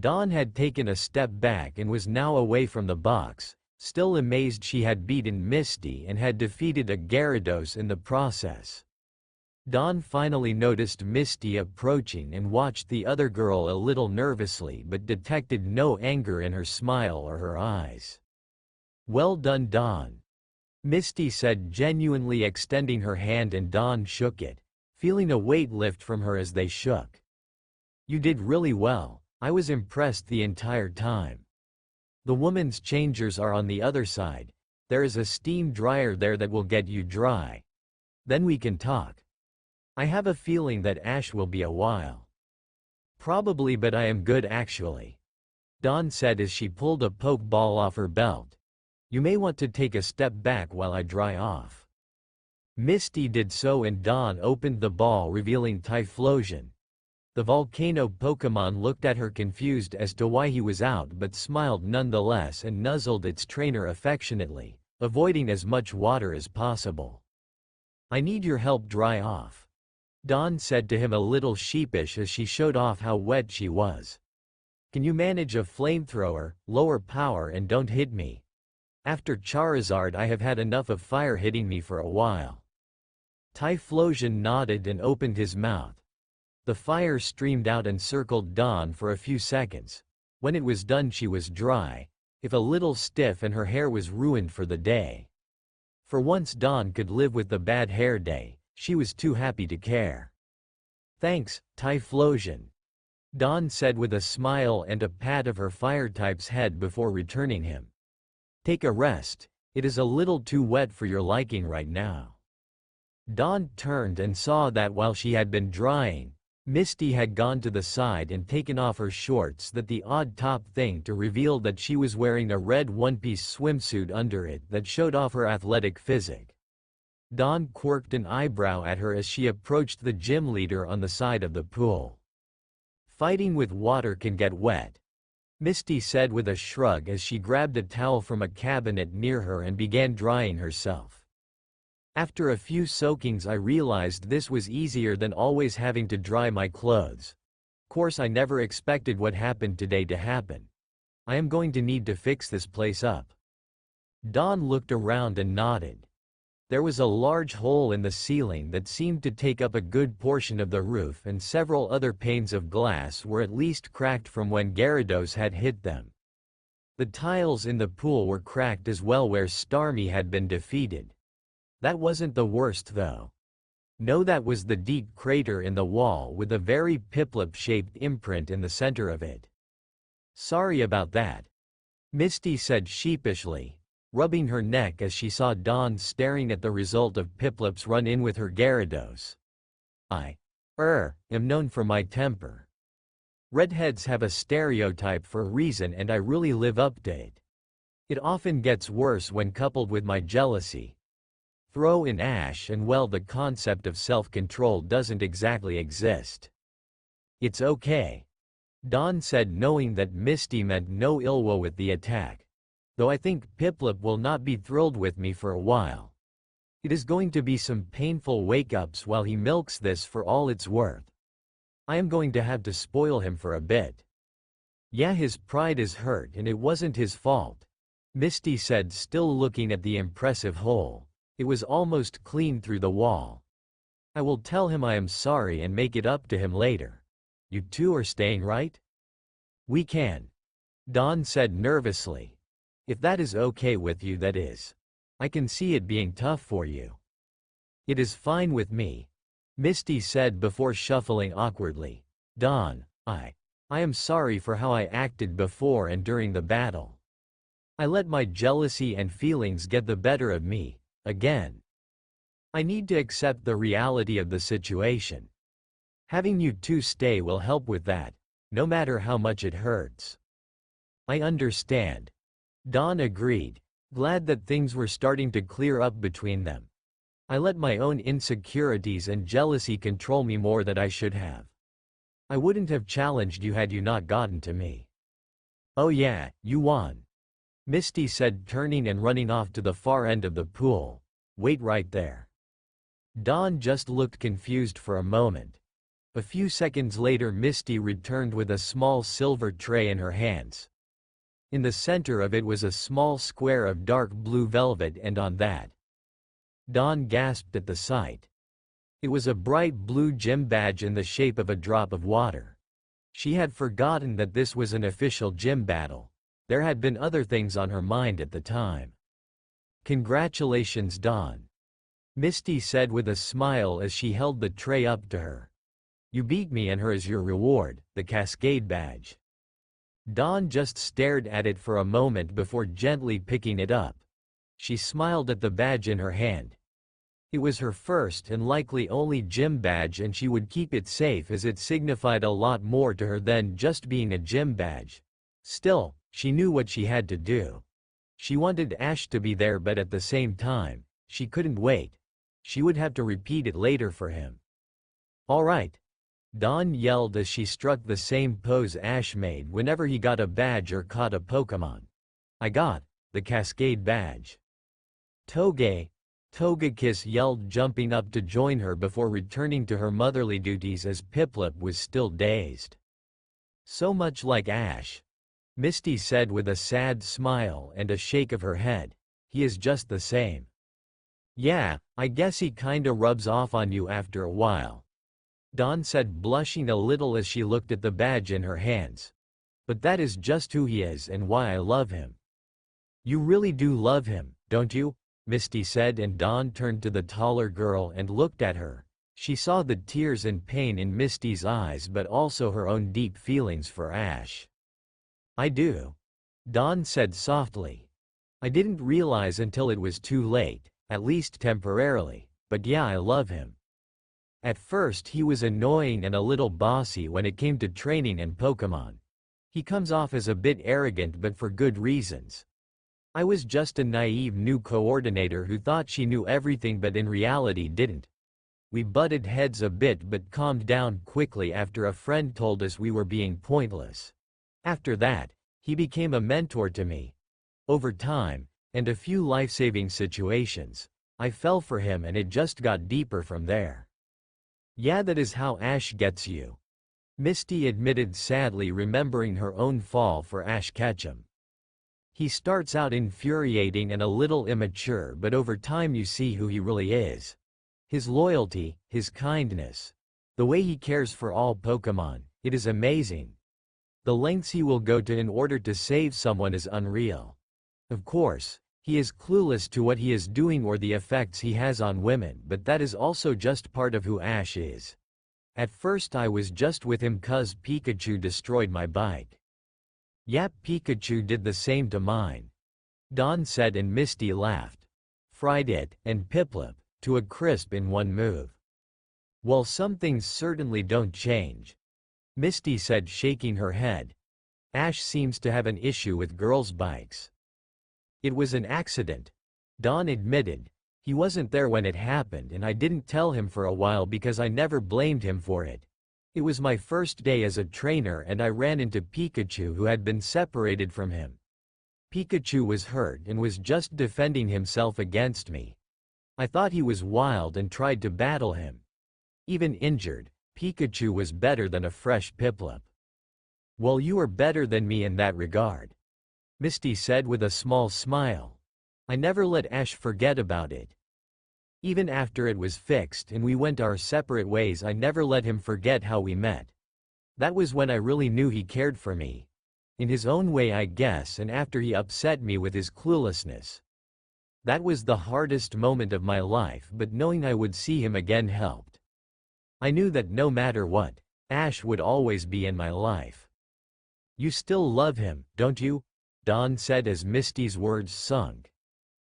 Dawn had taken a step back and was now away from the box, still amazed she had beaten Misty and had defeated a Gyarados in the process. Dawn finally noticed Misty approaching and watched the other girl a little nervously, but detected no anger in her smile or her eyes. "Well done, Dawn," Misty said, genuinely extending her hand, and Dawn shook it, feeling a weight lift from her as they shook. "You did really well. I was impressed the entire time. The woman's changers are on the other side. There is a steam dryer there that will get you dry. Then we can talk. I have a feeling that Ash will be a while." "Probably, but I am good actually," Dawn said as she pulled a poke ball off her belt. "You may want to take a step back while I dry off." Misty did so, and Dawn opened the ball, revealing Typhlosion. The volcano Pokémon looked at her confused as to why he was out, but smiled nonetheless and nuzzled its trainer affectionately, avoiding as much water as possible. "I need your help dry off," Dawn said to him, a little sheepish as she showed off how wet she was. "Can you manage a flamethrower, lower power, and don't hit me? After Charizard I have had enough of fire hitting me for a while." Typhlosion nodded and opened his mouth. The fire streamed out and circled Dawn for a few seconds. When it was done, she was dry, if a little stiff, and her hair was ruined for the day. For once Dawn could live with the bad hair day. She was too happy to care. "Thanks, Typhlosion," Dawn said with a smile and a pat of her fire-type's head before returning him. "Take a rest. It is a little too wet for your liking right now." Dawn turned and saw that while she had been drying, Misty had gone to the side and taken off her shorts, that the odd top thing, to reveal that she was wearing a red one-piece swimsuit under it that showed off her athletic physique. Dawn quirked an eyebrow at her as she approached the gym leader on the side of the pool. "Fighting with water can get wet," Misty said with a shrug as she grabbed a towel from a cabinet near her and began drying herself. "After a few soakings I realized this was easier than always having to dry my clothes. Course I never expected what happened today to happen. I am going to need to fix this place up." Dawn looked around and nodded. There was a large hole in the ceiling that seemed to take up a good portion of the roof, and several other panes of glass were at least cracked from when Gyarados had hit them. The tiles in the pool were cracked as well where Starmie had been defeated. That wasn't the worst though. No, that was the deep crater in the wall with a very Piplup-shaped imprint in the center of it. "Sorry about that," Misty said sheepishly, rubbing her neck as she saw Dawn staring at the result of Piplup's run-in with her Gyarados. I am known for my temper. Redheads have a stereotype for a reason, and I really live up to it. It often gets worse when coupled with my jealousy. Throw in Ash and well, the concept of self-control doesn't exactly exist." "It's okay," Dawn said, knowing that Misty meant no ill will with the attack. "Though I think Piplup will not be thrilled with me for a while. It is going to be some painful wake-ups while he milks this for all it's worth. I am going to have to spoil him for a bit." "Yeah, his pride is hurt and it wasn't his fault," Misty said, still looking at the impressive hole. It was almost clean through the wall. "I will tell him I am sorry and make it up to him later. You two are staying, right?" "We can," Dawn said nervously. "If that is okay with you, that is. I can see it being tough for you." "It is fine with me," Misty said before shuffling awkwardly. "Dawn, I am sorry for how I acted before and during the battle. I let my jealousy and feelings get the better of me. Again. I need to accept the reality of the situation. Having you two stay will help with that, no matter how much it hurts." "I understand," Dawn agreed, glad that things were starting to clear up between them. "I let my own insecurities and jealousy control me more than I should have. I wouldn't have challenged you had you not gotten to me." "Oh yeah, you won." Misty said, turning and running off to the far end of the pool. Wait right there. Dawn just looked confused for a moment. A few seconds later, Misty returned with a small silver tray in her hands. In the center of it was a small square of dark blue velvet, and on that, Dawn gasped at the sight. It was a bright blue gym badge in the shape of a drop of water. She had forgotten that this was an official gym battle. There had been other things on her mind at the time. Congratulations, Dawn, Misty said with a smile as she held the tray up to her. You beat me, and here is your reward, the Cascade badge. Dawn just stared at it for a moment before gently picking it up. She smiled at the badge in her hand. It was her first and likely only gym badge, and she would keep it safe as it signified a lot more to her than just being a gym badge. Still, she knew what she had to do. She wanted Ash to be there, but at the same time, she couldn't wait. She would have to repeat it later for him. All right, Dawn yelled as she struck the same pose Ash made whenever he got a badge or caught a Pokemon. I got the Cascade badge. Togekiss yelled, jumping up to join her before returning to her motherly duties as Piplup was still dazed. So much like Ash, Misty said with a sad smile and a shake of her head. He is just the same. Yeah, I guess he kinda rubs off on you after a while, Dawn said, blushing a little as she looked at the badge in her hands. But that is just who he is and why I love him. You really do love him, don't you? Misty said, and Dawn turned to the taller girl and looked at her. She saw the tears and pain in Misty's eyes, but also her own deep feelings for Ash. I do, Dawn said softly. I didn't realize until it was too late, at least temporarily, but yeah, I love him. At first he was annoying and a little bossy when it came to training and Pokemon. He comes off as a bit arrogant, but for good reasons. I was just a naive new coordinator who thought she knew everything but in reality didn't. We butted heads a bit but calmed down quickly after a friend told us we were being pointless. After that, he became a mentor to me. Over time, and a few life-saving situations, I fell for him, and it just got deeper from there. Yeah, that is how Ash gets you, Misty admitted sadly, remembering her own fall for Ash Ketchum. He starts out infuriating and a little immature, but over time you see who he really is. His loyalty, his kindness, the way he cares for all Pokemon, it is amazing. The lengths he will go to in order to save someone is unreal. Of course, he is clueless to what he is doing or the effects he has on women, but that is also just part of who Ash is. At first I was just with him 'cause Pikachu destroyed my bike. Yep, Pikachu did the same to mine, Dawn said, and Misty laughed. Fried it, and Piplup, to a crisp in one move. Well, some things certainly don't change, Misty said, shaking her head. Ash seems to have an issue with girls' bikes. It was an accident, Dawn admitted. He wasn't there when it happened, and I didn't tell him for a while because I never blamed him for it. It was my first day as a trainer, and I ran into Pikachu, who had been separated from him. Pikachu was hurt and was just defending himself against me. I thought he was wild and tried to battle him. Even injured, Pikachu was better than a fresh Piplup. Well, you are better than me in that regard, Misty said with a small smile. I never let Ash forget about it. Even after it was fixed and we went our separate ways, I never let him forget how we met. That was when I really knew he cared for me. In his own way, I guess, and after he upset me with his cluelessness. That was the hardest moment of my life, but knowing I would see him again helped. I knew that no matter what, Ash would always be in my life. You still love him, don't you? Dawn said as Misty's words sunk.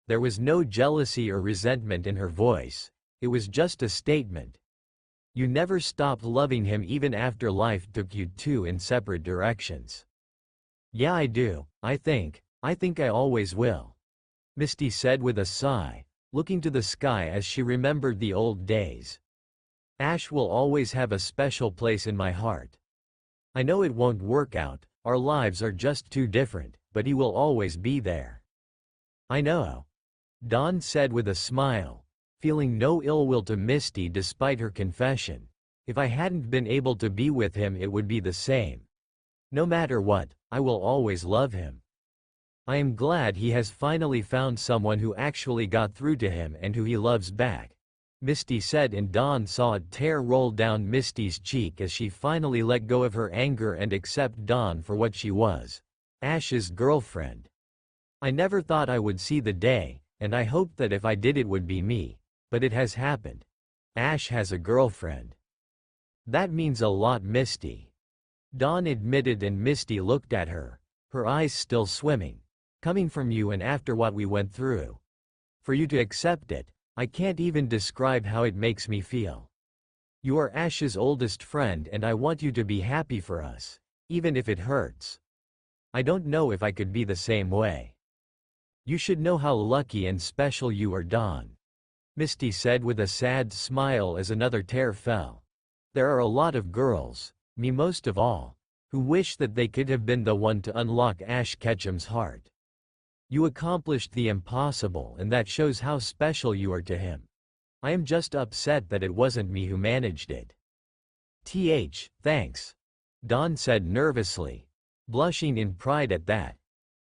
There was no jealousy or resentment in her voice, it was just a statement. You never stopped loving him even after life took you two in separate directions. Yeah, I do, I think I always will, Misty said with a sigh, looking to the sky as she remembered the old days. Ash will always have a special place in my heart. I know it won't work out, our lives are just too different, but but he will always be there. I know, Dawn said with a smile, feeling no ill will to Misty despite her confession. If I hadn't been able to be with him, it would be the same. No matter what, I will always love him. I am glad he has finally found someone who actually got through to him and who he loves back, Misty said, and Dawn saw a tear roll down Misty's cheek as she finally let go of her anger and accept Dawn for what she was, Ash's girlfriend. I never thought I would see the day, and I hoped that if I did it would be me, but it has happened. Ash has a girlfriend. That means a lot, Misty, Dawn admitted, and Misty looked at her, her eyes still swimming. Coming from you and after what we went through. For you to accept it, I can't even describe how it makes me feel. You are Ash's oldest friend and I want you to be happy for us, even if it hurts. I don't know if I could be the same way. You should know how lucky and special you are, Dawn, Misty said with a sad smile as another tear fell. There are a lot of girls, me most of all, who wish that they could have been the one to unlock Ash Ketchum's heart. You accomplished the impossible, and that shows how special you are to him. I am just upset that it wasn't me who managed it. Thanks, Dawn said nervously, blushing in pride at that.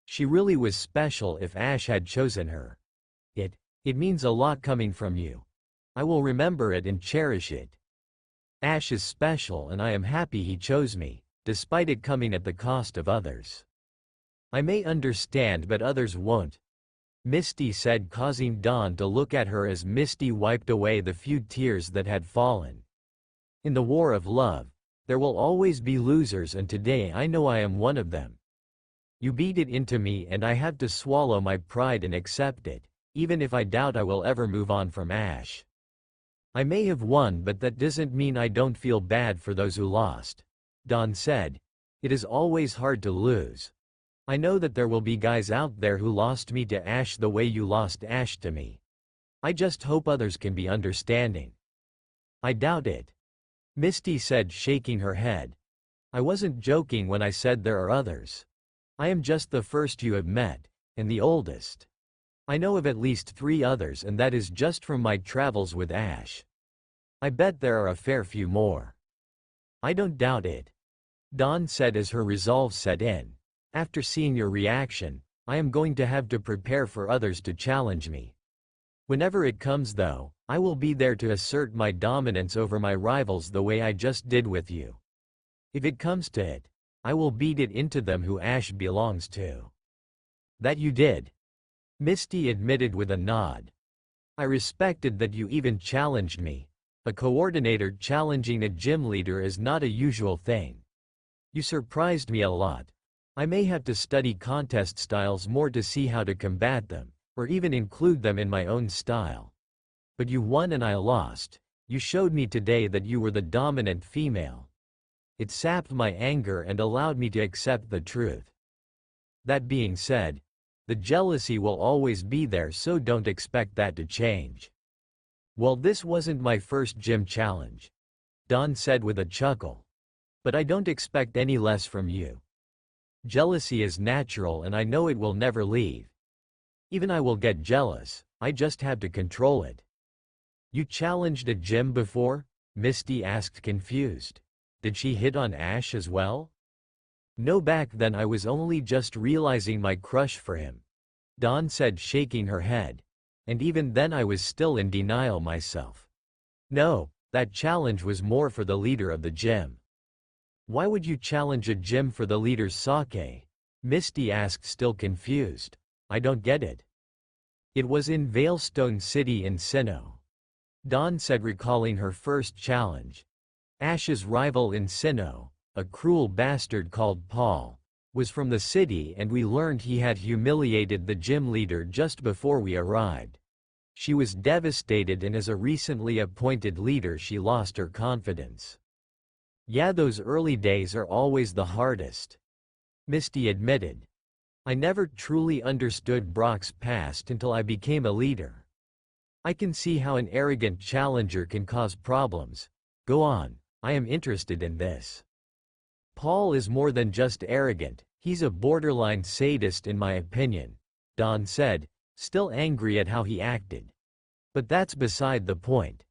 She really was special if Ash had chosen her. It means a lot coming from you. I will remember it and cherish it. Ash is special and I am happy he chose me, despite it coming at the cost of others. I may understand but others won't, Misty said, causing Dawn to look at her as Misty wiped away the few tears that had fallen. In the war of love, there will always be losers, and today I know I am one of them. You beat it into me and I have to swallow my pride and accept it, even if I doubt I will ever move on from Ash. I may have won, but that doesn't mean I don't feel bad for those who lost, Dawn said. It is always hard to lose. I know that there will be guys out there who lost me to Ash the way you lost Ash to me. I just hope others can be understanding. I doubt it, Misty said, shaking her head. I wasn't joking when I said there are others. I am just the first you have met, and the oldest. I know of at least 3 others, and that is just from my travels with Ash. I bet there are a fair few more. I don't doubt it, Dawn said as her resolve set in. After seeing your reaction, I am going to have to prepare for others to challenge me. Whenever it comes though, I will be there to assert my dominance over my rivals the way I just did with you. If it comes to it, I will beat it into them who Ash belongs to. That you did, Misty admitted with a nod. I respected that you even challenged me. A coordinator challenging a gym leader is not a usual thing. You surprised me a lot. I may have to study contest styles more to see how to combat them, or even include them in my own style. But you won and I lost. You showed me today that you were the dominant female. It sapped my anger and allowed me to accept the truth. That being said, the jealousy will always be there, so don't expect that to change. Well, this wasn't my first gym challenge, Dawn said with a chuckle. But I don't expect any less from you. Jealousy is natural and I know it will never leave. Even I will get jealous, I just have to control it. You challenged a gym before? Misty asked, confused. Did she hit on Ash as well? No, back then I was only just realizing my crush for him, Dawn said, shaking her head. And even then I was still in denial myself. No, that challenge was more for the leader of the gym. Why would you challenge a gym for the leader's sake? Misty asked, still confused. I don't get it. It was in Veilstone City in Sinnoh, Dawn said, recalling her first challenge. Ash's rival in Sinnoh, a cruel bastard called Paul, was from the city, and we learned he had humiliated the gym leader just before we arrived. She was devastated, and as a recently appointed leader she lost her confidence. Yeah, those early days are always the hardest, Misty admitted. I never truly understood Brock's past until I became a leader. I can see how an arrogant challenger can cause problems. Go on, I am interested in this. Paul is more than just arrogant, He's a borderline sadist in my opinion, Dawn said, still angry at how he acted. But that's beside the point.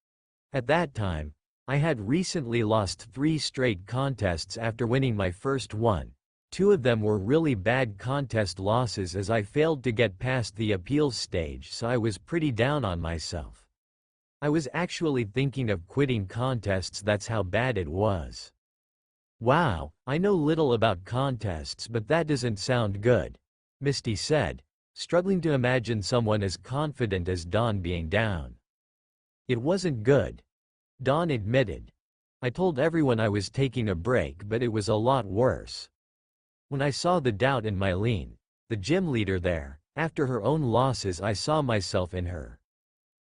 At that time, I had recently lost 3 straight contests after winning my first one. 2 of them were really bad contest losses as I failed to get past the appeals stage, so I was pretty down on myself. I was actually thinking of quitting contests, that's how bad it was. Wow, I know little about contests, but that doesn't sound good, Misty said, struggling to imagine someone as confident as Dawn being down. It wasn't good, Dawn admitted. I told everyone I was taking a break, but it was a lot worse. When I saw the doubt in Mylene, the gym leader there, after her own losses, I saw myself in her.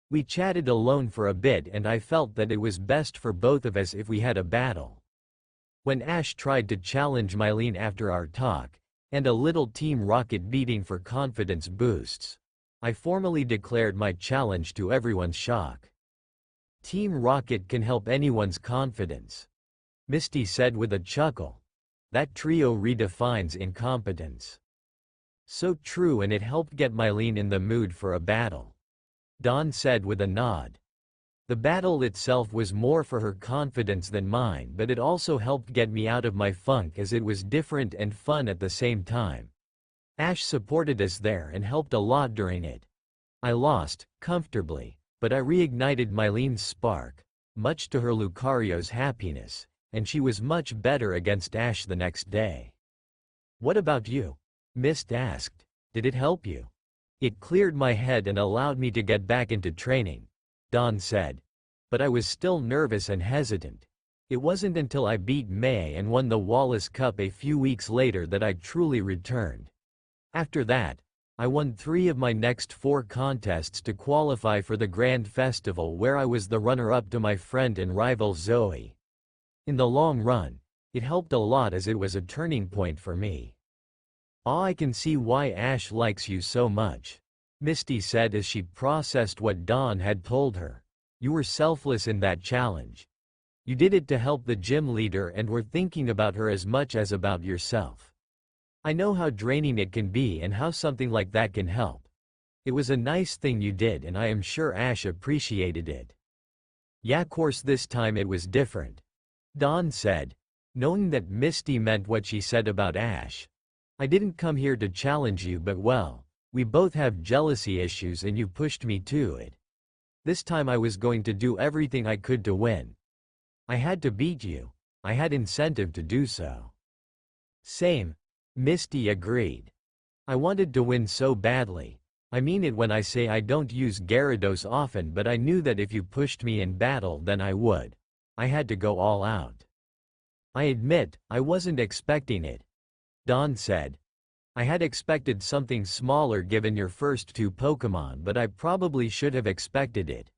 We chatted alone for a bit and I felt that it was best for both of us if we had a battle. When Ash tried to challenge Mylene after our talk, and a little Team Rocket meeting for confidence boosts, I formally declared my challenge to everyone's shock. Team Rocket can help anyone's confidence, Misty said with a chuckle. That trio redefines incompetence. So true, and it helped get Mylene in the mood for a battle, Dawn said with a nod. The battle itself was more for her confidence than mine, but it also helped get me out of my funk as it was different and fun at the same time. Ash supported us there and helped a lot during it. I lost, comfortably, but I reignited Mylene's spark, much to her Lucario's happiness, and she was much better against Ash the next day. What about you? Mist asked. Did it help you? It cleared my head and allowed me to get back into training, Dawn said. But I was still nervous and hesitant. It wasn't until I beat May and won the Wallace Cup a few weeks later that I truly returned. After that, I won 3 of my next 4 contests to qualify for the Grand Festival, where I was the runner-up to my friend and rival Zoe. In the long run, it helped a lot as it was a turning point for me. I can see why Ash likes you so much, Misty said as she processed what Dawn had told her. You were selfless in that challenge. You did it to help the gym leader and were thinking about her as much as about yourself. I know how draining it can be and how something like that can help. It was a nice thing you did and I am sure Ash appreciated it. Yeah, course this time it was different, Dawn said, knowing that Misty meant what she said about Ash. I didn't come here to challenge you, but well, we both have jealousy issues and you pushed me to it. This time I was going to do everything I could to win. I had to beat you. I had incentive to do so. Same, Misty agreed. I wanted to win so badly. I mean it when I say I don't use Gyarados often, but I knew that if you pushed me in battle then I would. I had to go all out. I admit, I wasn't expecting it, Dawn said. I had expected something smaller given your first 2 Pokemon, but I probably should have expected it.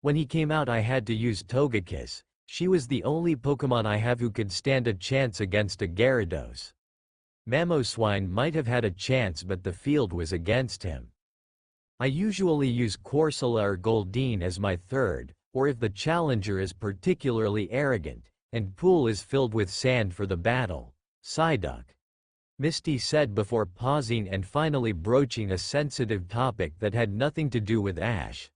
When he came out I had to use Togekiss. She was the only Pokemon I have who could stand a chance against a Gyarados. Mamoswine might have had a chance, but the field was against him. I usually use Corsola or Goldeen as my third, or if the challenger is particularly arrogant, and pool is filled with sand for the battle, Psyduck, Misty said before pausing and finally broaching a sensitive topic that had nothing to do with Ash.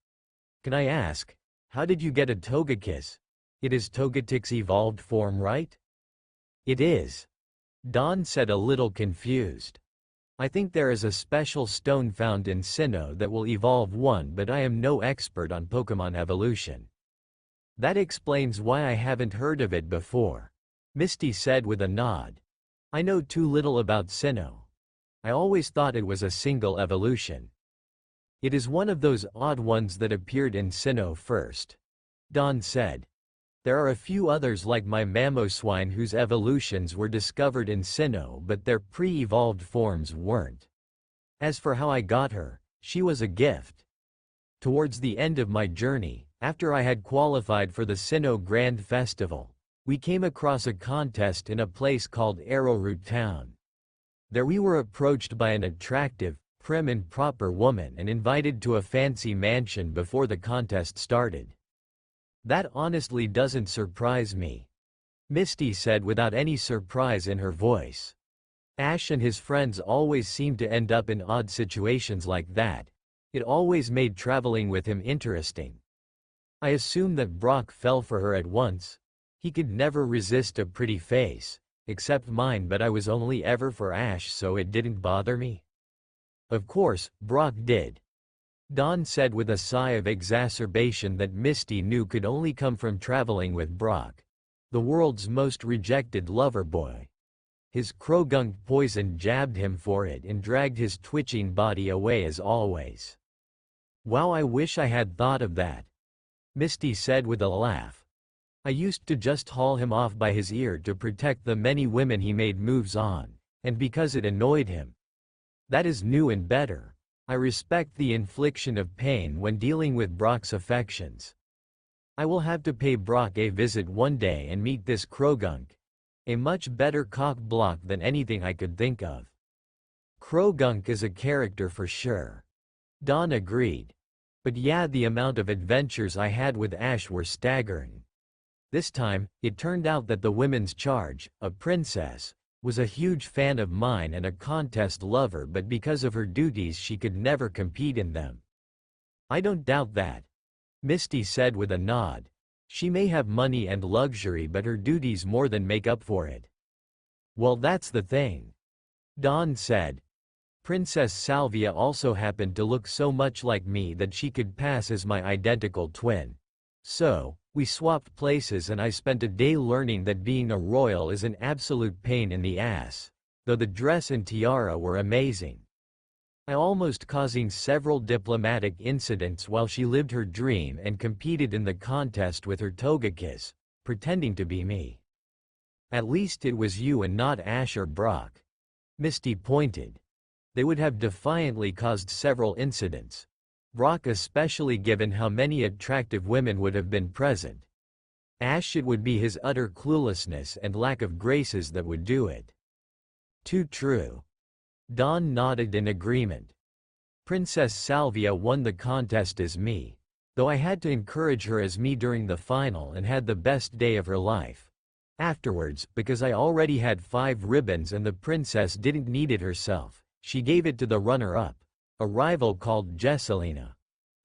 Can I ask, how did you get a Togekiss? It is Togetic's evolved form, right? It is, Dawn said, a little confused. I think there is a special stone found in Sinnoh that will evolve one, but I am no expert on Pokemon evolution. That explains why I haven't heard of it before, Misty said with a nod. I know too little about Sinnoh. I always thought it was a single evolution. It is one of those odd ones that appeared in Sinnoh first, Dawn said. There are a few others like my Mamoswine whose evolutions were discovered in Sinnoh, but their pre-evolved forms weren't. As for how I got her, she was a gift. Towards the end of my journey, after I had qualified for the Sinnoh Grand Festival, we came across a contest in a place called Arrowroot Town. There we were approached by an attractive, prim and proper woman and invited to a fancy mansion before the contest started. That honestly doesn't surprise me, Misty said without any surprise in her voice. Ash and his friends always seemed to end up in odd situations like that. It always made traveling with him interesting. I assumed that Brock fell for her at once. He could never resist a pretty face, except mine, but I was only ever for Ash, so it didn't bother me. Of course, Brock did. Dawn said with a sigh of exacerbation that Misty knew could only come from traveling with Brock, the world's most rejected lover boy. His Krogunk poison jabbed him for it and dragged his twitching body away as always. Wow, I wish I had thought of that, Misty said with a laugh. I used to just haul him off by his ear to protect the many women he made moves on, and because it annoyed him. That is new and better. I respect the infliction of pain when dealing with Brock's affections. I will have to pay Brock a visit one day and meet this Krogunk. A much better cock block than anything I could think of. Krogunk is a character for sure. Dawn agreed. But yeah, the amount of adventures I had with Ash were staggering. This time, it turned out that the women's charge, a princess, was a huge fan of mine and a contest lover, but because of her duties she could never compete in them. I don't doubt that, Misty said with a nod. She may have money and luxury, but her duties more than make up for it. Well, that's the thing, Dawn said. Princess Salvia also happened to look so much like me that she could pass as my identical twin. So, we swapped places and I spent a day learning that being a royal is an absolute pain in the ass, though the dress and tiara were amazing. I almost causing several diplomatic incidents while she lived her dream and competed in the contest with her Togekiss, pretending to be me. At least it was you and not Ash or Brock, Misty pointed. They would have defiantly caused several incidents. Brock especially, given how many attractive women would have been present. Ash, it would be his utter cluelessness and lack of graces that would do it. Too true. Dawn nodded in agreement. Princess Salvia won the contest as me, though I had to encourage her as me during the final and had the best day of her life. Afterwards, because I already had 5 ribbons and the princess didn't need it herself, she gave it to the runner-up, a rival called Jesselina.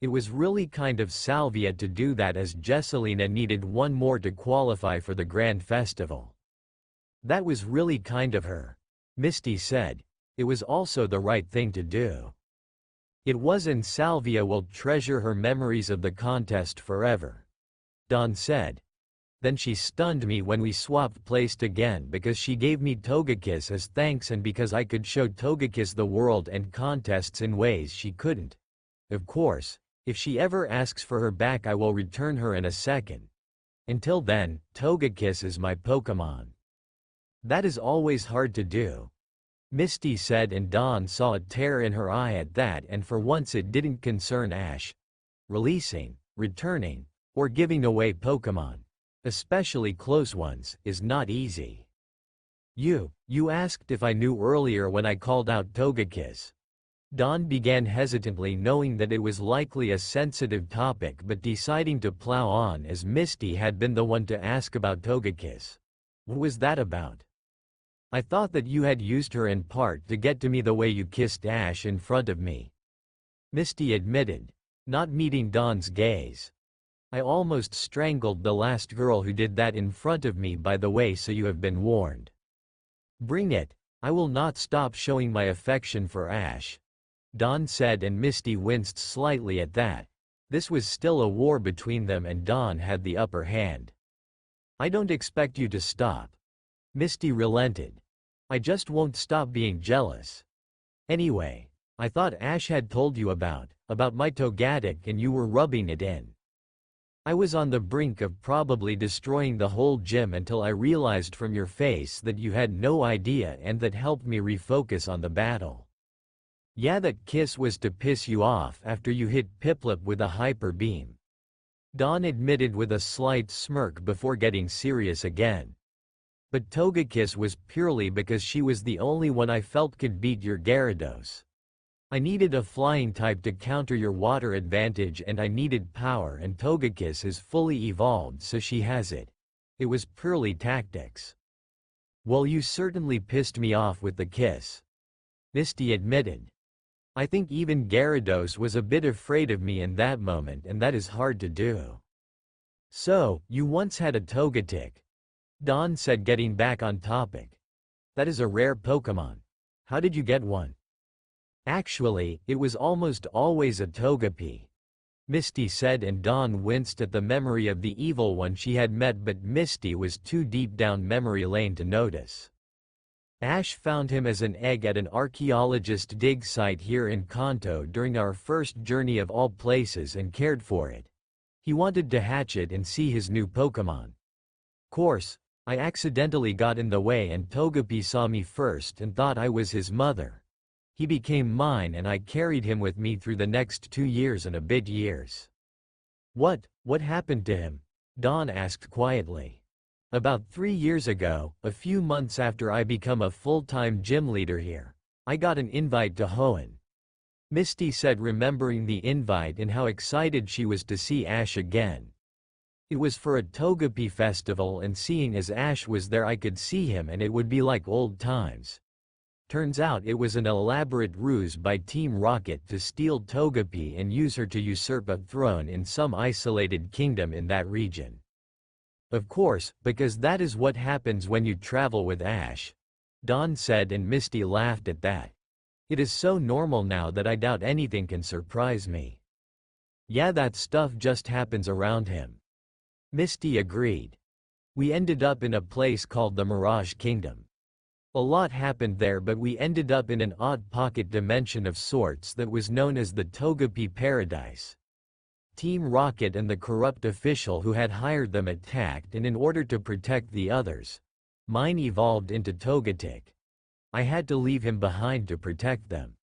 It was really kind of Salvia to do that, as Jesselina needed one more to qualify for the grand festival. That was really kind of her, Misty said. It was also the right thing to do. It was, and Salvia will treasure her memories of the contest forever, Dawn said. Then she stunned me when we swapped placed again, because she gave me Togekiss as thanks and because I could show Togekiss the world and contests in ways she couldn't. Of course, if she ever asks for her back I will return her in a second. Until then, Togekiss is my Pokemon. That is always hard to do, Misty said, and Dawn saw a tear in her eye at that, and for once it didn't concern Ash. Releasing, returning, or giving away Pokemon, especially close ones, is not easy. You asked if I knew earlier when I called out Togekiss. Dawn began hesitantly, knowing that it was likely a sensitive topic, but deciding to plow on as Misty had been the one to ask about Togekiss. What was that about? I thought that you had used her in part to get to me the way you kissed Ash in front of me, Misty admitted, not meeting Dawn's gaze. I almost strangled the last girl who did that in front of me, by the way, so you have been warned. Bring it. I will not stop showing my affection for Ash, Dawn said, and Misty winced slightly at that. This was still a war between them and Dawn had the upper hand. I don't expect you to stop, Misty relented. I just won't stop being jealous. Anyway, I thought Ash had told you about my Togetic and you were rubbing it in. I was on the brink of probably destroying the whole gym until I realized from your face that you had no idea, and that helped me refocus on the battle. Yeah, that kiss was to piss you off after you hit Piplup with a hyper beam, Dawn admitted with a slight smirk before getting serious again. But Togekiss was purely because she was the only one I felt could beat your Gyarados. I needed a flying type to counter your water advantage, and I needed power, and Togekiss is fully evolved, so she has it. It was purely tactics. Well, you certainly pissed me off with the kiss, Misty admitted. I think even Gyarados was a bit afraid of me in that moment, and that is hard to do. So, you once had a Togetic? Dawn said, getting back on topic. That is a rare Pokémon. How did you get one? Actually, it was almost always a Togepi, Misty said, and Dawn winced at the memory of the evil one she had met, but Misty was too deep down memory lane to notice. Ash found him as an egg at an archaeologist dig site here in Kanto during our first journey of all places and cared for it. He wanted to hatch it and see his new Pokémon. Course, I accidentally got in the way and Togepi saw me first and thought I was his mother. He became mine and I carried him with me through the next 2 years and a bit years. What happened to him? Dawn asked quietly. About 3 years ago, a few months after I become a full-time gym leader here, I got an invite to Hoenn, Misty said, remembering the invite and how excited she was to see Ash again. It was for a Togepi festival, and seeing as Ash was there I could see him and it would be like old times. Turns out it was an elaborate ruse by Team Rocket to steal Togepi and use her to usurp a throne in some isolated kingdom in that region. Of course, because that is what happens when you travel with Ash, Dawn said, and Misty laughed at that. It is so normal now that I doubt anything can surprise me. Yeah, that stuff just happens around him, Misty agreed. We ended up in a place called the Mirage Kingdom. A lot happened there, but we ended up in an odd pocket dimension of sorts that was known as the Togepi Paradise. Team Rocket and the corrupt official who had hired them attacked, and in order to protect the others, mine evolved into Togetic. I had to leave him behind to protect them.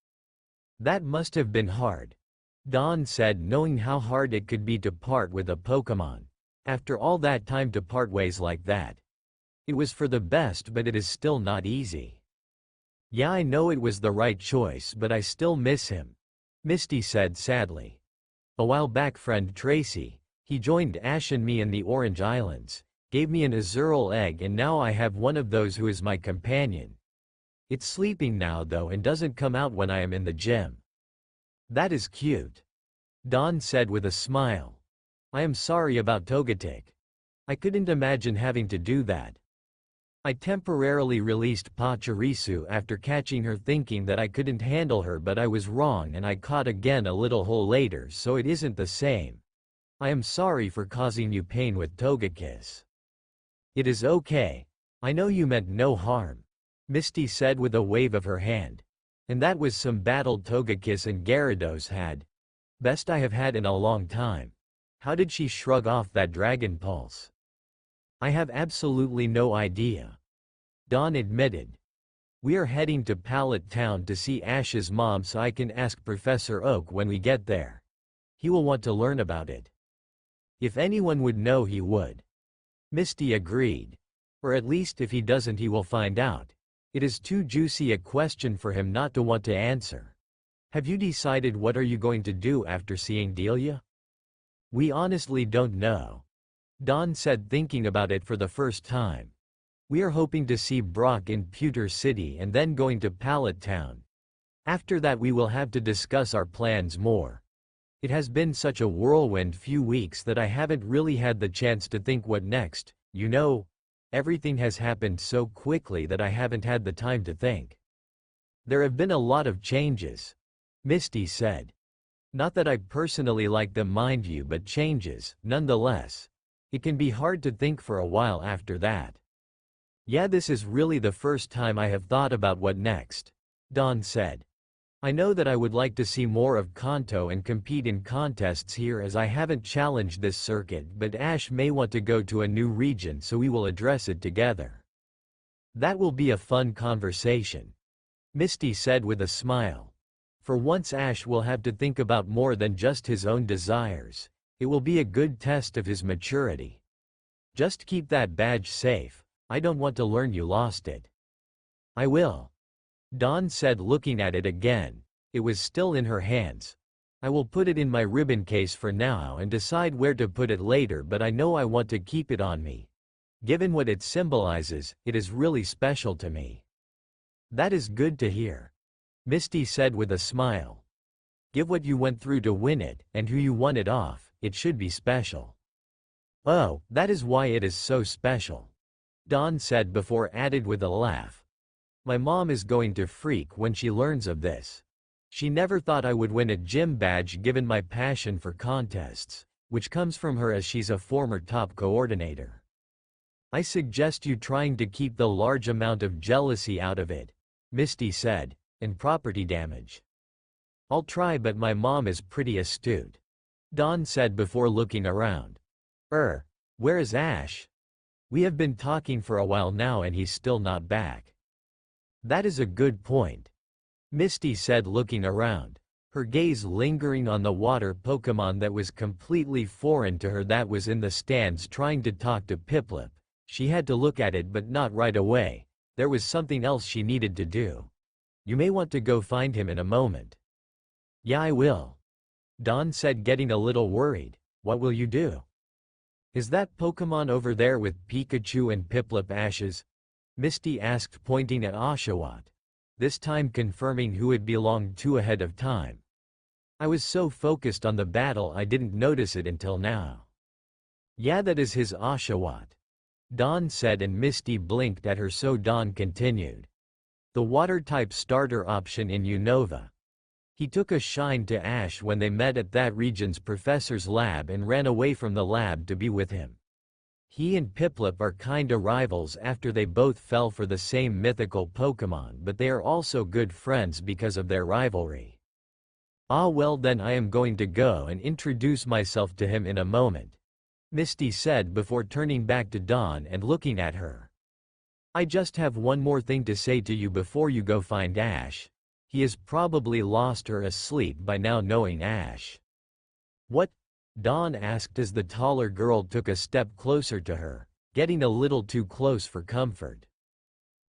That must have been hard, Dawn said, knowing how hard it could be to part with a Pokémon. After all that time to part ways like that. It was for the best, but it is still not easy. Yeah, I know it was the right choice, but I still miss him, Misty said sadly. A while back friend Tracy, he joined Ash and me in the Orange Islands, gave me an Azurill egg, and now I have one of those who is my companion. It's sleeping now though and doesn't come out when I am in the gym. That is cute, Dawn said with a smile. I am sorry about Togetic. I couldn't imagine having to do that. I temporarily released Pachirisu after catching her thinking that I couldn't handle her, but I was wrong and I caught again a little hole later, so it isn't the same. I am sorry for causing you pain with Togekiss. It is okay. I know you meant no harm, Misty said with a wave of her hand. And that was some battle Togekiss and Gyarados had. Best I have had in a long time. How did she shrug off that Dragon Pulse? I have absolutely no idea, Dawn admitted. We are heading to Pallet Town to see Ash's mom, so I can ask Professor Oak when we get there. He will want to learn about it. If anyone would know, he would, Misty agreed. Or at least if he doesn't, he will find out. It is too juicy a question for him not to want to answer. Have you decided what are you going to do after seeing Delia? We honestly don't know, Dawn said, thinking about it for the first time. We are hoping to see Brock in Pewter City and then going to Pallet Town. After that we will have to discuss our plans more. It has been such a whirlwind few weeks that I haven't really had the chance to think what next, you know. Everything has happened so quickly that I haven't had the time to think. There have been a lot of changes, Misty said. Not that I personally like them, mind you, but changes, nonetheless. It can be hard to think for a while after that. Yeah, this is really the first time I have thought about what next, Dawn said. I know that I would like to see more of Kanto and compete in contests here, as I haven't challenged this circuit, but Ash may want to go to a new region, so we will address it together. That will be a fun conversation, Misty said with a smile. For once Ash will have to think about more than just his own desires. It will be a good test of his maturity. Just keep that badge safe. I don't want to learn you lost it. I will, Dawn said, looking at it again. It was still in her hands. I will put it in my ribbon case for now and decide where to put it later, but I know I want to keep it on me. Given what it symbolizes, it is really special to me. That is good to hear, Misty said with a smile. Give what you went through to win it, and who you won it off, it should be special. Oh, that is why it is so special, Dawn said before added with a laugh. My mom is going to freak when she learns of this. She never thought I would win a gym badge given my passion for contests, which comes from her as she's a former top coordinator. I suggest you trying to keep the large amount of jealousy out of it, Misty said, and property damage. I'll try, but my mom is pretty astute, Dawn said before looking around. Where is Ash? We have been talking for a while now and he's still not back. That is a good point, Misty said looking around, her gaze lingering on the water Pokemon that was completely foreign to her that was in the stands trying to talk to Piplup. She had to look at it but not right away, there was something else she needed to do. You may want to go find him in a moment. Yeah, I will, Dawn said getting a little worried. What will you do? Is that Pokemon over there with Pikachu and Piplup Ash's? Misty asked pointing at Oshawott, this time confirming who it belonged to ahead of time. I was so focused on the battle I didn't notice it until now. Yeah, that is his Oshawott, Dawn said and Misty blinked at her so Dawn continued. The water-type starter option in Unova. He took a shine to Ash when they met at that region's professor's lab and ran away from the lab to be with him. He and Piplup are kinda rivals after they both fell for the same mythical Pokemon, but they are also good friends because of their rivalry. Ah well, then I am going to go and introduce myself to him in a moment, Misty said before turning back to Dawn and looking at her. I just have one more thing to say to you before you go find Ash. He is probably lost or asleep by now knowing Ash. What? Dawn asked as the taller girl took a step closer to her, getting a little too close for comfort.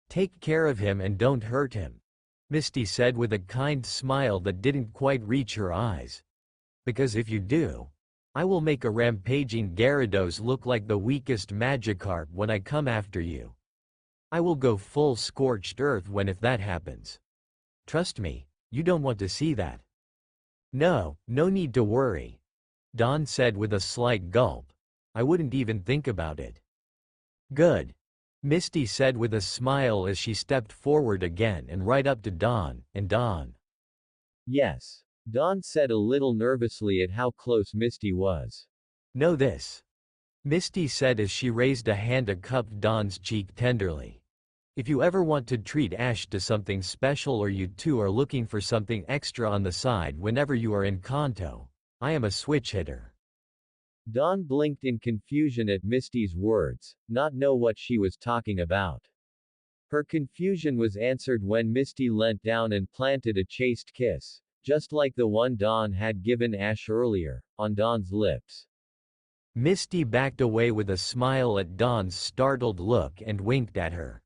Take care of him and don't hurt him, Misty said with a kind smile that didn't quite reach her eyes. Because if you do, I will make a rampaging Gyarados look like the weakest Magikarp when I come after you. I will go full scorched earth if that happens. Trust me, you don't want to see that. No need to worry, Dawn said with a slight gulp. I wouldn't even think about it. Good, Misty said with a smile as she stepped forward again and right up to Dawn, and Dawn. Yes, Dawn said a little nervously at how close Misty was. Know this, Misty said as she raised a hand and cupped Dawn's cheek tenderly. If you ever want to treat Ash to something special or you two are looking for something extra on the side whenever you are in Kanto, I am a switch hitter. Dawn blinked in confusion at Misty's words, not know what she was talking about. Her confusion was answered when Misty leant down and planted a chaste kiss, just like the one Dawn had given Ash earlier, on Dawn's lips. Misty backed away with a smile at Dawn's startled look and winked at her.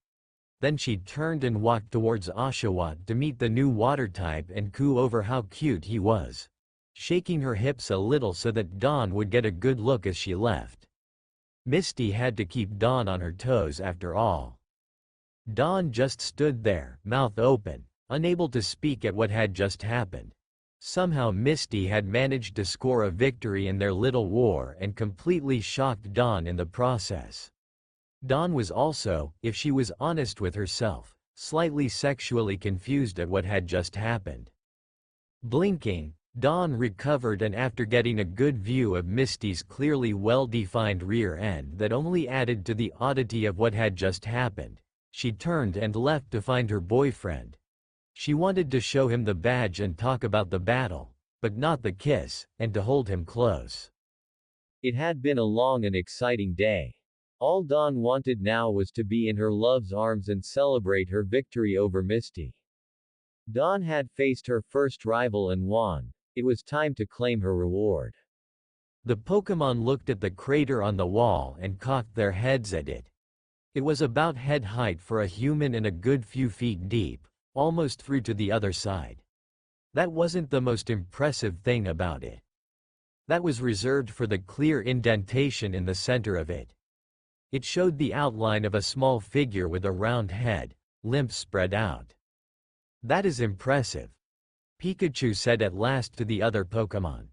Then she turned and walked towards Oshawott to meet the new water type and coo over how cute he was, shaking her hips a little so that Dawn would get a good look as she left. Misty had to keep Dawn on her toes after all. Dawn just stood there, mouth open, unable to speak at what had just happened. Somehow Misty had managed to score a victory in their little war and completely shocked Dawn in the process. Dawn was also, if she was honest with herself, slightly sexually confused at what had just happened. Blinking, Dawn recovered and after getting a good view of Misty's clearly well-defined rear end that only added to the oddity of what had just happened, she turned and left to find her boyfriend. She wanted to show him the badge and talk about the battle, but not the kiss, and to hold him close. It had been a long and exciting day. All Dawn wanted now was to be in her love's arms and celebrate her victory over Misty. Dawn had faced her first rival and won. It was time to claim her reward. The Pokémon looked at the crater on the wall and cocked their heads at it. It was about head height for a human and a good few feet deep, almost through to the other side. That wasn't the most impressive thing about it. That was reserved for the clear indentation in the center of it. It showed the outline of a small figure with a round head, limbs spread out. "That is impressive," Pikachu said at last to the other Pokémon.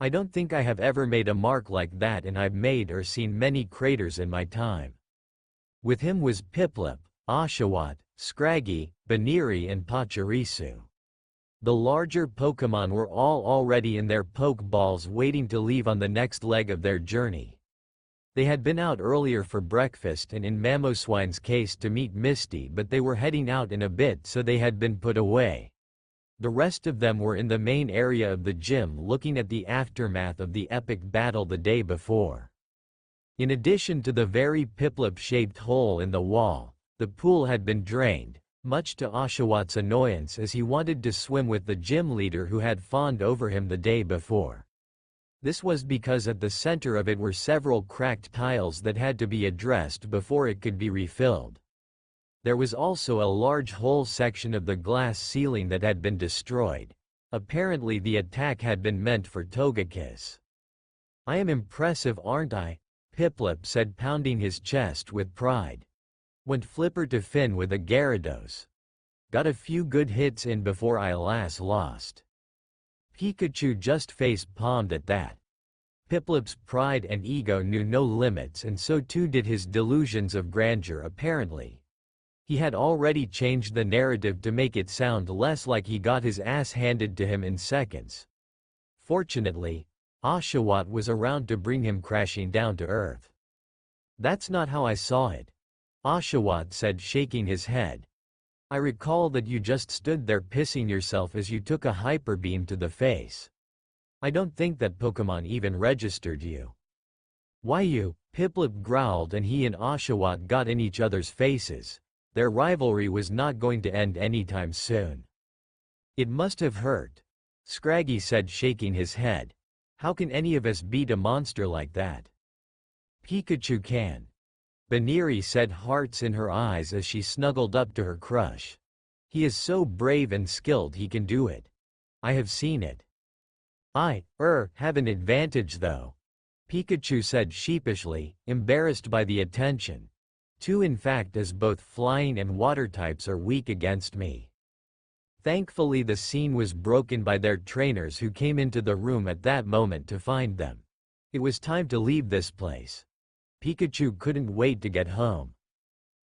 "I don't think I have ever made a mark like that, and I've made or seen many craters in my time." With him was Piplup, Oshawott, Scraggy, Baneri and Pachirisu. The larger Pokémon were all already in their Pokeballs waiting to leave on the next leg of their journey. They had been out earlier for breakfast and in Mamoswine's case to meet Misty, but they were heading out in a bit, so they had been put away. The rest of them were in the main area of the gym looking at the aftermath of the epic battle the day before. In addition to the very Piplup-shaped hole in the wall, the pool had been drained, much to Oshawott's annoyance, as he wanted to swim with the gym leader who had fawned over him the day before. This was because at the center of it were several cracked tiles that had to be addressed before it could be refilled. There was also a large hole section of the glass ceiling that had been destroyed. Apparently the attack had been meant for Togekiss. "I am impressive, aren't I?" Piplup said, pounding his chest with pride. "Went flipper to Finn with a Gyarados. Got a few good hits in before I lost." Pikachu just face-palmed at that. Piplup's pride and ego knew no limits, and so too did his delusions of grandeur apparently. He had already changed the narrative to make it sound less like he got his ass handed to him in seconds. Fortunately, Oshawott was around to bring him crashing down to earth. "That's not how I saw it," Oshawott said, shaking his head. "I recall that you just stood there pissing yourself as you took a hyper beam to the face. I don't think that Pokémon even registered you." "Why you?" Piplup growled, and he and Oshawott got in each other's faces. Their rivalry was not going to end anytime soon. "It must have hurt," Scraggy said, shaking his head. "How can any of us beat a monster like that?" "Pikachu can," Baneri said, hearts in her eyes as she snuggled up to her crush. "He is so brave and skilled, he can do it. I have seen it." "I have an advantage though," Pikachu said sheepishly, embarrassed by the attention. "Two, in fact, as both flying and water types are weak against me." Thankfully the scene was broken by their trainers, who came into the room at that moment to find them. It was time to leave this place. Pikachu couldn't wait to get home.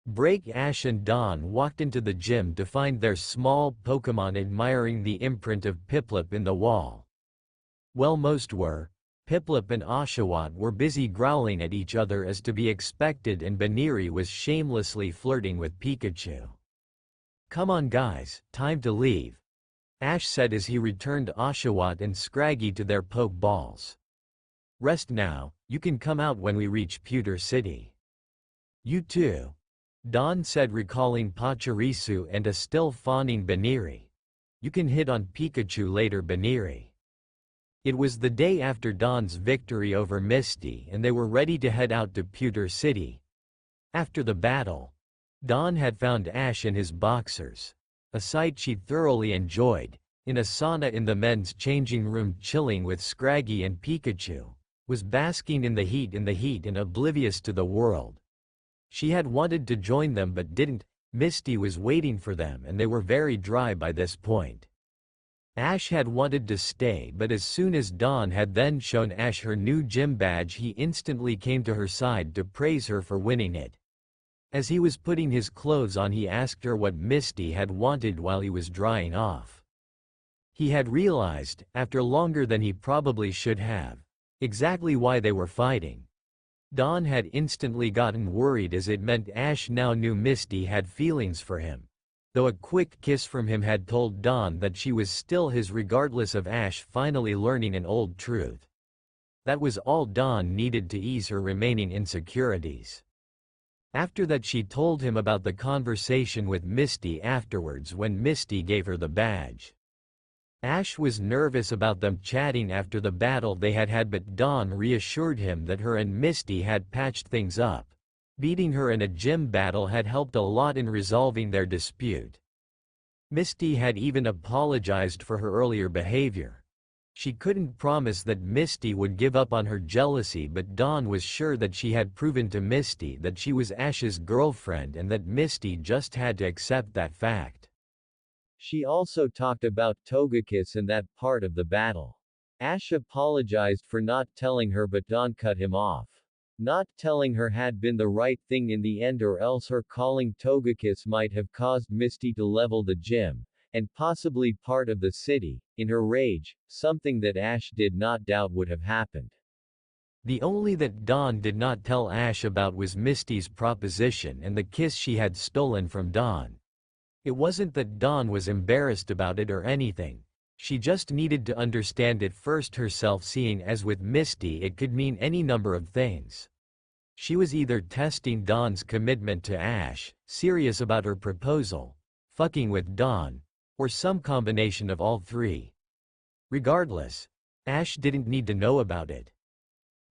Break, Ash and Dawn walked into the gym to find their small Pokémon admiring the imprint of Piplup in the wall. Well, most were. Piplup and Oshawott were busy growling at each other as to be expected, and Baneri was shamelessly flirting with Pikachu. "Come on guys, time to leave," Ash said as he returned Oshawott and Scraggy to their Pokeballs. "Rest now, you can come out when we reach Pewter City." "You too," Dawn said, recalling Pachirisu and a still fawning Baneri. "You can hit on Pikachu later, Baneri." It was the day after Dawn's victory over Misty, and they were ready to head out to Pewter City. After the battle, Dawn had found Ash in his boxers, a sight she thoroughly enjoyed, in a sauna in the men's changing room, chilling with Scraggy, and Pikachu was basking in the heat and oblivious to the world. She had wanted to join them but didn't. Misty was waiting for them, and they were very dry by this point. Ash had wanted to stay, but as soon as Dawn had then shown Ash her new gym badge, he instantly came to her side to praise her for winning it. As he was putting his clothes on, he asked her what Misty had wanted while he was drying off. He had realized, after longer than he probably should have, exactly why they were fighting. Dawn had instantly gotten worried, as it meant Ash now knew Misty had feelings for him. Though a quick kiss from him had told Dawn that she was still his, regardless of Ash finally learning an old truth. That was all Dawn needed to ease her remaining insecurities. After that, she told him about the conversation with Misty afterwards when Misty gave her the badge. Ash was nervous about them chatting after the battle they had had, but Dawn reassured him that her and Misty had patched things up. Beating her in a gym battle had helped a lot in resolving their dispute. Misty had even apologized for her earlier behavior. She couldn't promise that Misty would give up on her jealousy, but Dawn was sure that she had proven to Misty that she was Ash's girlfriend and that Misty just had to accept that fact. She also talked about Togekiss and that part of the battle. Ash apologized for not telling her, but Dawn cut him off. Not telling her had been the right thing in the end, or else her calling Togekiss might have caused Misty to level the gym, and possibly part of the city, in her rage, something that Ash did not doubt would have happened. The only that Dawn did not tell Ash about was Misty's proposition and the kiss she had stolen from Dawn. It wasn't that Dawn was embarrassed about it or anything. She just needed to understand it first herself, seeing as with Misty it could mean any number of things. She was either testing Dawn's commitment to Ash, serious about her proposal, fucking with Dawn, or some combination of all three. Regardless, Ash didn't need to know about it.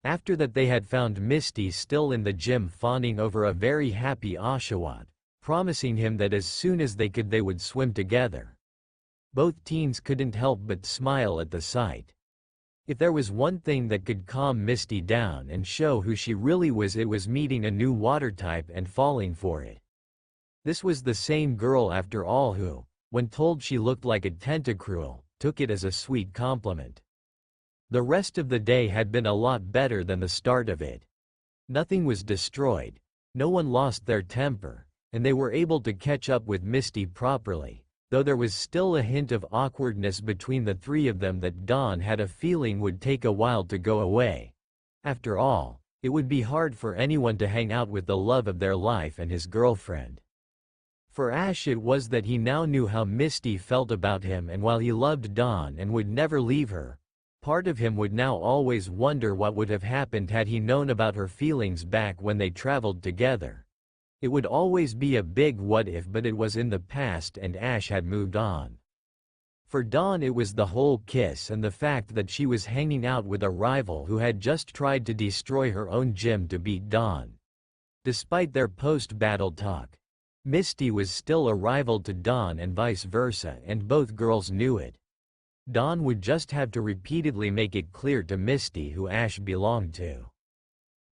After that, they had found Misty still in the gym fawning over a very happy Oshawott, promising him that as soon as they could they would swim together. Both teens couldn't help but smile at the sight. If there was one thing that could calm Misty down and show who she really was, it was meeting a new water type and falling for it. This was the same girl after all who, when told she looked like a Tentacruel, took it as a sweet compliment. The rest of the day had been a lot better than the start of it. Nothing was destroyed, no one lost their temper, and they were able to catch up with Misty properly, though there was still a hint of awkwardness between the three of them that Dawn had a feeling would take a while to go away. After all, it would be hard for anyone to hang out with the love of their life and his girlfriend. For Ash, it was that he now knew how Misty felt about him, and while he loved Dawn and would never leave her, part of him would now always wonder what would have happened had he known about her feelings back when they traveled together. It would always be a big what if, but it was in the past and Ash had moved on. For Dawn, it was the whole kiss and the fact that she was hanging out with a rival who had just tried to destroy her own gym to beat Dawn. Despite their post-battle talk, Misty was still a rival to Dawn and vice versa, and both girls knew it. Dawn would just have to repeatedly make it clear to Misty who Ash belonged to.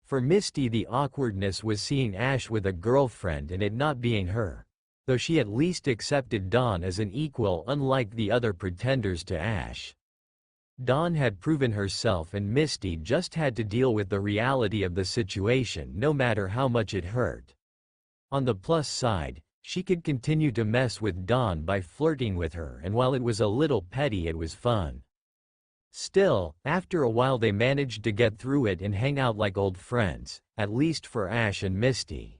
For Misty, the awkwardness was seeing Ash with a girlfriend and it not being her, though she at least accepted Dawn as an equal, unlike the other pretenders to Ash. Dawn had proven herself, and Misty just had to deal with the reality of the situation, no matter how much it hurt. On the plus side, she could continue to mess with Dawn by flirting with her, and while it was a little petty, it was fun. Still, after a while they managed to get through it and hang out like old friends, at least for Ash and Misty.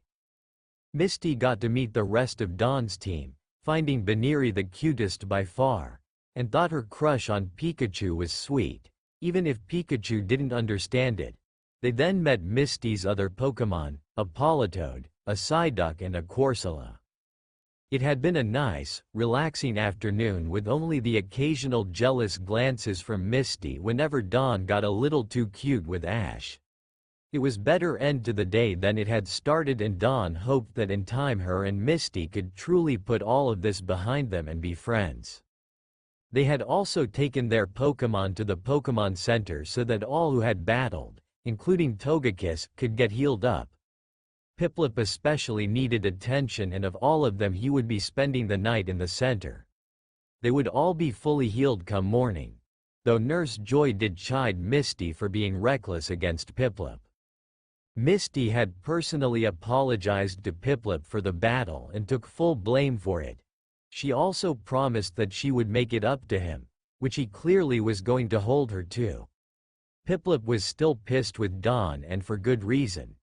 Misty got to meet the rest of Dawn's team, finding Baneri the cutest by far, and thought her crush on Pikachu was sweet, even if Pikachu didn't understand it. They then met Misty's other Pokémon, a Politoed, a Psyduck and a Corsola. It had been a nice, relaxing afternoon with only the occasional jealous glances from Misty whenever Dawn got a little too cute with Ash. It was better end to the day than it had started, and Dawn hoped that in time her and Misty could truly put all of this behind them and be friends. They had also taken their Pokémon to the Pokémon Center so that all who had battled, including Togekiss, could get healed up. Piplup especially needed attention, and of all of them he would be spending the night in the center. They would all be fully healed come morning, though Nurse Joy did chide Misty for being reckless against Piplup. Misty had personally apologized to Piplup for the battle and took full blame for it. She also promised that she would make it up to him, which he clearly was going to hold her to. Piplup was still pissed with Dawn, and for good reason.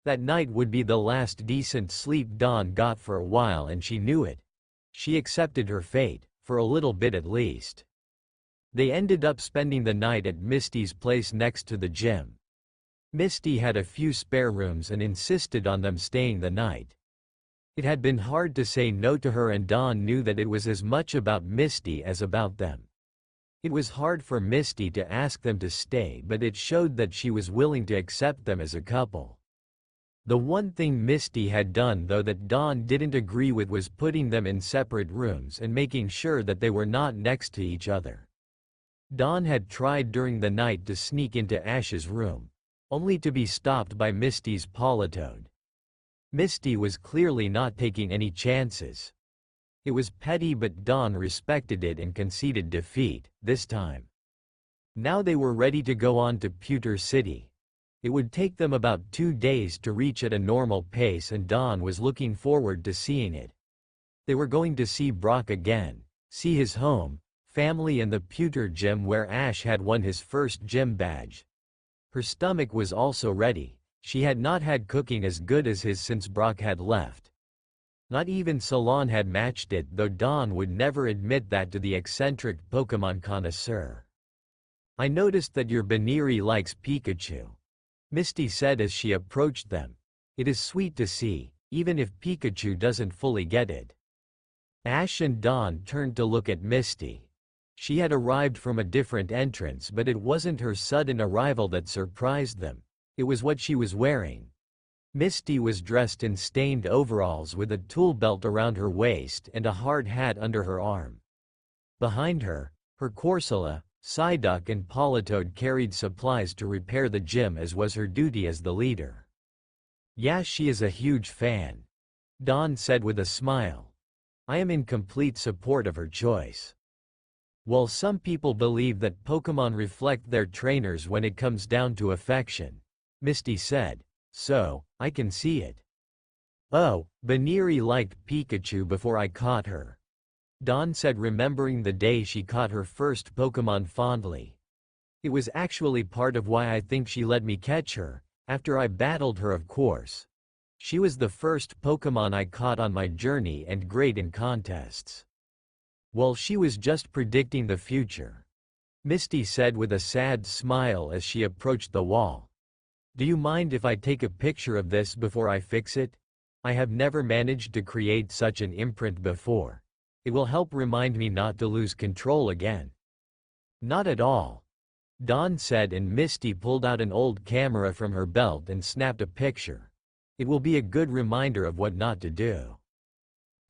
That night would be the last decent sleep Dawn got for a while, and she knew it. She accepted her fate, for a little bit at least. They ended up spending the night at Misty's place next to the gym. Misty had a few spare rooms and insisted on them staying the night. It had been hard to say no to her, and Dawn knew that it was as much about Misty as about them. It was hard for Misty to ask them to stay, but it showed that she was willing to accept them as a couple. The one thing Misty had done, though, that Dawn didn't agree with was putting them in separate rooms and making sure that they were not next to each other. Dawn had tried during the night to sneak into Ash's room, only to be stopped by Misty's Politoed. Misty was clearly not taking any chances. It was petty, but Dawn respected it and conceded defeat, this time. Now they were ready to go on to Pewter City. It would take them about 2 days to reach at a normal pace, and Dawn was looking forward to seeing it. They were going to see Brock again, see his home, family, and the Pewter gym where Ash had won his first gym badge. Her stomach was also ready. She had not had cooking as good as his since Brock had left. Not even Salon had matched it, though Dawn would never admit that to the eccentric Pokémon connoisseur. "I noticed that your Baniri likes Pikachu," Misty said as she approached them. "It is sweet to see, even if Pikachu doesn't fully get it." Ash and Dawn turned to look at Misty. She had arrived from a different entrance, but it wasn't her sudden arrival that surprised them. It was what she was wearing. Misty was dressed in stained overalls with a tool belt around her waist and a hard hat under her arm. Behind her, her Corsola, Psyduck, and Politoed carried supplies to repair the gym, as was her duty as the leader. "Yeah, she is a huge fan," Dawn said with a smile. "I am in complete support of her choice." While some people believe that Pokémon reflect their trainers when it comes down to affection, Misty said, "So, I can see it." "Oh, Baniri liked Pikachu before I caught her," Dawn said, remembering the day she caught her first Pokémon fondly. "It was actually part of why I think she let me catch her, after I battled her, of course. She was the first Pokémon I caught on my journey and great in contests." "Well, she was just predicting the future," Misty said with a sad smile as she approached the wall. "Do you mind if I take a picture of this before I fix it? I have never managed to create such an imprint before. It will help remind me not to lose control again." "Not at all," Dawn said, and Misty pulled out an old camera from her belt and snapped a picture. "It will be a good reminder of what not to do."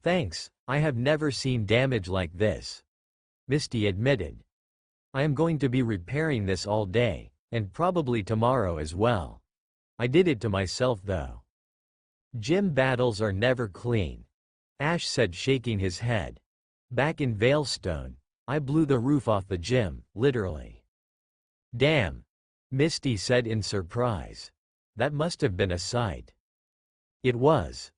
"Thanks, I have never seen damage like this," Misty admitted. "I am going to be repairing this all day, and probably tomorrow as well. I did it to myself though." "Gym battles are never clean," Ash said, shaking his head. "Back in Veilstone, I blew the roof off the gym, literally." "Damn," Misty said in surprise. "That must have been a sight." "It was,"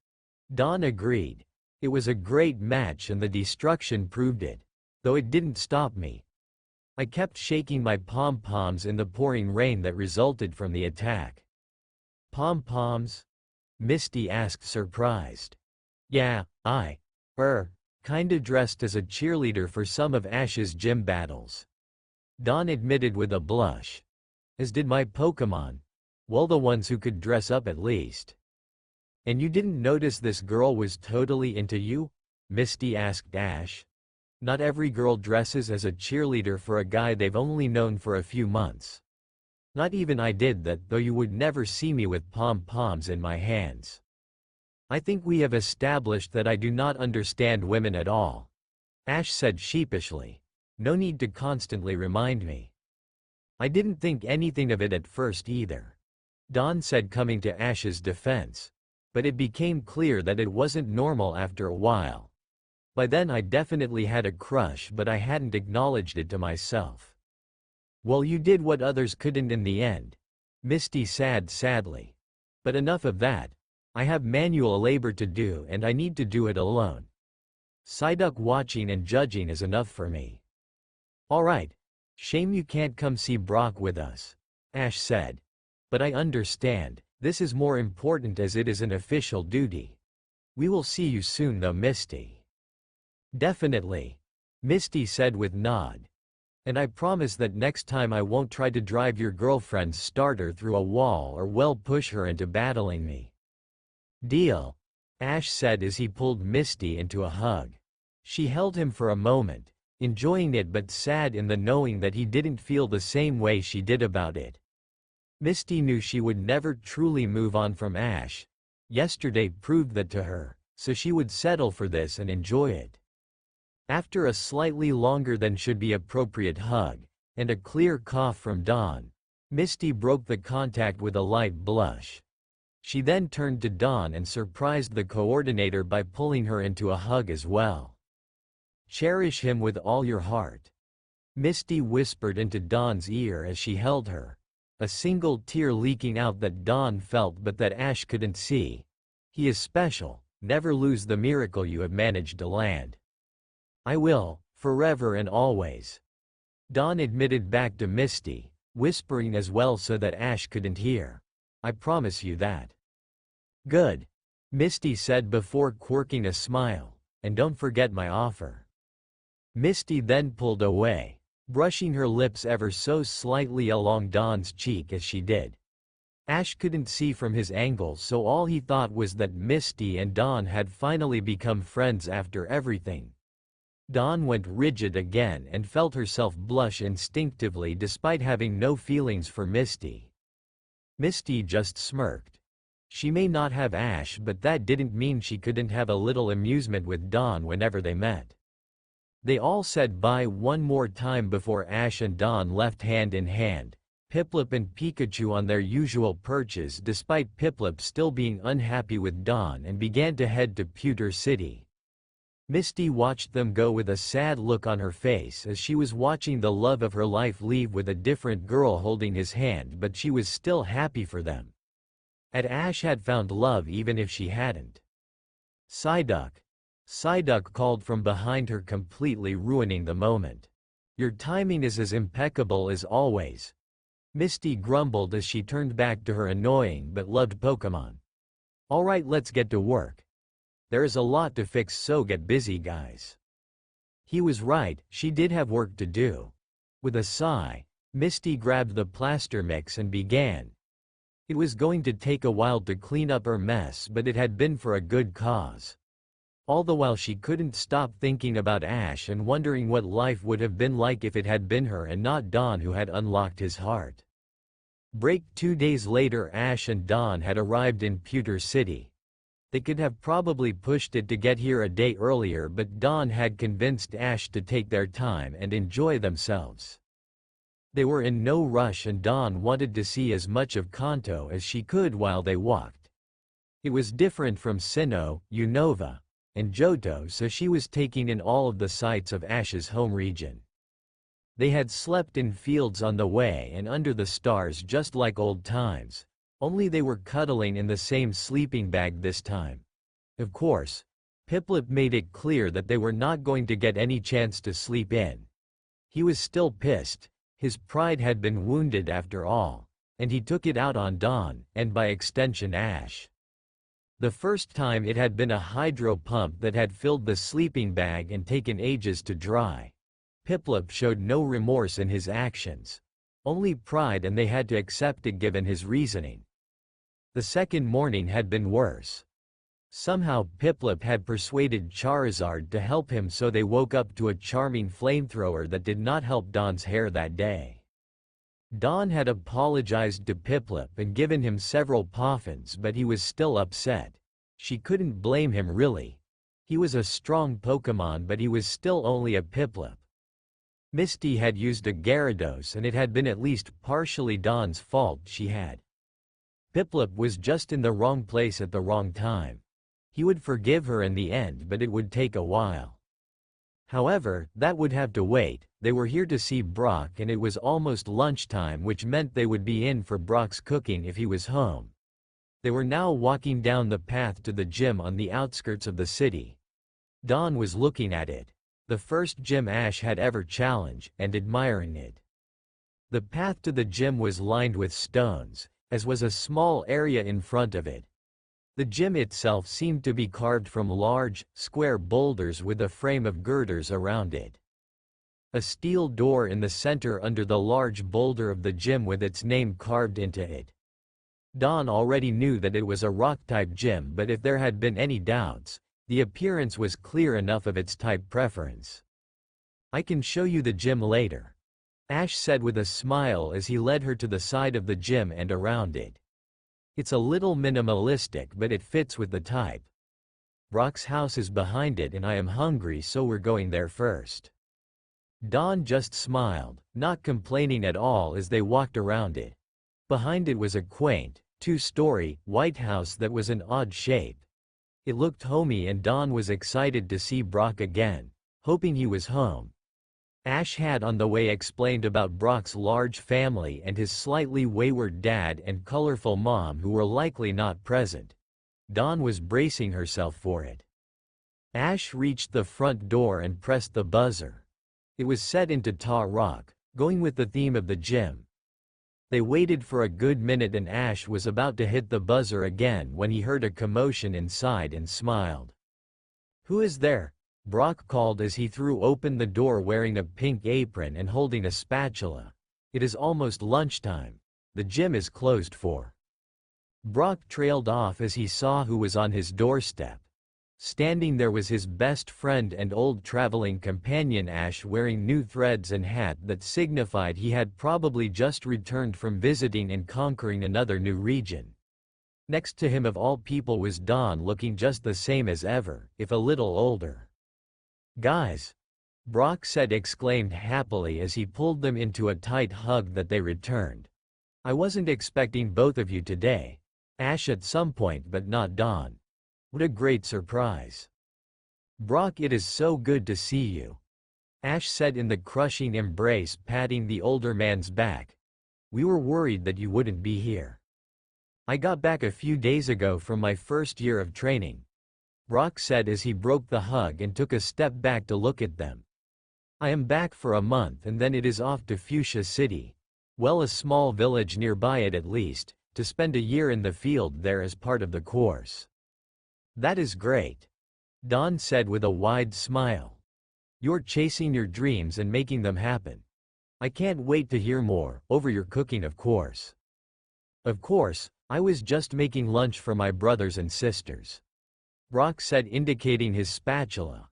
Dawn agreed. "It was a great match and the destruction proved it. Though it didn't stop me. I kept shaking my pom-poms in the pouring rain that resulted from the attack." "Pom-poms?" Misty asked, surprised. "Yeah, kinda dressed as a cheerleader for some of Ash's gym battles," Dawn admitted with a blush. "As did my Pokémon. Well, the ones who could dress up at least." "And you didn't notice this girl was totally into you?" Misty asked Ash. "Not every girl dresses as a cheerleader for a guy they've only known for a few months. Not even I did that, though you would never see me with pom-poms in my hands." "I think we have established that I do not understand women at all," Ash said sheepishly. "No need to constantly remind me." "I didn't think anything of it at first either," Dawn said, coming to Ash's defense. "But it became clear that it wasn't normal after a while. By then I definitely had a crush, but I hadn't acknowledged it to myself." "Well, you did what others couldn't in the end," Misty said sadly. "But enough of that. I have manual labor to do and I need to do it alone. Psyduck watching and judging is enough for me." "Alright. Shame you can't come see Brock with us," Ash said. "But I understand, this is more important as it is an official duty. We will see you soon though, Misty." "Definitely," Misty said with nod. "And I promise that next time I won't try to drive your girlfriend's starter through a wall or well push her into battling me." "Deal," Ash said as he pulled Misty into a hug. She held him for a moment, enjoying it but sad in the knowing that he didn't feel the same way she did about it. Misty knew she would never truly move on from Ash. Yesterday proved that to her, so she would settle for this and enjoy it. After a slightly longer than should be appropriate hug, and a clear cough from Dawn. Misty broke the contact with a light blush. She then turned to Dawn and surprised the coordinator by pulling her into a hug as well. "Cherish him with all your heart," Misty whispered into Dawn's ear as she held her, a single tear leaking out that Dawn felt but that Ash couldn't see. "He is special. Never lose the miracle you have managed to land." "I will, forever and always," Dawn admitted back to Misty, whispering as well so that Ash couldn't hear. "I promise you that." "Good," Misty said before quirking a smile, "and don't forget my offer." Misty then pulled away, brushing her lips ever so slightly along Dawn's cheek as she did. Ash couldn't see from his angle, so all he thought was that Misty and Dawn had finally become friends after everything. Dawn went rigid again and felt herself blush instinctively despite having no feelings for Misty. Misty just smirked. She may not have Ash, but that didn't mean she couldn't have a little amusement with Dawn whenever they met. They all said bye one more time before Ash and Dawn left hand in hand, Piplup and Pikachu on their usual perches despite Piplup still being unhappy with Dawn, and began to head to Pewter City. Misty watched them go with a sad look on her face as she was watching the love of her life leave with a different girl holding his hand, but she was still happy for them. Ash had found love even if she hadn't. "Psyduck," Psyduck called from behind her, completely ruining the moment. "Your timing is as impeccable as always," Misty grumbled as she turned back to her annoying but loved Pokémon. "Alright, let's get to work. There is a lot to fix, so get busy, guys." He was right, she did have work to do. With a sigh, Misty grabbed the plaster mix and began. It was going to take a while to clean up her mess, but it had been for a good cause. All the while she couldn't stop thinking about Ash and wondering what life would have been like if it had been her and not Dawn who had unlocked his heart. Break 2 days later, Ash and Dawn had arrived in Pewter City. They could have probably pushed it to get here a day earlier, but Dawn had convinced Ash to take their time and enjoy themselves. They were in no rush and Dawn wanted to see as much of Kanto as she could while they walked. It was different from Sinnoh, Unova, and Johto, so she was taking in all of the sights of Ash's home region. They had slept in fields on the way and under the stars just like old times, only they were cuddling in the same sleeping bag this time. Of course, Piplup made it clear that they were not going to get any chance to sleep in. He was still pissed. His pride had been wounded after all, and he took it out on Dawn, and by extension Ash. The first time it had been a hydro pump that had filled the sleeping bag and taken ages to dry. Piplup showed no remorse in his actions, only pride, and they had to accept it given his reasoning. The second morning had been worse. Somehow Piplup had persuaded Charizard to help him, so they woke up to a charming flamethrower that did not help Dawn's hair that day. Dawn had apologized to Piplup and given him several poffins, but he was still upset. She couldn't blame him really. He was a strong Pokémon, but he was still only a Piplup. Misty had used a Gyarados and it had been at least partially Dawn's fault. Piplup was just in the wrong place at the wrong time. He would forgive her in the end, but it would take a while. However, that would have to wait. They were here to see Brock and it was almost lunchtime, which meant they would be in for Brock's cooking if he was home. They were now walking down the path to the gym on the outskirts of the city. Dawn was looking at it, the first gym Ash had ever challenged, and admiring it. The path to the gym was lined with stones, as was a small area in front of it. The gym itself seemed to be carved from large, square boulders with a frame of girders around it. A steel door in the center under the large boulder of the gym with its name carved into it. Dawn already knew that it was a rock-type gym, but if there had been any doubts, the appearance was clear enough of its type preference. "I can show you the gym later," Ash said with a smile as he led her to the side of the gym and around it. "It's a little minimalistic, but it fits with the type. Brock's house is behind it and I am hungry, so we're going there first." Dawn just smiled, not complaining at all as they walked around it. Behind it was a quaint, two-story, white house that was an odd shape. It looked homey and Dawn was excited to see Brock again, hoping he was home. Ash had on the way explained about Brock's large family and his slightly wayward dad and colorful mom who were likely not present. Dawn was bracing herself for it. Ash reached the front door and pressed the buzzer. It was set into tar rock, going with the theme of the gym. They waited for a good minute and Ash was about to hit the buzzer again when he heard a commotion inside and smiled. "Who is there?" Brock called as he threw open the door wearing a pink apron and holding a spatula. "It is almost lunchtime. The gym is closed for." Brock trailed off as he saw who was on his doorstep. Standing there was his best friend and old traveling companion Ash, wearing new threads and hat that signified he had probably just returned from visiting and conquering another new region. Next to him of all people was Dawn, looking just the same as ever, if a little older. "Guys," Brock said, exclaimed happily as he pulled them into a tight hug that they returned. "I wasn't expecting both of you today. Ash at some point but not Dawn. What a great surprise." "Brock, it is so good to see you," Ash said in the crushing embrace, patting the older man's back. "We were worried that you wouldn't be here." "I got back a few days ago from my first year of training," Brock said as he broke the hug and took a step back to look at them. "I am back for a month and then it is off to Fuchsia City, well, a small village nearby it at least, to spend a year in the field there as part of the course." "That is great," Dawn said with a wide smile. "You're chasing your dreams and making them happen. I can't wait to hear more, over your cooking of course." "Of course, I was just making lunch for my brothers and sisters," Brock said, indicating his spatula.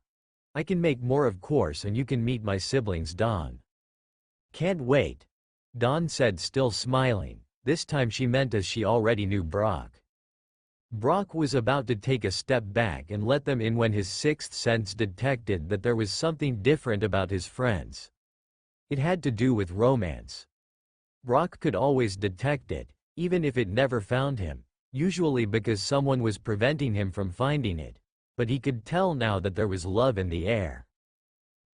"I can make more of course and you can meet my siblings." "Dawn." "Can't wait," Dawn said, still smiling. This time she meant as she already knew Brock. Brock was about to take a step back and let them in when his sixth sense detected that there was something different about his friends. It had to do with romance. Brock could always detect it, even if it never found him, usually because someone was preventing him from finding it, but he could tell now that there was love in the air.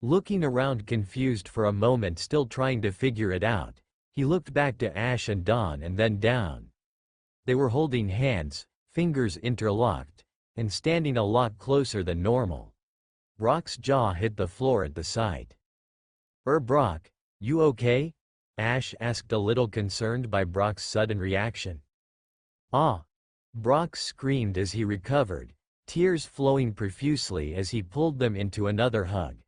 Looking around confused for a moment, still trying to figure it out, he looked back to Ash and Dawn and then down. They were holding hands, fingers interlocked, and standing a lot closer than normal. Brock's jaw hit the floor at the sight. Brock, you okay?" Ash asked, a little concerned by Brock's sudden reaction. "Ah!" Brock screamed as he recovered, tears flowing profusely as he pulled them into another hug.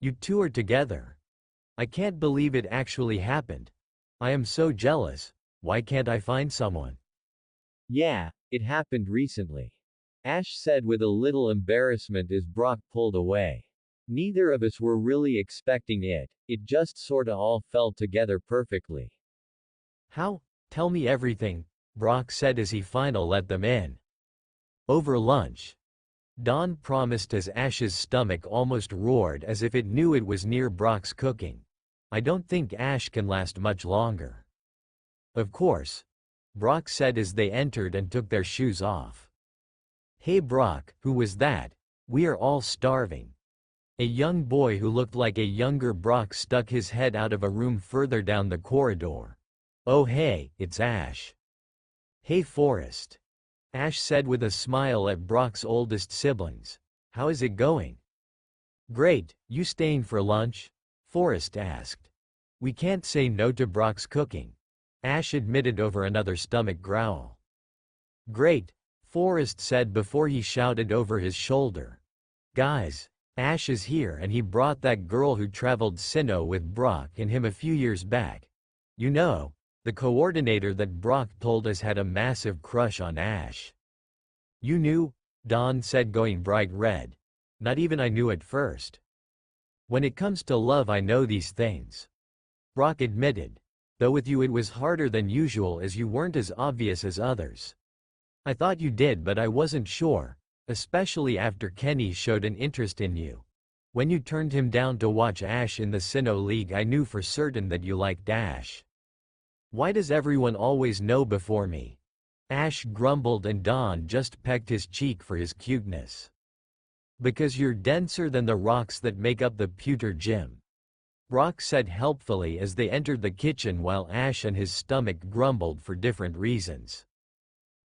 "You two are together. I can't believe it actually happened. I am so jealous. Why can't I find someone?" "Yeah, it happened recently," Ash said with a little embarrassment as Brock pulled away. "Neither of us were really expecting it, it just sorta all fell together perfectly." "How? Tell me everything," Brock said as he finally let them in. "Over lunch," Dawn promised as Ash's stomach almost roared as if it knew it was near Brock's cooking. "I don't think Ash can last much longer." "Of course," Brock said as they entered and took their shoes off. "Hey Brock, who was that? We are all starving." A young boy who looked like a younger Brock stuck his head out of a room further down the corridor. "Oh hey, it's Ash." "Hey Forrest," Ash said with a smile at Brock's oldest siblings. "How is it going?" "Great, you staying for lunch?" Forrest asked. "We can't say no to Brock's cooking," Ash admitted over another stomach growl. "Great," Forrest said before he shouted over his shoulder. "Guys, Ash is here and he brought that girl who traveled Sinnoh with Brock and him a few years back. You know, the coordinator that Brock told us had a massive crush on Ash." "You knew?" Dawn said, going bright red. "Not even I knew at first." "When it comes to love I know these things," Brock admitted. "Though with you it was harder than usual as you weren't as obvious as others. I thought you did but I wasn't sure, especially after Kenny showed an interest in you. When you turned him down to watch Ash in the Sinnoh League, I knew for certain that you liked Ash. Why does everyone always know before me? Ash grumbled, and Don just pecked his cheek for his cuteness. Because you're denser than the rocks that make up the pewter gym, Brock said helpfully as they entered the kitchen, while Ash and his stomach grumbled for different reasons.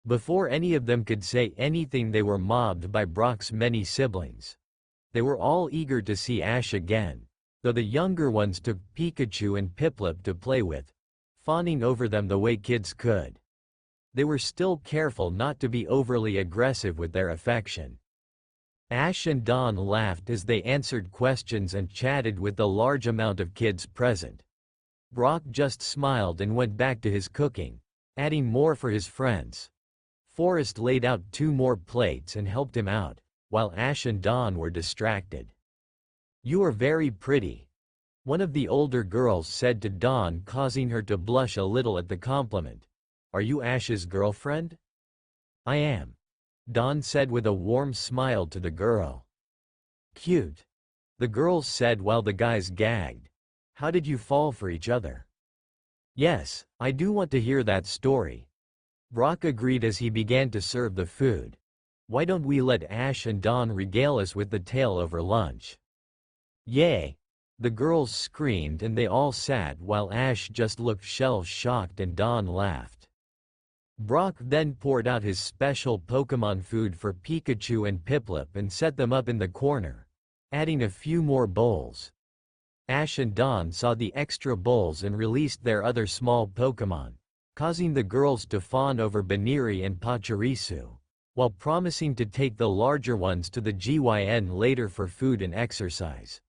Before any of them could say anything, they were mobbed by Brock's many siblings. They were all eager to see Ash again, though the younger ones took Pikachu and Piplup to play with, fawning over them the way kids could. They were still careful not to be overly aggressive with their affection. Ash and Don laughed as they answered questions and chatted with the large amount of kids present. Brock just smiled and went back to his cooking, adding more for his friends. Forrest laid out 2 more plates and helped him out, while Ash and Don were distracted. "You are very pretty," one of the older girls said to Don, causing her to blush a little at the compliment. "Are you Ash's girlfriend?" "I am," Don said with a warm smile to the girl. "Cute," the girls said while the guys gagged. "How did you fall for each other?" "Yes, I do want to hear that story," Brock agreed as he began to serve the food. "Why don't we let Ash and Don regale us with the tale over lunch?" "Yay!" the girls screamed, and they all sat while Ash just looked shell-shocked and Don laughed. Brock then poured out his special Pokemon food for Pikachu and Piplup and set them up in the corner, adding a few more bowls. Ash and Don saw the extra bowls and released their other small Pokemon, causing the girls to fawn over Baniri and Pachirisu, while promising to take the larger ones to the GYN later for food and exercise.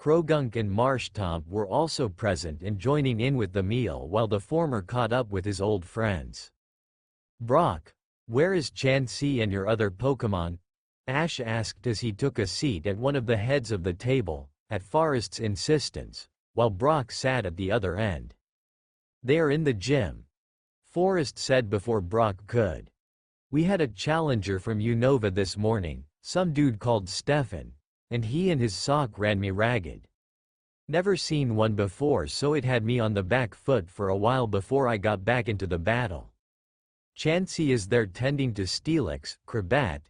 Krogunk and Marshtomp were also present and joining in with the meal, while the former caught up with his old friends. "Brock, where is Chansey and your other Pokemon?" Ash asked as he took a seat at one of the heads of the table, at Forrest's insistence, while Brock sat at the other end. "They are in the gym," Forrest said before Brock could. "We had a challenger from Unova this morning, some dude called Stefan, and he and his sock ran me ragged. Never seen one before, so it had me on the back foot for a while before I got back into the battle. Chansey is there tending to Steelix, Crobat,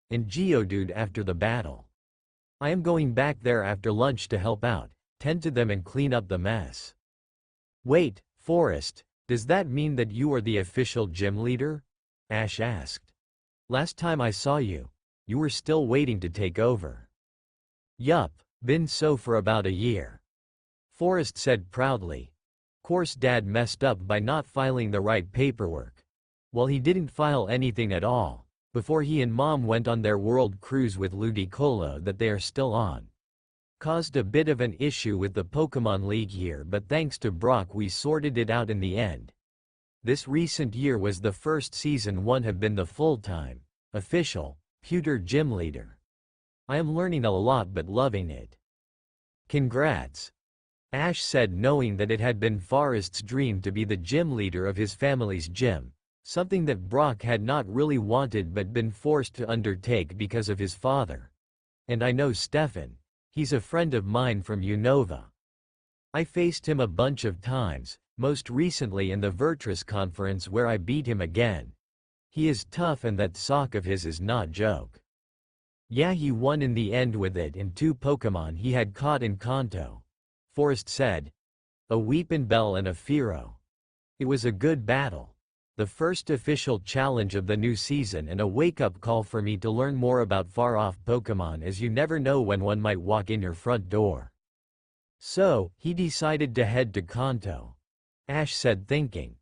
and Geodude after the battle. I am going back there after lunch to help out, tend to them and clean up the mess." "Wait, Forrest, does that mean that you are the official gym leader?" Ash asked. "Last time I saw you, you were still waiting to take over." "Yup, been so for about a year," Forrest said proudly. "Course Dad messed up by not filing the right paperwork. Well, he didn't file anything at all, before he and Mom went on their world cruise with Ludicolo that they are still on. Caused a bit of an issue with the Pokemon League here, but thanks to Brock we sorted it out in the end. This recent year was the first season one have been the full-time, official, pewter gym leader. I am learning a lot but loving it." "Congrats," Ash said, knowing that it had been Forrest's dream to be the gym leader of his family's gym, something that Brock had not really wanted but been forced to undertake because of his father. "And I know Stefan. He's a friend of mine from Unova. I faced him a bunch of times, most recently in the Virtus conference where I beat him again. He is tough and that sock of his is not joke." "Yeah, he won in the end with it and 2 Pokemon he had caught in Kanto," Forrest said. "A Weepinbell and a Fearow. It was a good battle. The first official challenge of the new season and a wake-up call for me to learn more about far-off Pokemon, as you never know when one might walk in your front door." "So, he decided to head to Kanto," Ash said, thinking.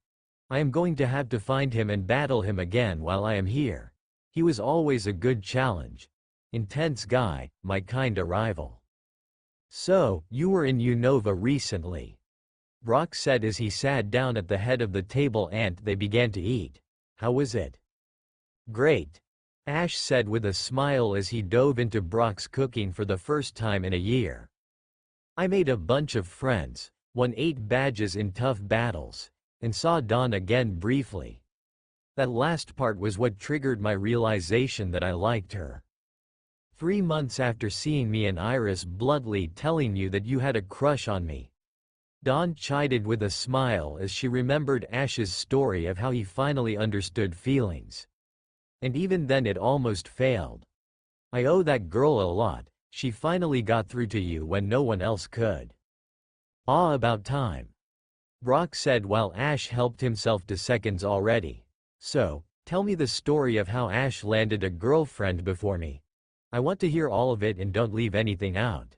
"I am going to have to find him and battle him again while I am here. He was always a good challenge. Intense guy, my kinda rival." "So, you were in Unova recently," Brock said as he sat down at the head of the table and they began to eat. "How was it?" "Great," Ash said with a smile as he dove into Brock's cooking for the first time in a year. "I made a bunch of friends, won 8 badges in tough battles, and saw Dawn again briefly. That last part was what triggered my realization that I liked her." 3 months after seeing me and Iris bluntly telling you that you had a crush on me. Dawn chided with a smile as she remembered Ash's story of how he finally understood feelings. And even then it almost failed. I owe that girl a lot, she finally got through to you when no one else could. About time. Brock said while Ash helped himself to seconds already. So, tell me the story of how Ash landed a girlfriend before me. I want to hear all of it and don't leave anything out.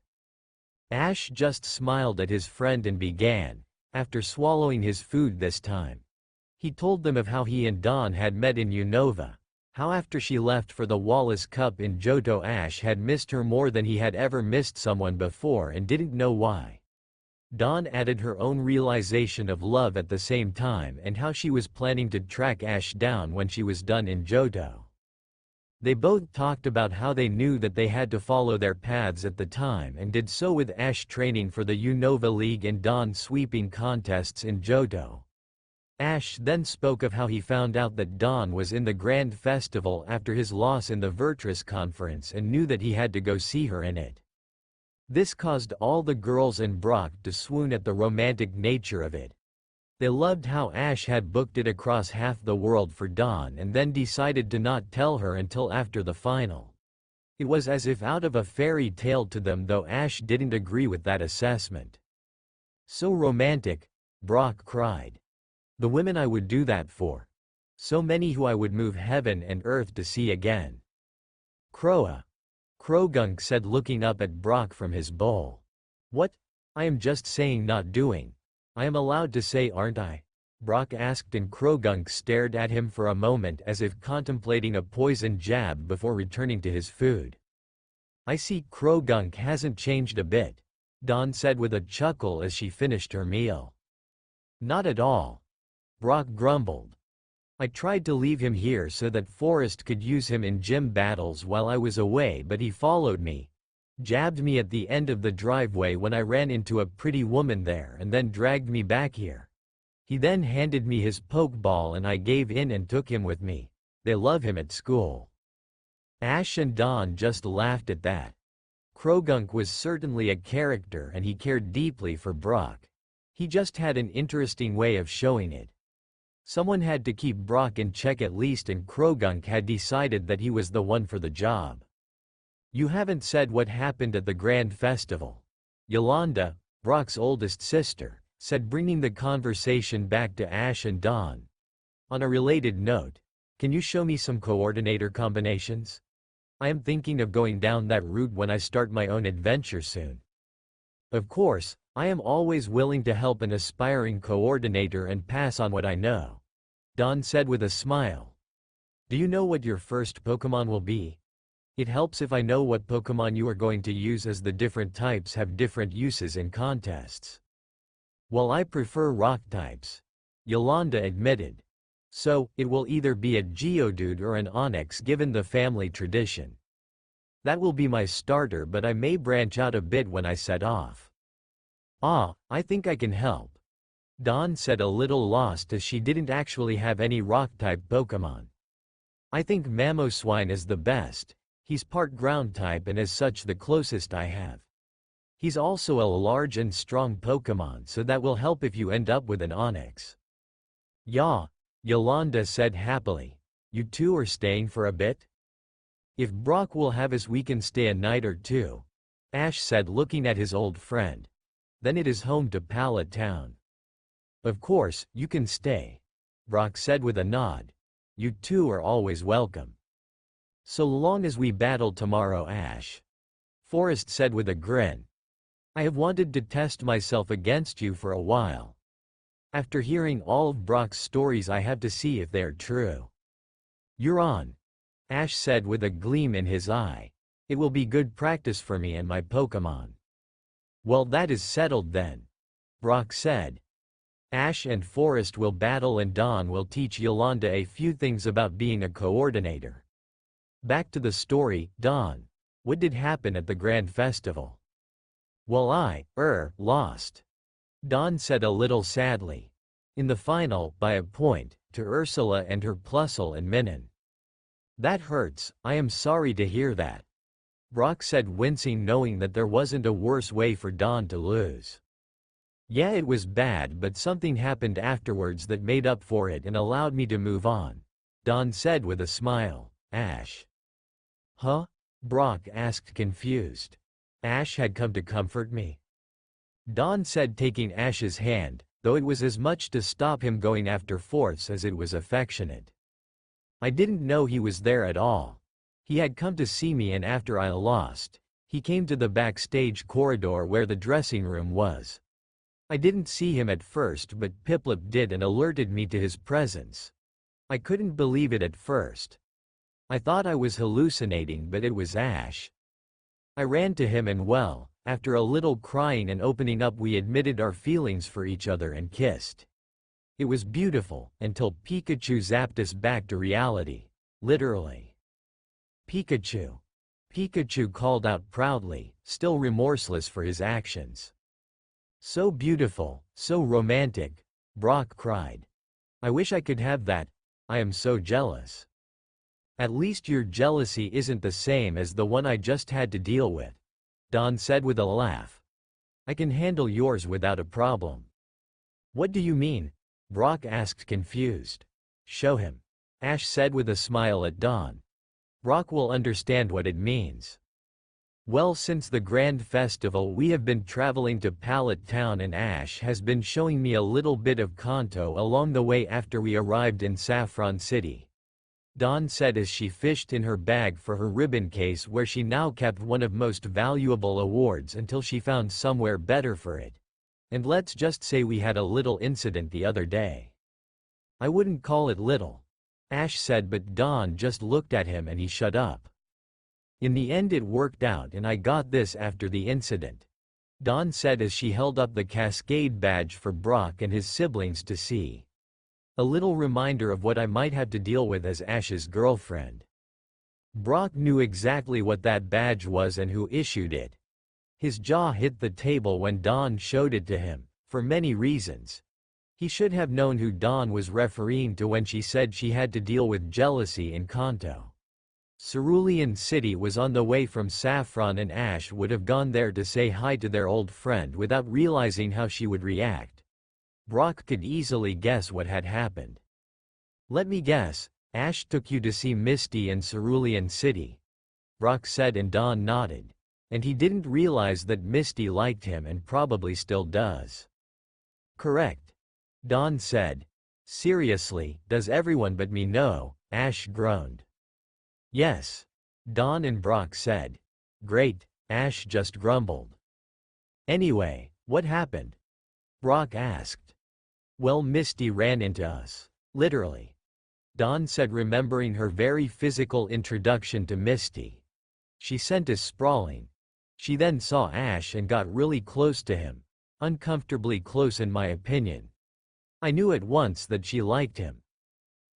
Ash just smiled at his friend and began, after swallowing his food this time. He told them of how he and Dawn had met in Unova, how after she left for the Wallace Cup in Johto Ash had missed her more than he had ever missed someone before and didn't know why. Dawn added her own realization of love at the same time and how she was planning to track Ash down when she was done in Johto. They both talked about how they knew that they had to follow their paths at the time and did so with Ash training for the Unova League and Dawn sweeping contests in Johto. Ash then spoke of how he found out that Dawn was in the Grand Festival after his loss in the Virtus Conference and knew that he had to go see her in it. This caused all the girls and Brock to swoon at the romantic nature of it. They loved how Ash had booked it across half the world for Dawn and then decided to not tell her until after the final. It was as if out of a fairy tale to them, though Ash didn't agree with that assessment. So romantic, Brock cried. The women I would do that for. So many who I would move heaven and earth to see again. Krogunk said, looking up at Brock from his bowl. What? I am just saying, not doing. I am allowed to say, aren't I? Brock asked, and Krogunk stared at him for a moment as if contemplating a poison jab before returning to his food. I see Krogunk hasn't changed a bit, Dawn said with a chuckle as she finished her meal. Not at all. Brock grumbled. I tried to leave him here so that Forrest could use him in gym battles while I was away, but he followed me, jabbed me at the end of the driveway when I ran into a pretty woman there, and then dragged me back here. He then handed me his pokeball and I gave in and took him with me. They love him at school. Ash and Dawn just laughed at that. Krogunk was certainly a character and he cared deeply for Brock. He just had an interesting way of showing it. Someone had to keep Brock in check at least, and Krogunk had decided that he was the one for the job. You haven't said what happened at the Grand Festival. Yolanda, Brock's oldest sister, said, bringing the conversation back to Ash and Dawn. On a related note, can you show me some coordinator combinations? I am thinking of going down that route when I start my own adventure soon. Of course, I am always willing to help an aspiring coordinator and pass on what I know, Dawn said with a smile. Do you know what your first Pokémon will be? It helps if I know what Pokémon you are going to use, as the different types have different uses in contests. Well, I prefer rock types, Yolanda admitted. So, it will either be a Geodude or an Onix given the family tradition. That will be my starter, but I may branch out a bit when I set off. I think I can help, Dawn said, a little lost as she didn't actually have any rock-type Pokémon. I think Mamoswine is the best. He's part ground-type and as such the closest I have. He's also a large and strong Pokémon, so that will help if you end up with an Onix. Yeah, Yolanda said happily. You two are staying for a bit? If Brock will have us, we can stay a night or two, Ash said, looking at his old friend. Then it is home to Pallet Town. Of course, you can stay, Brock said with a nod. You two are always welcome. So long as we battle tomorrow, Ash, Forrest said with a grin. I have wanted to test myself against you for a while. After hearing all of Brock's stories, I have to see if they are true. You're on, Ash said with a gleam in his eye. It will be good practice for me and my Pokémon. Well, that is settled then, Brock said. Ash and Forrest will battle and Dawn will teach Yolanda a few things about being a coordinator. Back to the story, Dawn. What did happen at the Grand Festival? Well, I lost, Dawn said a little sadly. In the final, by a point, to Ursula and her Plusle and Minun. That hurts, I am sorry to hear that. Brock said, wincing, knowing that there wasn't a worse way for Dawn to lose. Yeah, it was bad, but something happened afterwards that made up for it and allowed me to move on, Dawn said with a smile. Ash. Huh? Brock asked, confused. Ash had come to comfort me? Dawn said, taking Ash's hand, though it was as much to stop him going after Force as it was affectionate. I didn't know he was there at all. He had come to see me, and after I lost, he came to the backstage corridor where the dressing room was. I didn't see him at first, but Piplup did and alerted me to his presence. I couldn't believe it at first. I thought I was hallucinating, but it was Ash. I ran to him and, well, after a little crying and opening up, we admitted our feelings for each other and kissed. It was beautiful, until Pikachu zapped us back to reality. Literally. Pikachu. Pikachu called out proudly, still remorseless for his actions. So beautiful, so romantic, Brock cried. I wish I could have that. I am so jealous. At least your jealousy isn't the same as the one I just had to deal with, Dawn said with a laugh. I can handle yours without a problem. What do you mean? Brock asked, confused. Show him, Ash said with a smile at Dawn. Brock will understand what it means. Well, since the Grand Festival we have been traveling to Pallet Town, and Ash has been showing me a little bit of Kanto along the way after we arrived in Saffron City, Dawn said as she fished in her bag for her ribbon case, where she now kept one of most valuable awards until she found somewhere better for it. And let's just say we had a little incident the other day. I wouldn't call it little, Ash said, but Dawn just looked at him and he shut up. In the end it worked out, and I got this after the incident, Dawn said as she held up the Cascade badge for Brock and his siblings to see. A little reminder of what I might have to deal with as Ash's girlfriend. Brock knew exactly what that badge was and who issued it. His jaw hit the table when Dawn showed it to him, for many reasons. He should have known who Dawn was referring to when she said she had to deal with jealousy in Kanto. Cerulean City was on the way from Saffron, and Ash would have gone there to say hi to their old friend without realizing how she would react. Brock could easily guess what had happened. Let me guess, Ash took you to see Misty in Cerulean City, Brock said, and Dawn nodded. And he didn't realize that Misty liked him and probably still does. Correct, Dawn said. Seriously, does everyone but me know? Ash groaned. Yes, Dawn and Brock said. Great, Ash just grumbled. Anyway, what happened? Brock asked. Well, Misty ran into us. Literally, Dawn said, remembering her very physical introduction to Misty. She sent us sprawling. She then saw Ash and got really close to him. Uncomfortably close, in my opinion. I knew at once that she liked him.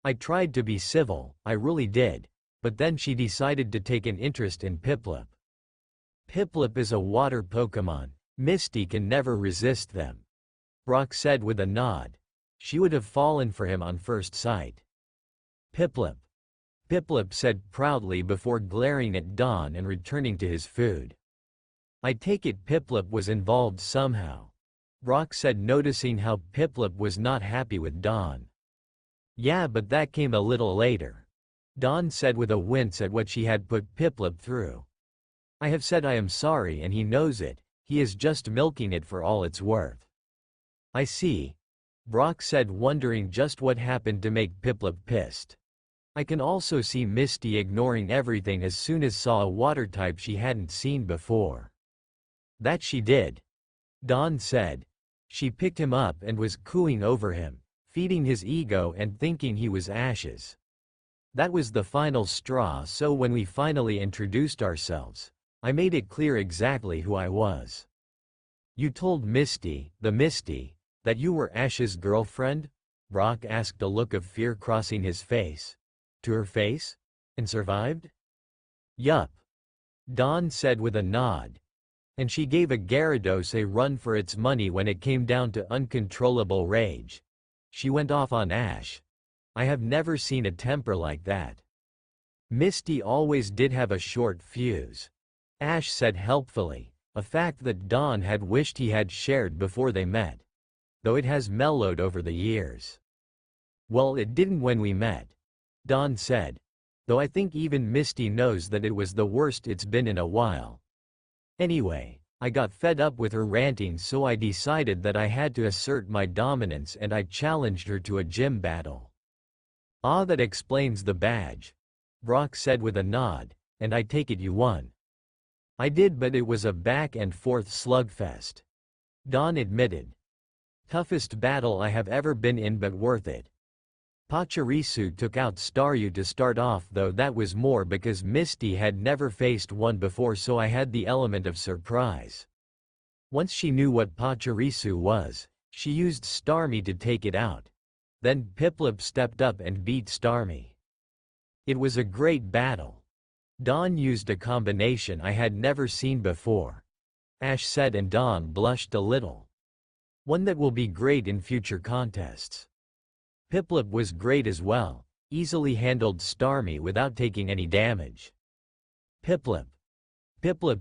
I tried to be civil, I really did, but then she decided to take an interest in Piplup. Piplup is a water Pokemon. Misty can never resist them, Brock said with a nod. She would have fallen for him on first sight. Piplup, Piplup said proudly before glaring at Dawn and returning to his food. I take it Piplup was involved somehow, Brock said, noticing how Piplup was not happy with Dawn. Yeah, but that came a little later, Dawn said with a wince at what she had put Piplup through. I have said I am sorry and he knows it, he is just milking it for all it's worth. I see, Brock said, wondering just what happened to make Piplup pissed. I can also see Misty ignoring everything as soon as saw a water type she hadn't seen before. That she did, Dawn said. She picked him up and was cooing over him, feeding his ego and thinking he was Ash's. That was the final straw, so when we finally introduced ourselves, I made it clear exactly who I was. You told Misty, that you were Ash's girlfriend? Brock asked, a look of fear crossing his face. To her face? And survived? Yup, Dawn said with a nod. And she gave a Gyarados a run for its money when it came down to uncontrollable rage. She went off on Ash. I have never seen a temper like that. Misty always did have a short fuse. Ash said helpfully, a fact that Dawn had wished he had shared before they met, though it has mellowed over the years. Well, it didn't when we met, Dawn said, though I think even Misty knows that it was the worst it's been in a while. Anyway, I got fed up with her ranting, so I decided that I had to assert my dominance and I challenged her to a gym battle. Ah, that explains the badge, Brock said with a nod, and I take it you won. I did, but it was a back and forth slugfest, Dawn admitted. Toughest battle I have ever been in, but worth it. Pachirisu took out Staryu to start off, though that was more because Misty had never faced one before, so I had the element of surprise. Once she knew what Pachirisu was, she used Starmie to take it out. Then Piplup stepped up and beat Starmie. It was a great battle. Dawn used a combination I had never seen before, Ash said, and Dawn blushed a little. One that will be great in future contests. Piplup was great as well, easily handled Starmie without taking any damage. Piplup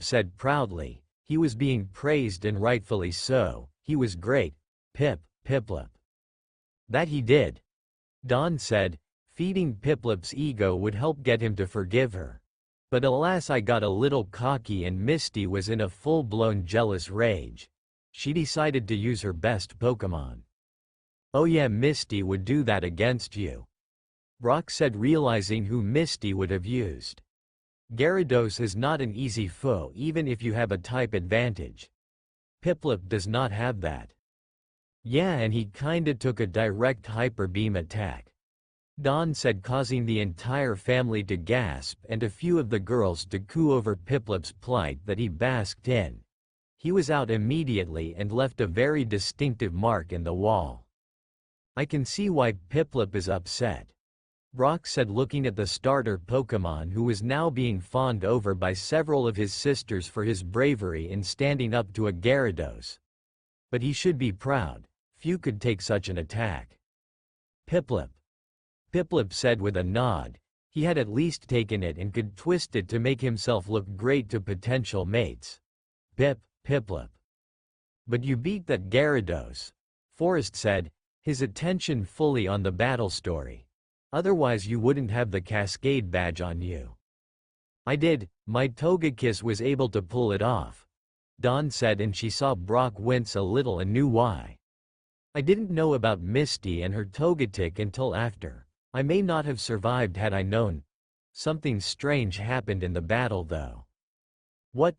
said proudly, he was being praised and rightfully so, he was great, Piplup. That he did, Dawn said, feeding Piplup's ego would help get him to forgive her. But alas, I got a little cocky and Misty was in a full-blown jealous rage. She decided to use her best Pokemon. Oh yeah, Misty would do that against you, Brock said, realizing who Misty would have used. Gyarados is not an easy foe even if you have a type advantage. Piplup does not have that. Yeah, and he kinda took a direct Hyper Beam attack, Dawn said, causing the entire family to gasp and a few of the girls to coo over Piplup's plight that he basked in. He was out immediately and left a very distinctive mark in the wall. I can see why Piplup is upset, Brock said, looking at the starter Pokemon who was now being fawned over by several of his sisters for his bravery in standing up to a Gyarados. But he should be proud, few could take such an attack. Piplup said with a nod, he had at least taken it and could twist it to make himself look great to potential mates. Piplup. But you beat that Gyarados, Forrest said, his attention fully on the battle story. Otherwise you wouldn't have the Cascade badge on you. I did, my Togekiss was able to pull it off, Dawn said, and she saw Brock wince a little and knew why. I didn't know about Misty and her Togetic until after. I may not have survived had I known. Something strange happened in the battle though. What?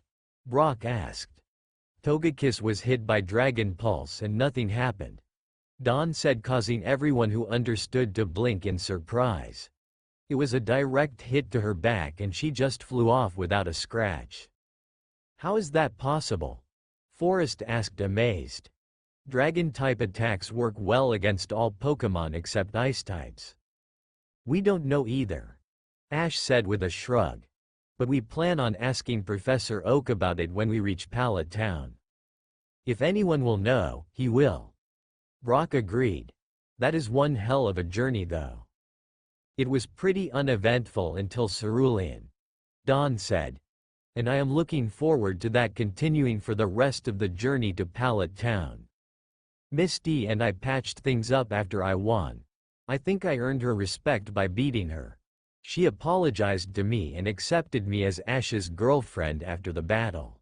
Brock asked. Togekiss was hit by Dragon Pulse and nothing happened, Dawn said, causing everyone who understood to blink in surprise. It was a direct hit to her back and she just flew off without a scratch. How is that possible? Forrest asked, amazed. Dragon-type attacks work well against all Pokemon except Ice types. We don't know either, Ash said with a shrug. But we plan on asking Professor Oak about it when we reach Pallet Town. If anyone will know, he will. Brock agreed. That is one hell of a journey though. It was pretty uneventful until Cerulean, Dawn said. And I am looking forward to that continuing for the rest of the journey to Pallet Town. Misty and I patched things up after I won. I think I earned her respect by beating her. She apologized to me and accepted me as Ash's girlfriend after the battle.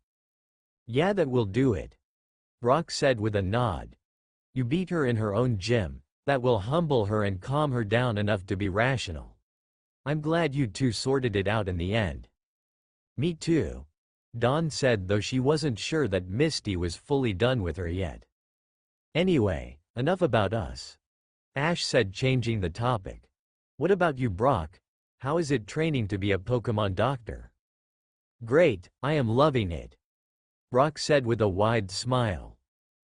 Yeah, that will do it, Brock said with a nod. You beat her in her own gym, that will humble her and calm her down enough to be rational. I'm glad you two sorted it out in the end. Me too, Dawn said, though she wasn't sure that Misty was fully done with her yet. Anyway, enough about us, Ash said, changing the topic. What about you, Brock? How is it training to be a Pokemon doctor? Great, I am loving it, Brock said with a wide smile.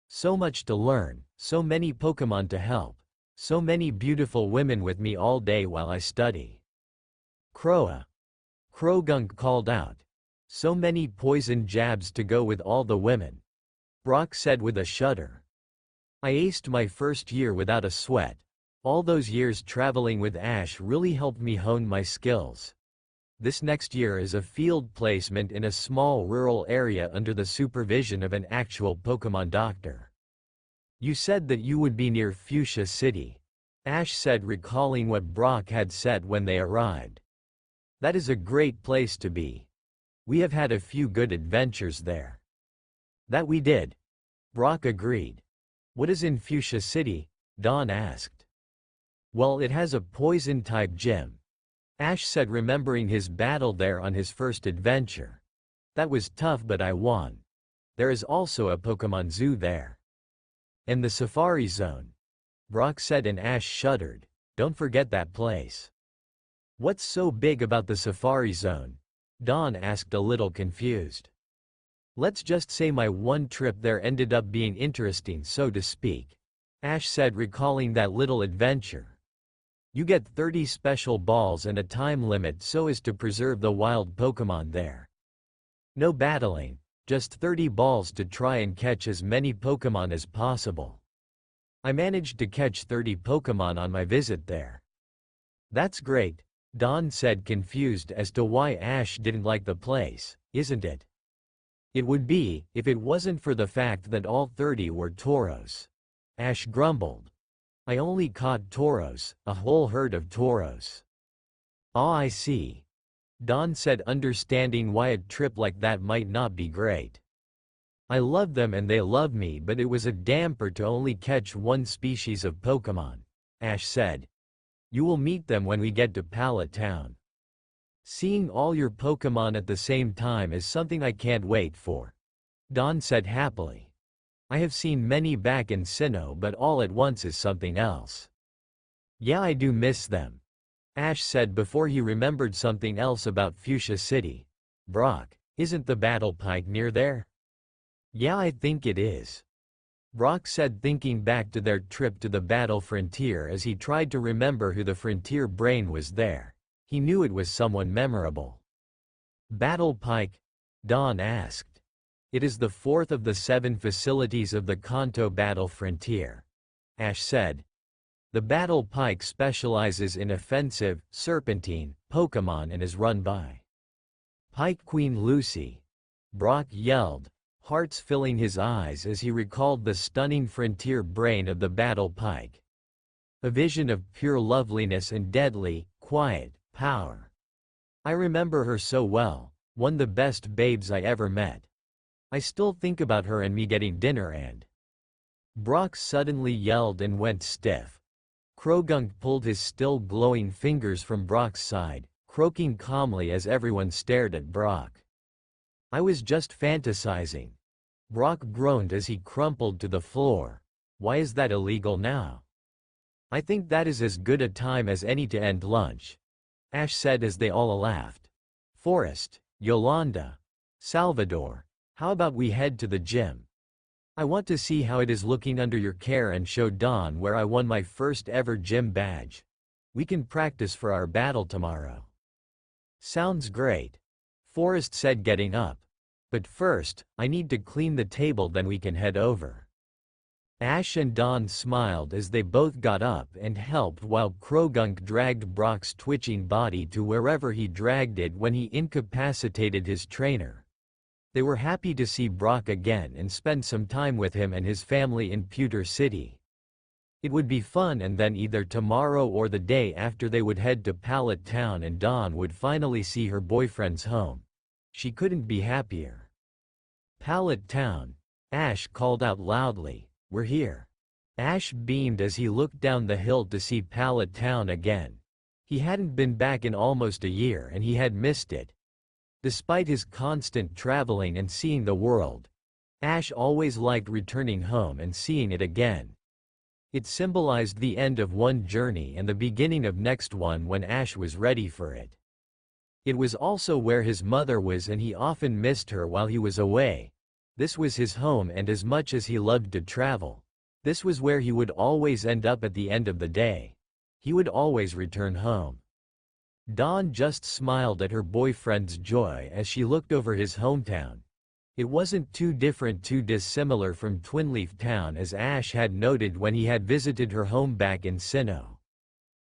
So much to learn, so many Pokemon to help, so many beautiful women with me all day while I study. Krogunk called out. So many poison jabs to go with all the women, Brock said with a shudder. I aced my first year without a sweat. All those years traveling with Ash really helped me hone my skills. This next year is a field placement in a small rural area under the supervision of an actual Pokemon doctor. You said that you would be near Fuchsia City, Ash said, recalling what Brock had said when they arrived. That is a great place to be. We have had a few good adventures there. That we did. Brock agreed. What is in Fuchsia City? Dawn asked. Well, it has a poison-type gym, Ash said, remembering his battle there on his first adventure. That was tough, but I won. There is also a Pokemon zoo there. And the Safari Zone, Brock said, and Ash shuddered. Don't forget that place. What's so big about the Safari Zone? Dawn asked, a little confused. Let's just say my one trip there ended up being interesting, so to speak, Ash said, recalling that little adventure. You get 30 special balls and a time limit so as to preserve the wild Pokemon there. No battling, just 30 balls to try and catch as many Pokemon as possible. I managed to catch 30 Pokemon on my visit there. That's great, Dawn said, confused as to why Ash didn't like the place, isn't it? It would be, if it wasn't for the fact that all 30 were Tauros, Ash grumbled. I only caught Tauros, a whole herd of Tauros. Ah, I see. Dawn said, understanding why a trip like that might not be great. I love them and they love me, but it was a damper to only catch one species of Pokemon, Ash said. You will meet them when we get to Pallet Town. Seeing all your Pokemon at the same time is something I can't wait for, Dawn said happily. I have seen many back in Sinnoh, but all at once is something else. Yeah, I do miss them, Ash said before he remembered something else about Fuchsia City. Brock, isn't the Battle Pike near there? Yeah, I think it is, Brock said, thinking back to their trip to the Battle Frontier as he tried to remember who the Frontier Brain was there. He knew it was someone memorable. Battle Pike? Dawn asked. It is the fourth of the 7 facilities of the Kanto Battle Frontier, Ash said. The Battle Pike specializes in offensive, serpentine, Pokemon and is run by Pike Queen Lucy, Brock yelled, hearts filling his eyes as he recalled the stunning Frontier Brain of the Battle Pike. A vision of pure loveliness and deadly, quiet power. I remember her so well, one of the best babes I ever met. I still think about her and me getting dinner and… Brock suddenly yelled and went stiff. Krogunk pulled his still glowing fingers from Brock's side, croaking calmly as everyone stared at Brock. I was just fantasizing. Brock groaned as he crumpled to the floor. Why is that illegal now? I think that is as good a time as any to end lunch, Ash said as they all laughed. Forrest, Yolanda, Salvador, how about we head to the gym? I want to see how it is looking under your care and show Dawn where I won my first ever gym badge. We can practice for our battle tomorrow. Sounds great, Forrest said, getting up. But first, I need to clean the table, then we can head over. Ash and Dawn smiled as they both got up and helped while Krogunk dragged Brock's twitching body to wherever he dragged it when he incapacitated his trainer. They were happy to see Brock again and spend some time with him and his family in Pewter City. It would be fun, and then either tomorrow or the day after they would head to Pallet Town and Dawn would finally see her boyfriend's home. She couldn't be happier. Pallet Town, Ash called out loudly. We're here. Ash beamed as he looked down the hill to see Pallet Town again. He hadn't been back in almost a year and he had missed it. Despite his constant traveling and seeing the world, Ash always liked returning home and seeing it again. It symbolized the end of one journey and the beginning of next one when Ash was ready for it. It was also where his mother was and he often missed her while he was away. This was his home, and as much as he loved to travel, this was where he would always end up at the end of the day. He would always return home. Dawn just smiled at her boyfriend's joy as she looked over his hometown. It wasn't too dissimilar from Twinleaf Town, as Ash had noted when he had visited her home back in Sinnoh.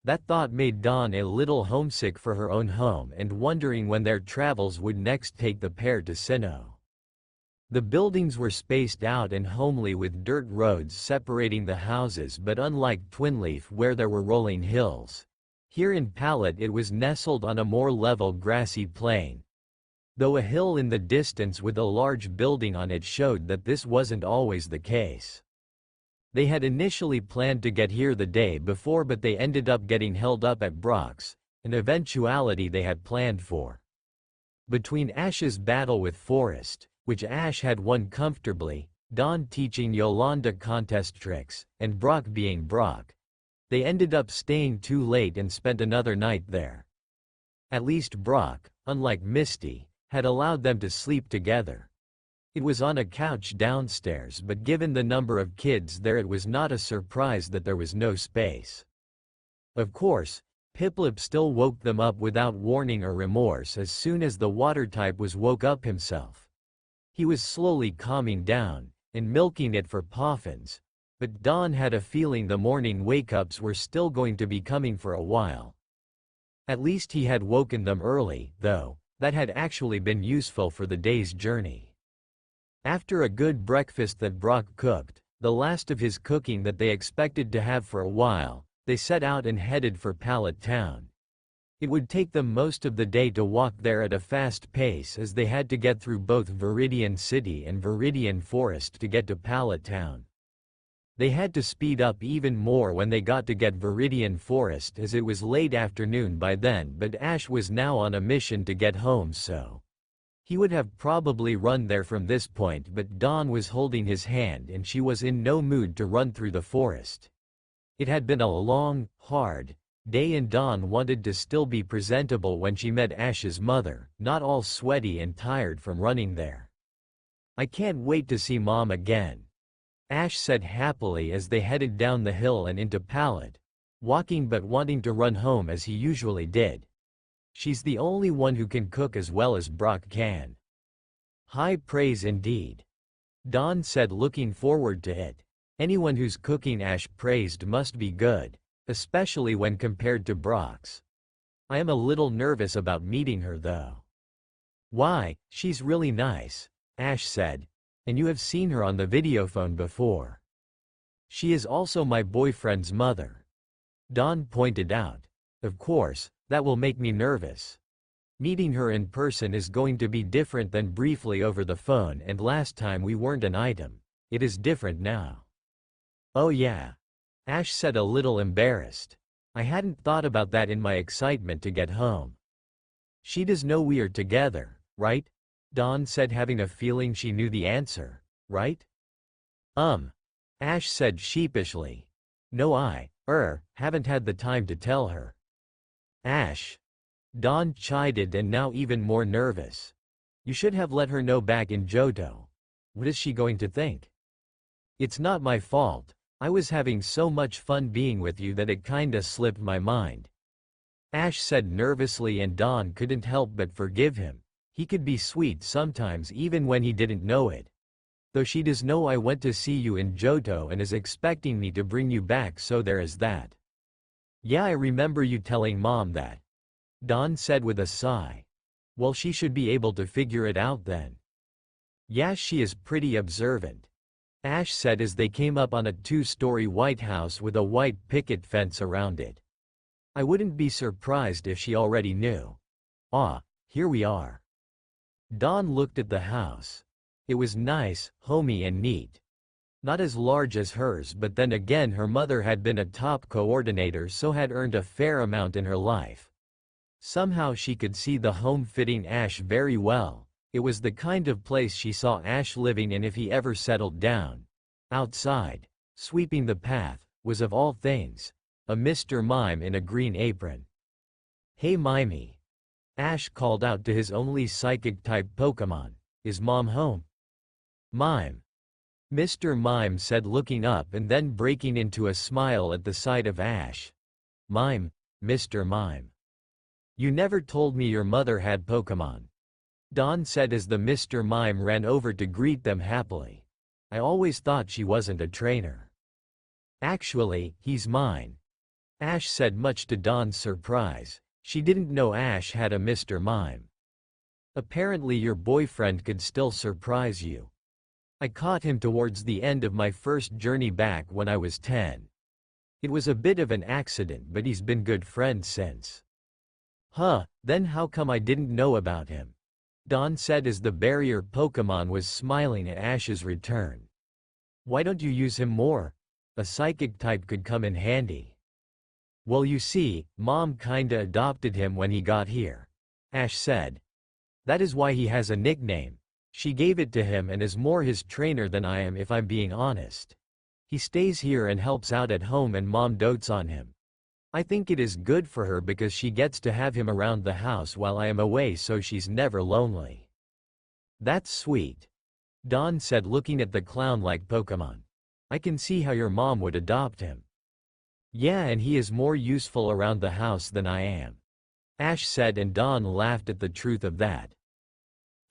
That thought made Dawn a little homesick for her own home and wondering when their travels would next take the pair to Sinnoh. The buildings were spaced out and homely with dirt roads separating the houses, but unlike Twinleaf where there were rolling hills, here in Pallet it was nestled on a more level grassy plain. Though a hill in the distance with a large building on it showed that this wasn't always the case. They had initially planned to get here the day before, but they ended up getting held up at Brock's, an eventuality they had planned for. Between Ash's battle with Forrest, which Ash had won comfortably, Dawn teaching Yolanda contest tricks, and Brock being Brock, they ended up staying too late and spent another night there. At least Brock, unlike Misty, had allowed them to sleep together. It was on a couch downstairs, but given the number of kids there, it was not a surprise that there was no space. Of course, Piplup still woke them up without warning or remorse as soon as the water type was woke up himself. He was slowly calming down and milking it for Poffins, but Dawn had a feeling the morning wake-ups were still going to be coming for a while. At least he had woken them early, though. That had actually been useful for the day's journey. After a good breakfast that Brock cooked, the last of his cooking that they expected to have for a while, they set out and headed for Pallet Town. It would take them most of the day to walk there at a fast pace as they had to get through both Viridian City and Viridian Forest to get to Pallet Town. They had to speed up even more when they got to Viridian Forest as it was late afternoon by then, but Ash was now on a mission to get home, so he would have probably run there from this point, but Dawn was holding his hand and she was in no mood to run through the forest. It had been a long, hard day and Dawn wanted to still be presentable when she met Ash's mother, not all sweaty and tired from running there. "I can't wait to see Mom again," Ash said happily as they headed down the hill and into Pallet, walking but wanting to run home as he usually did. "She's the only one who can cook as well as Brock can." "High praise indeed," Dawn said, looking forward to it. Anyone whose cooking Ash praised must be good, especially when compared to Brock's. "I am a little nervous about meeting her though." "Why, she's really nice," Ash said. "And you have seen her on the videophone before." "She is also my boyfriend's mother," Dawn pointed out. "Of course, that will make me nervous. Meeting her in person is going to be different than briefly over the phone, and last time we weren't an item. It is different now." "Oh yeah," Ash said, a little embarrassed. "I hadn't thought about that in my excitement to get home." "She does know we are together, right?" Dawn said, having a feeling she knew the answer. "Right?" Ash said sheepishly. "No, haven't had the time to tell her." "Ash," Dawn chided, and now even more nervous. "You should have let her know back in Johto. What is she going to think?" "It's not my fault. I was having so much fun being with you that it kinda slipped my mind," Ash said nervously, and Dawn couldn't help but forgive him. He could be sweet sometimes even when he didn't know it. "Though she does know I went to see you in Johto and is expecting me to bring you back, so there is that." "Yeah, I remember you telling Mom that," Dawn said with a sigh. "Well, she should be able to figure it out then." "Yeah, she is pretty observant," Ash said as they came up on a 2-story white house with a white picket fence around it. "I wouldn't be surprised if she already knew." Here we are." Dawn looked at the house. It was nice, homey and neat. Not as large as hers, but then again her mother had been a top coordinator, so had earned a fair amount in her life. Somehow she could see the home fitting Ash very well. It was the kind of place she saw Ash living in if he ever settled down. Outside, sweeping the path, was of all things, a Mr. Mime in a green apron. "Hey Mimey," Ash called out to his only psychic-type Pokemon. "Is Mom home?" "Mime," Mr. Mime said, looking up and then breaking into a smile at the sight of Ash. "Mime, Mr. Mime. You never told me your mother had Pokemon," Dawn said as the Mr. Mime ran over to greet them happily. "I always thought she wasn't a trainer." "Actually, he's mine," Ash said, much to Dawn's surprise. She didn't know Ash had a Mr. Mime. Apparently your boyfriend could still surprise you. I caught him towards the end of my first journey back when I was 10. It was a bit of an accident, but he's been good friends since. Huh, then how come I didn't know about him? Dawn said as the barrier Pokemon was smiling at Ash's return. Why don't you use him more? A psychic type could come in handy. Well, you see, Mom kinda adopted him when he got here, Ash said. That is why he has a nickname. She gave it to him and is more his trainer than I am, if I'm being honest. He stays here and helps out at home and Mom dotes on him. I think it is good for her because she gets to have him around the house while I am away, so she's never lonely. That's sweet, Dawn said, looking at the clown-like Pokemon. I can see how your mom would adopt him. Yeah, and he is more useful around the house than I am, Ash said, and Dawn laughed at the truth of that.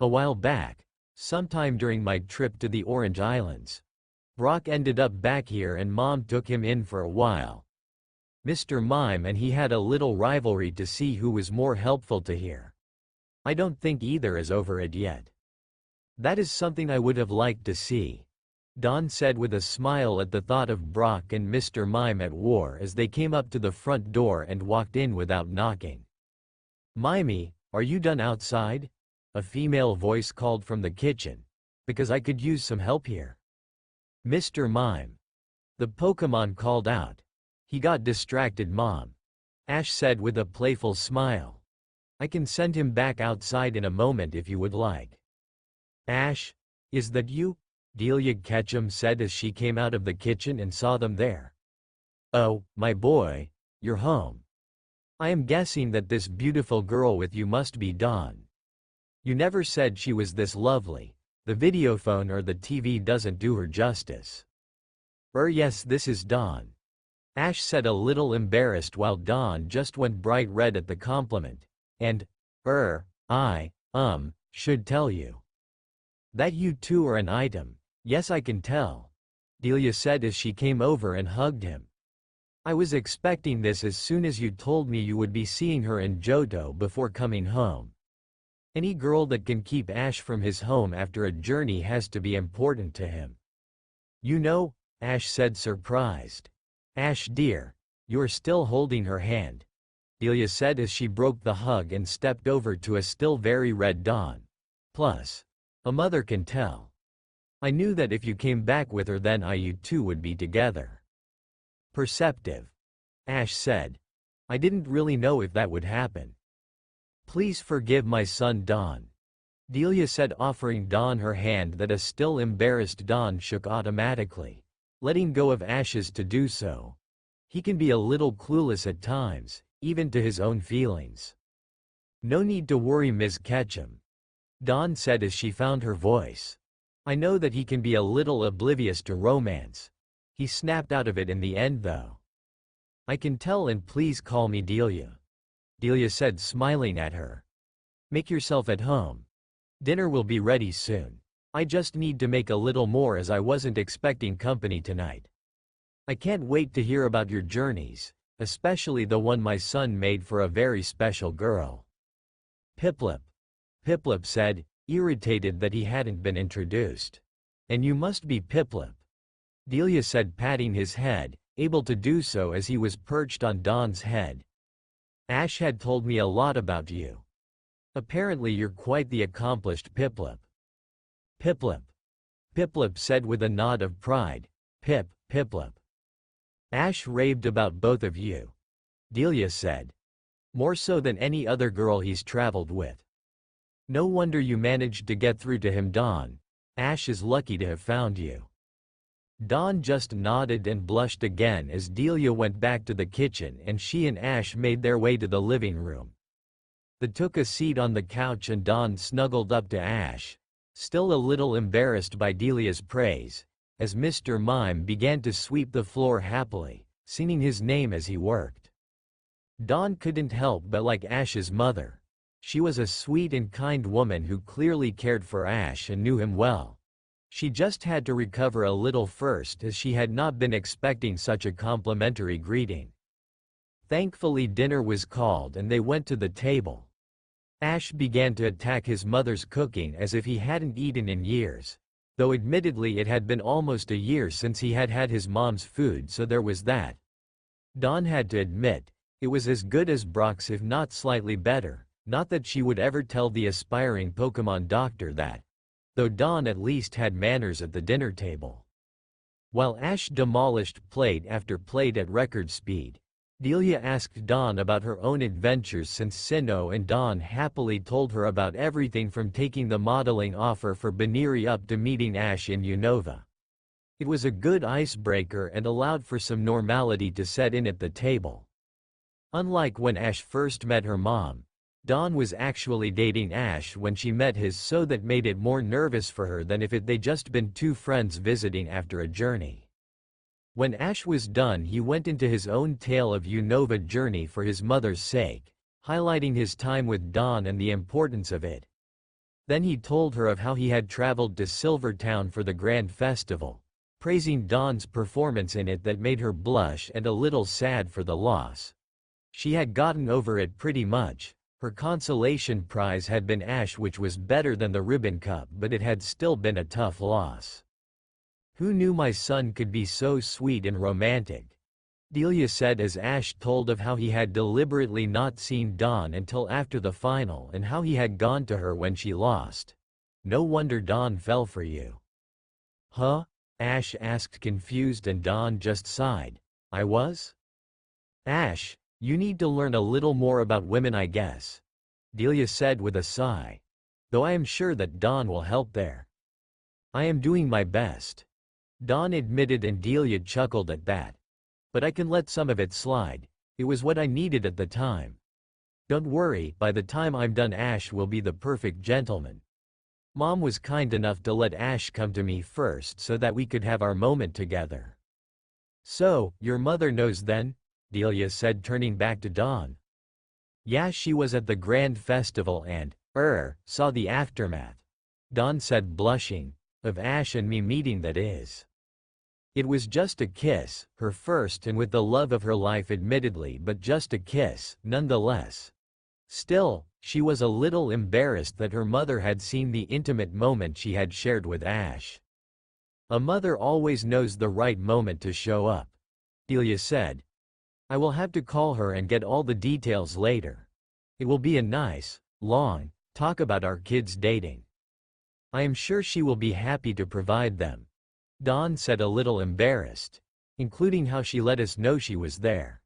A while back, sometime during my trip to the Orange Islands, Brock ended up back here and Mom took him in for a while. Mr. Mime and he had a little rivalry to see who was more helpful to here. I don't think either is over it yet. That is something I would have liked to see, Dawn said with a smile at the thought of Brock and Mr. Mime at war as they came up to the front door and walked in without knocking. Mimey, are you done outside? A female voice called from the kitchen. Because I could use some help here. Mr. Mime. The Pokemon called out. He got distracted, Mom, Ash said with a playful smile. I can send him back outside in a moment if you would like. Ash, is that you? Delia Ketchum said as she came out of the kitchen and saw them there. Oh, my boy, you're home. I am guessing that this beautiful girl with you must be Dawn. You never said she was this lovely. The videophone or the TV doesn't do her justice. Yes, this is Dawn, Ash said, a little embarrassed while Dawn just went bright red at the compliment. And, I should tell you that you two are an item. Yes, I can tell, Delia said as she came over and hugged him. I was expecting this as soon as you told me you would be seeing her in Johto before coming home. Any girl that can keep Ash from his home after a journey has to be important to him. You know, Ash said, surprised. Ash dear, you are still holding her hand, Delia said as she broke the hug and stepped over to a still very red Dawn. Plus, a mother can tell. I knew that if you came back with her then you two would be together. Perceptive, Ash said. I didn't really know if that would happen. Please forgive my son Dawn, Delia said, offering Dawn her hand that a still embarrassed Dawn shook automatically, letting go of Ash's to do so. He can be a little clueless at times, even to his own feelings. No need to worry, Ms. Ketchum, Dawn said as she found her voice. I know that he can be a little oblivious to romance. He snapped out of it in the end though. I can tell, and please call me Delia, Delia said, smiling at her. Make yourself at home. Dinner will be ready soon. I just need to make a little more as I wasn't expecting company tonight. I can't wait to hear about your journeys, especially the one my son made for a very special girl. Piplup, Piplup said, irritated that he hadn't been introduced. And you must be Piplup, Delia said, patting his head, able to do so as he was perched on Dawn's head. Ash had told me a lot about you. Apparently you're quite the accomplished Piplup. Piplup, Piplup said with a nod of pride. Piplup. Ash raved about both of you, Delia said. More so than any other girl he's traveled with. No wonder you managed to get through to him, Dawn. Ash is lucky to have found you. Dawn just nodded and blushed again as Delia went back to the kitchen and she and Ash made their way to the living room. They took a seat on the couch and Dawn snuggled up to Ash, still a little embarrassed by Delia's praise, as Mr. Mime began to sweep the floor happily, singing his name as he worked. Dawn couldn't help but like Ash's mother. She was a sweet and kind woman who clearly cared for Ash and knew him well. She just had to recover a little first as she had not been expecting such a complimentary greeting. Thankfully dinner was called and they went to the table. Ash began to attack his mother's cooking as if he hadn't eaten in years. Though admittedly it had been almost a year since he had had his mom's food, so there was that. Dawn had to admit, it was as good as Brock's if not slightly better, not that she would ever tell the aspiring Pokemon doctor that. Though Dawn at least had manners at the dinner table. While Ash demolished plate after plate at record speed, Delia asked Dawn about her own adventures since Sinnoh, and Dawn happily told her about everything from taking the modeling offer for Baneri up to meeting Ash in Unova. It was a good icebreaker and allowed for some normality to set in at the table. Unlike when Ash first met her mom, Dawn was actually dating Ash when she met his, so that made it more nervous for her than if they'd just been two friends visiting after a journey. When Ash was done, he went into his own tale of Unova journey for his mother's sake, highlighting his time with Dawn and the importance of it. Then he told her of how he had traveled to Silvertown for the Grand Festival, praising Dawn's performance in it that made her blush and a little sad for the loss. She had gotten over it pretty much. Her consolation prize had been Ash, which was better than the Ribbon Cup, but it had still been a tough loss. "Who knew my son could be so sweet and romantic?" Delia said as Ash told of how he had deliberately not seen Dawn until after the final and how he had gone to her when she lost. "No wonder Dawn fell for you." "Huh?" Ash asked, confused, and Dawn just sighed. "I was?" "Ash, you need to learn a little more about women, I guess," Delia said with a sigh. "Though I am sure that Dawn will help there." "I am doing my best," Dawn admitted, and Delia chuckled at that. "But I can let some of it slide. It was what I needed at the time. Don't worry, by the time I'm done Ash will be the perfect gentleman. Mom was kind enough to let Ash come to me first so that we could have our moment together." "So, your mother knows then?" Delia said, turning back to Dawn. "Yeah, she was at the Grand Festival and, saw the aftermath," Dawn said, blushing. "Of Ash and me meeting, that is. It was just a kiss, her first and with the love of her life admittedly, but just a kiss, nonetheless. Still, she was a little embarrassed that her mother had seen the intimate moment she had shared with Ash. A mother always knows the right moment to show up," Delia said. "I will have to call her and get all the details later. It will be a nice, long talk about our kids dating. I am sure she will be happy to provide them," Dawn said, a little embarrassed, "including how she let us know she was there."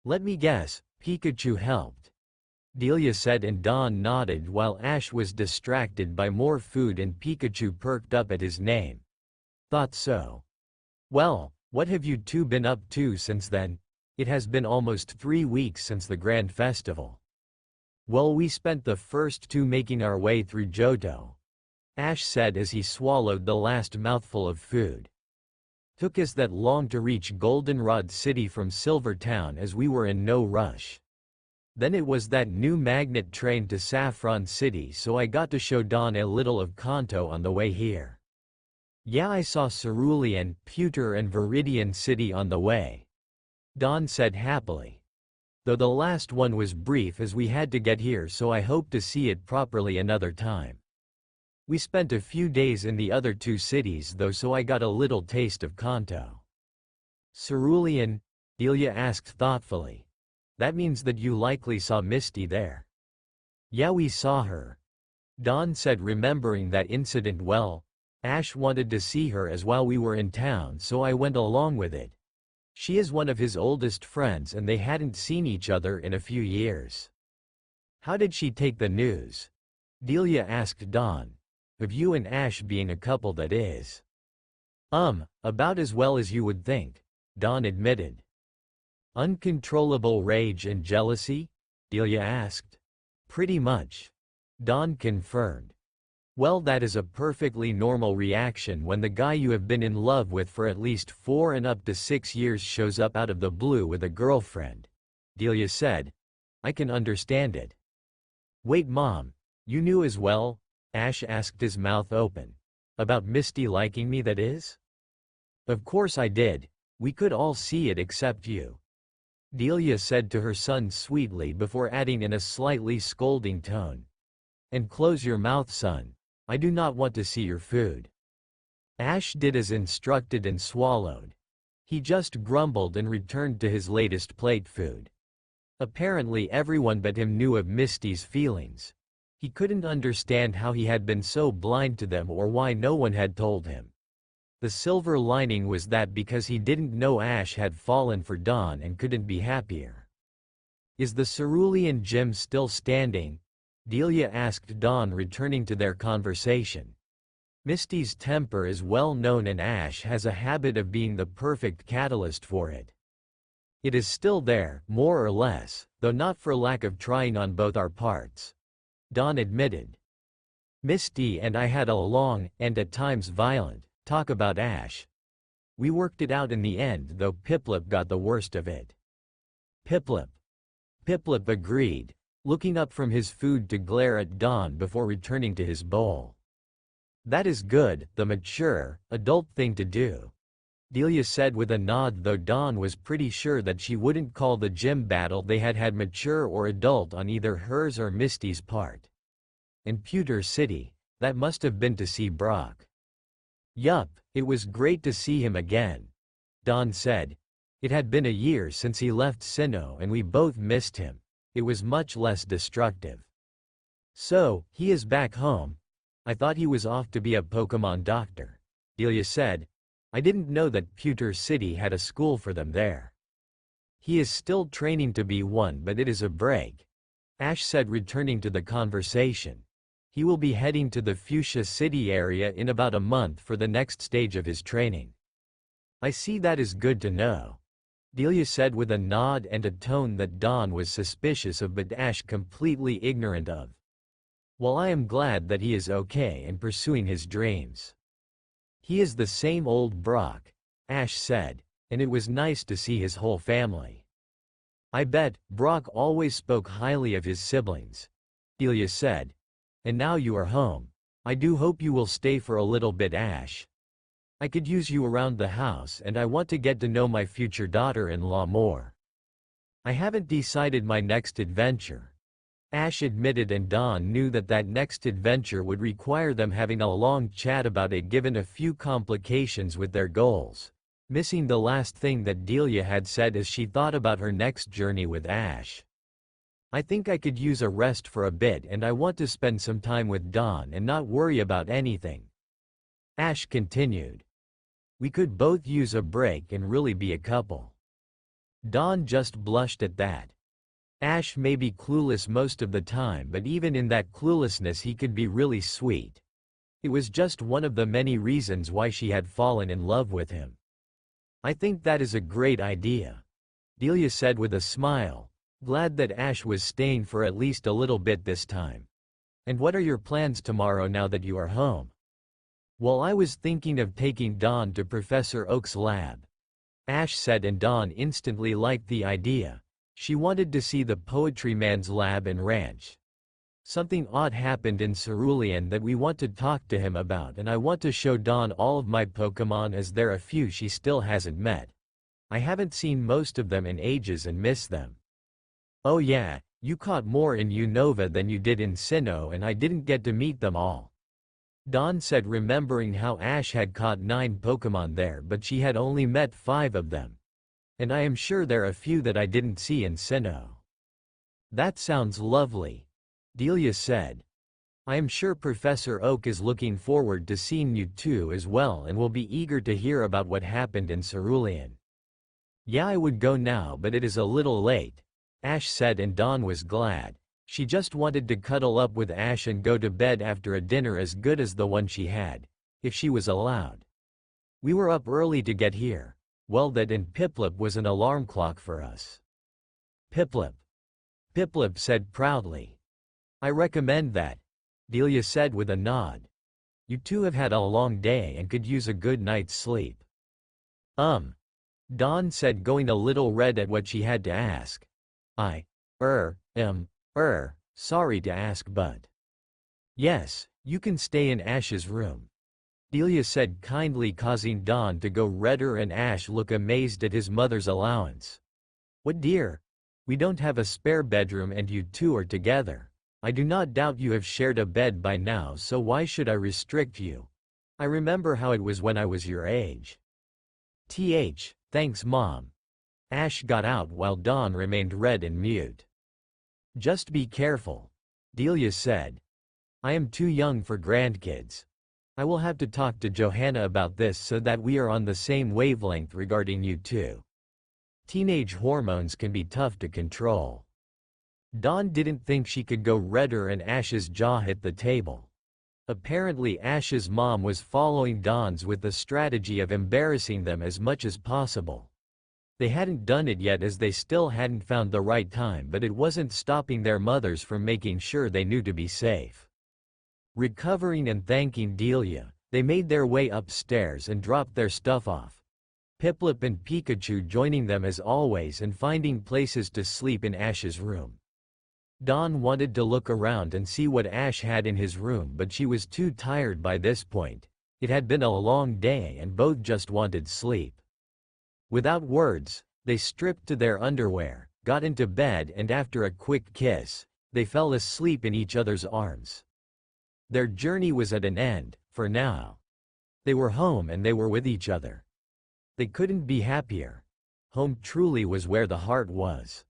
"Let me guess, Pikachu helped," Delia said, and Dawn nodded while Ash was distracted by more food and Pikachu perked up at his name. "Thought so. Well, what have you two been up to since then? It has been almost 3 weeks since the Grand Festival." "Well, we spent the first 2 making our way through Johto," Ash said as he swallowed the last mouthful of food. "Took us that long to reach Goldenrod City from Silvertown as we were in no rush. Then it was that new magnet train to Saffron City, so I got to show Dawn a little of Kanto on the way here. Yeah, I saw Cerulean, Pewter and Viridian City on the way," Dawn said happily. "Though the last one was brief as we had to get here, so I hope to see it properly another time. We spent a few days in the other 2 cities though, so I got a little taste of Kanto." "Cerulean?" Delia asked thoughtfully. "That means that you likely saw Misty there." "Yeah, we saw her," Dawn said, remembering that incident well. "Ash wanted to see her as while we were in town, so I went along with it. She is one of his oldest friends and they hadn't seen each other in a few years." "How did she take the news?" Delia asked Dawn. "Of you and Ash being a couple, that is." About as well as you would think," Dawn admitted. "Uncontrollable rage and jealousy?" Delia asked. "Pretty much," Dawn confirmed. "Well, that is a perfectly normal reaction when the guy you have been in love with for at least 4 and up to 6 years shows up out of the blue with a girlfriend," Delia said. "I can understand it." "Wait, Mom, you knew as well?" Ash asked, his mouth open. "About Misty liking me, that is?" "Of course I did. We could all see it except you." Delia said to her son sweetly before adding in a slightly scolding tone. And close your mouth, son. I do not want to see your food. Ash did as instructed and swallowed. He just grumbled and returned to his latest plate food. Apparently everyone but him knew of Misty's feelings. He couldn't understand how he had been so blind to them or why no one had told him. The silver lining was that because he didn't know Ash had fallen for Dawn and couldn't be happier. Is the cerulean gym still standing? Delia asked Dawn, returning to their conversation. Misty's temper is well known and Ash has a habit of being the perfect catalyst for it. It is still there, more or less, though not for lack of trying on both our parts. Dawn admitted. Misty and I had a long, and at times violent, talk about Ash. We worked it out in the end, though Piplup got the worst of it. Piplup. Piplup agreed, looking up from his food to glare at Dawn before returning to his bowl. That is good, the mature, adult thing to do. Delia said with a nod, though Dawn was pretty sure that she wouldn't call the gym battle they had had mature or adult on either hers or Misty's part. In Pewter City, that must have been to see Brock. Yup, it was great to see him again. Dawn said. It had been a year since he left Sinnoh and we both missed him. It was much less destructive. So, he is back home. I thought he was off to be a Pokemon doctor. Delia said. I didn't know that Pewter City had a school for them there. He is still training to be one, but it is a break. Ash said, returning to the conversation. He will be heading to the Fuchsia City area in about a month for the next stage of his training. I see, that is good to know. Delia said with a nod and a tone that Dawn was suspicious of but Ash completely ignorant of. Well, I am glad that he is okay and pursuing his dreams. He is the same old Brock, Ash said, and it was nice to see his whole family. I bet. Brock always spoke highly of his siblings. Delia said. And now you are home. I do hope you will stay for a little bit, Ash. I could use you around the house and I want to get to know my future daughter-in-law more. I haven't decided my next adventure. Ash admitted, and Dawn knew that that next adventure would require them having a long chat about it given a few complications with their goals, missing the last thing that Delia had said as she thought about her next journey with Ash. I think I could use a rest for a bit and I want to spend some time with Dawn and not worry about anything. Ash continued. We could both use a break and really be a couple. Dawn just blushed at that. Ash may be clueless most of the time, but even in that cluelessness he could be really sweet. It was just one of the many reasons why she had fallen in love with him. I think that is a great idea, Delia said with a smile, glad that Ash was staying for at least a little bit this time. And what are your plans tomorrow now that you are home? Well, I was thinking of taking Dawn to Professor Oak's lab, Ash said, and Dawn instantly liked the idea. She wanted to see the Poetry Man's lab and ranch. Something odd happened in Cerulean that we want to talk to him about, and I want to show Dawn all of my Pokemon as there are a few she still hasn't met. I haven't seen most of them in ages and miss them. Oh yeah, you caught more in Unova than you did in Sinnoh and I didn't get to meet them all. Dawn said, remembering how Ash had caught 9 Pokemon there but she had only met 5 of them. And I am sure there are a few that I didn't see in Sinnoh. That sounds lovely, Delia said. I am sure Professor Oak is looking forward to seeing you too as well and will be eager to hear about what happened in Cerulean. Yeah, I would go now but it is a little late, Ash said, and Dawn was glad. She just wanted to cuddle up with Ash and go to bed after a dinner as good as the one she had, if she was allowed. We were up early to get here. Well, that and Piplup was an alarm clock for us. Piplup. Piplup said proudly. I recommend that, Delia said with a nod. You two have had a long day and could use a good night's sleep. Dawn said, going a little red at what she had to ask. Sorry to ask, but. Yes, you can stay in Ash's room, Delia said kindly, causing Dawn to go redder and Ash look amazed at his mother's allowance. What dear? We don't have a spare bedroom and you two are together. I do not doubt you have shared a bed by now, so why should I restrict you? I remember how it was when I was your age. Thanks Mom. Ash got out while Dawn remained red and mute. Just be careful, Delia said. I am too young for grandkids. I will have to talk to Johanna about this so that we are on the same wavelength regarding you two. Teenage hormones can be tough to control. Dawn didn't think she could go redder and Ash's jaw hit the table. Apparently Ash's mom was following Dawn's with the strategy of embarrassing them as much as possible. They hadn't done it yet as they still hadn't found the right time, but it wasn't stopping their mothers from making sure they knew to be safe. Recovering and thanking Delia, they made their way upstairs and dropped their stuff off. Piplup and Pikachu joining them as always and finding places to sleep in Ash's room. Dawn wanted to look around and see what Ash had in his room, but she was too tired by this point. It had been a long day and both just wanted sleep. Without words, they stripped to their underwear, got into bed, and after a quick kiss, they fell asleep in each other's arms. Their journey was at an end, for now. They were home and they were with each other. They couldn't be happier. Home truly was where the heart was.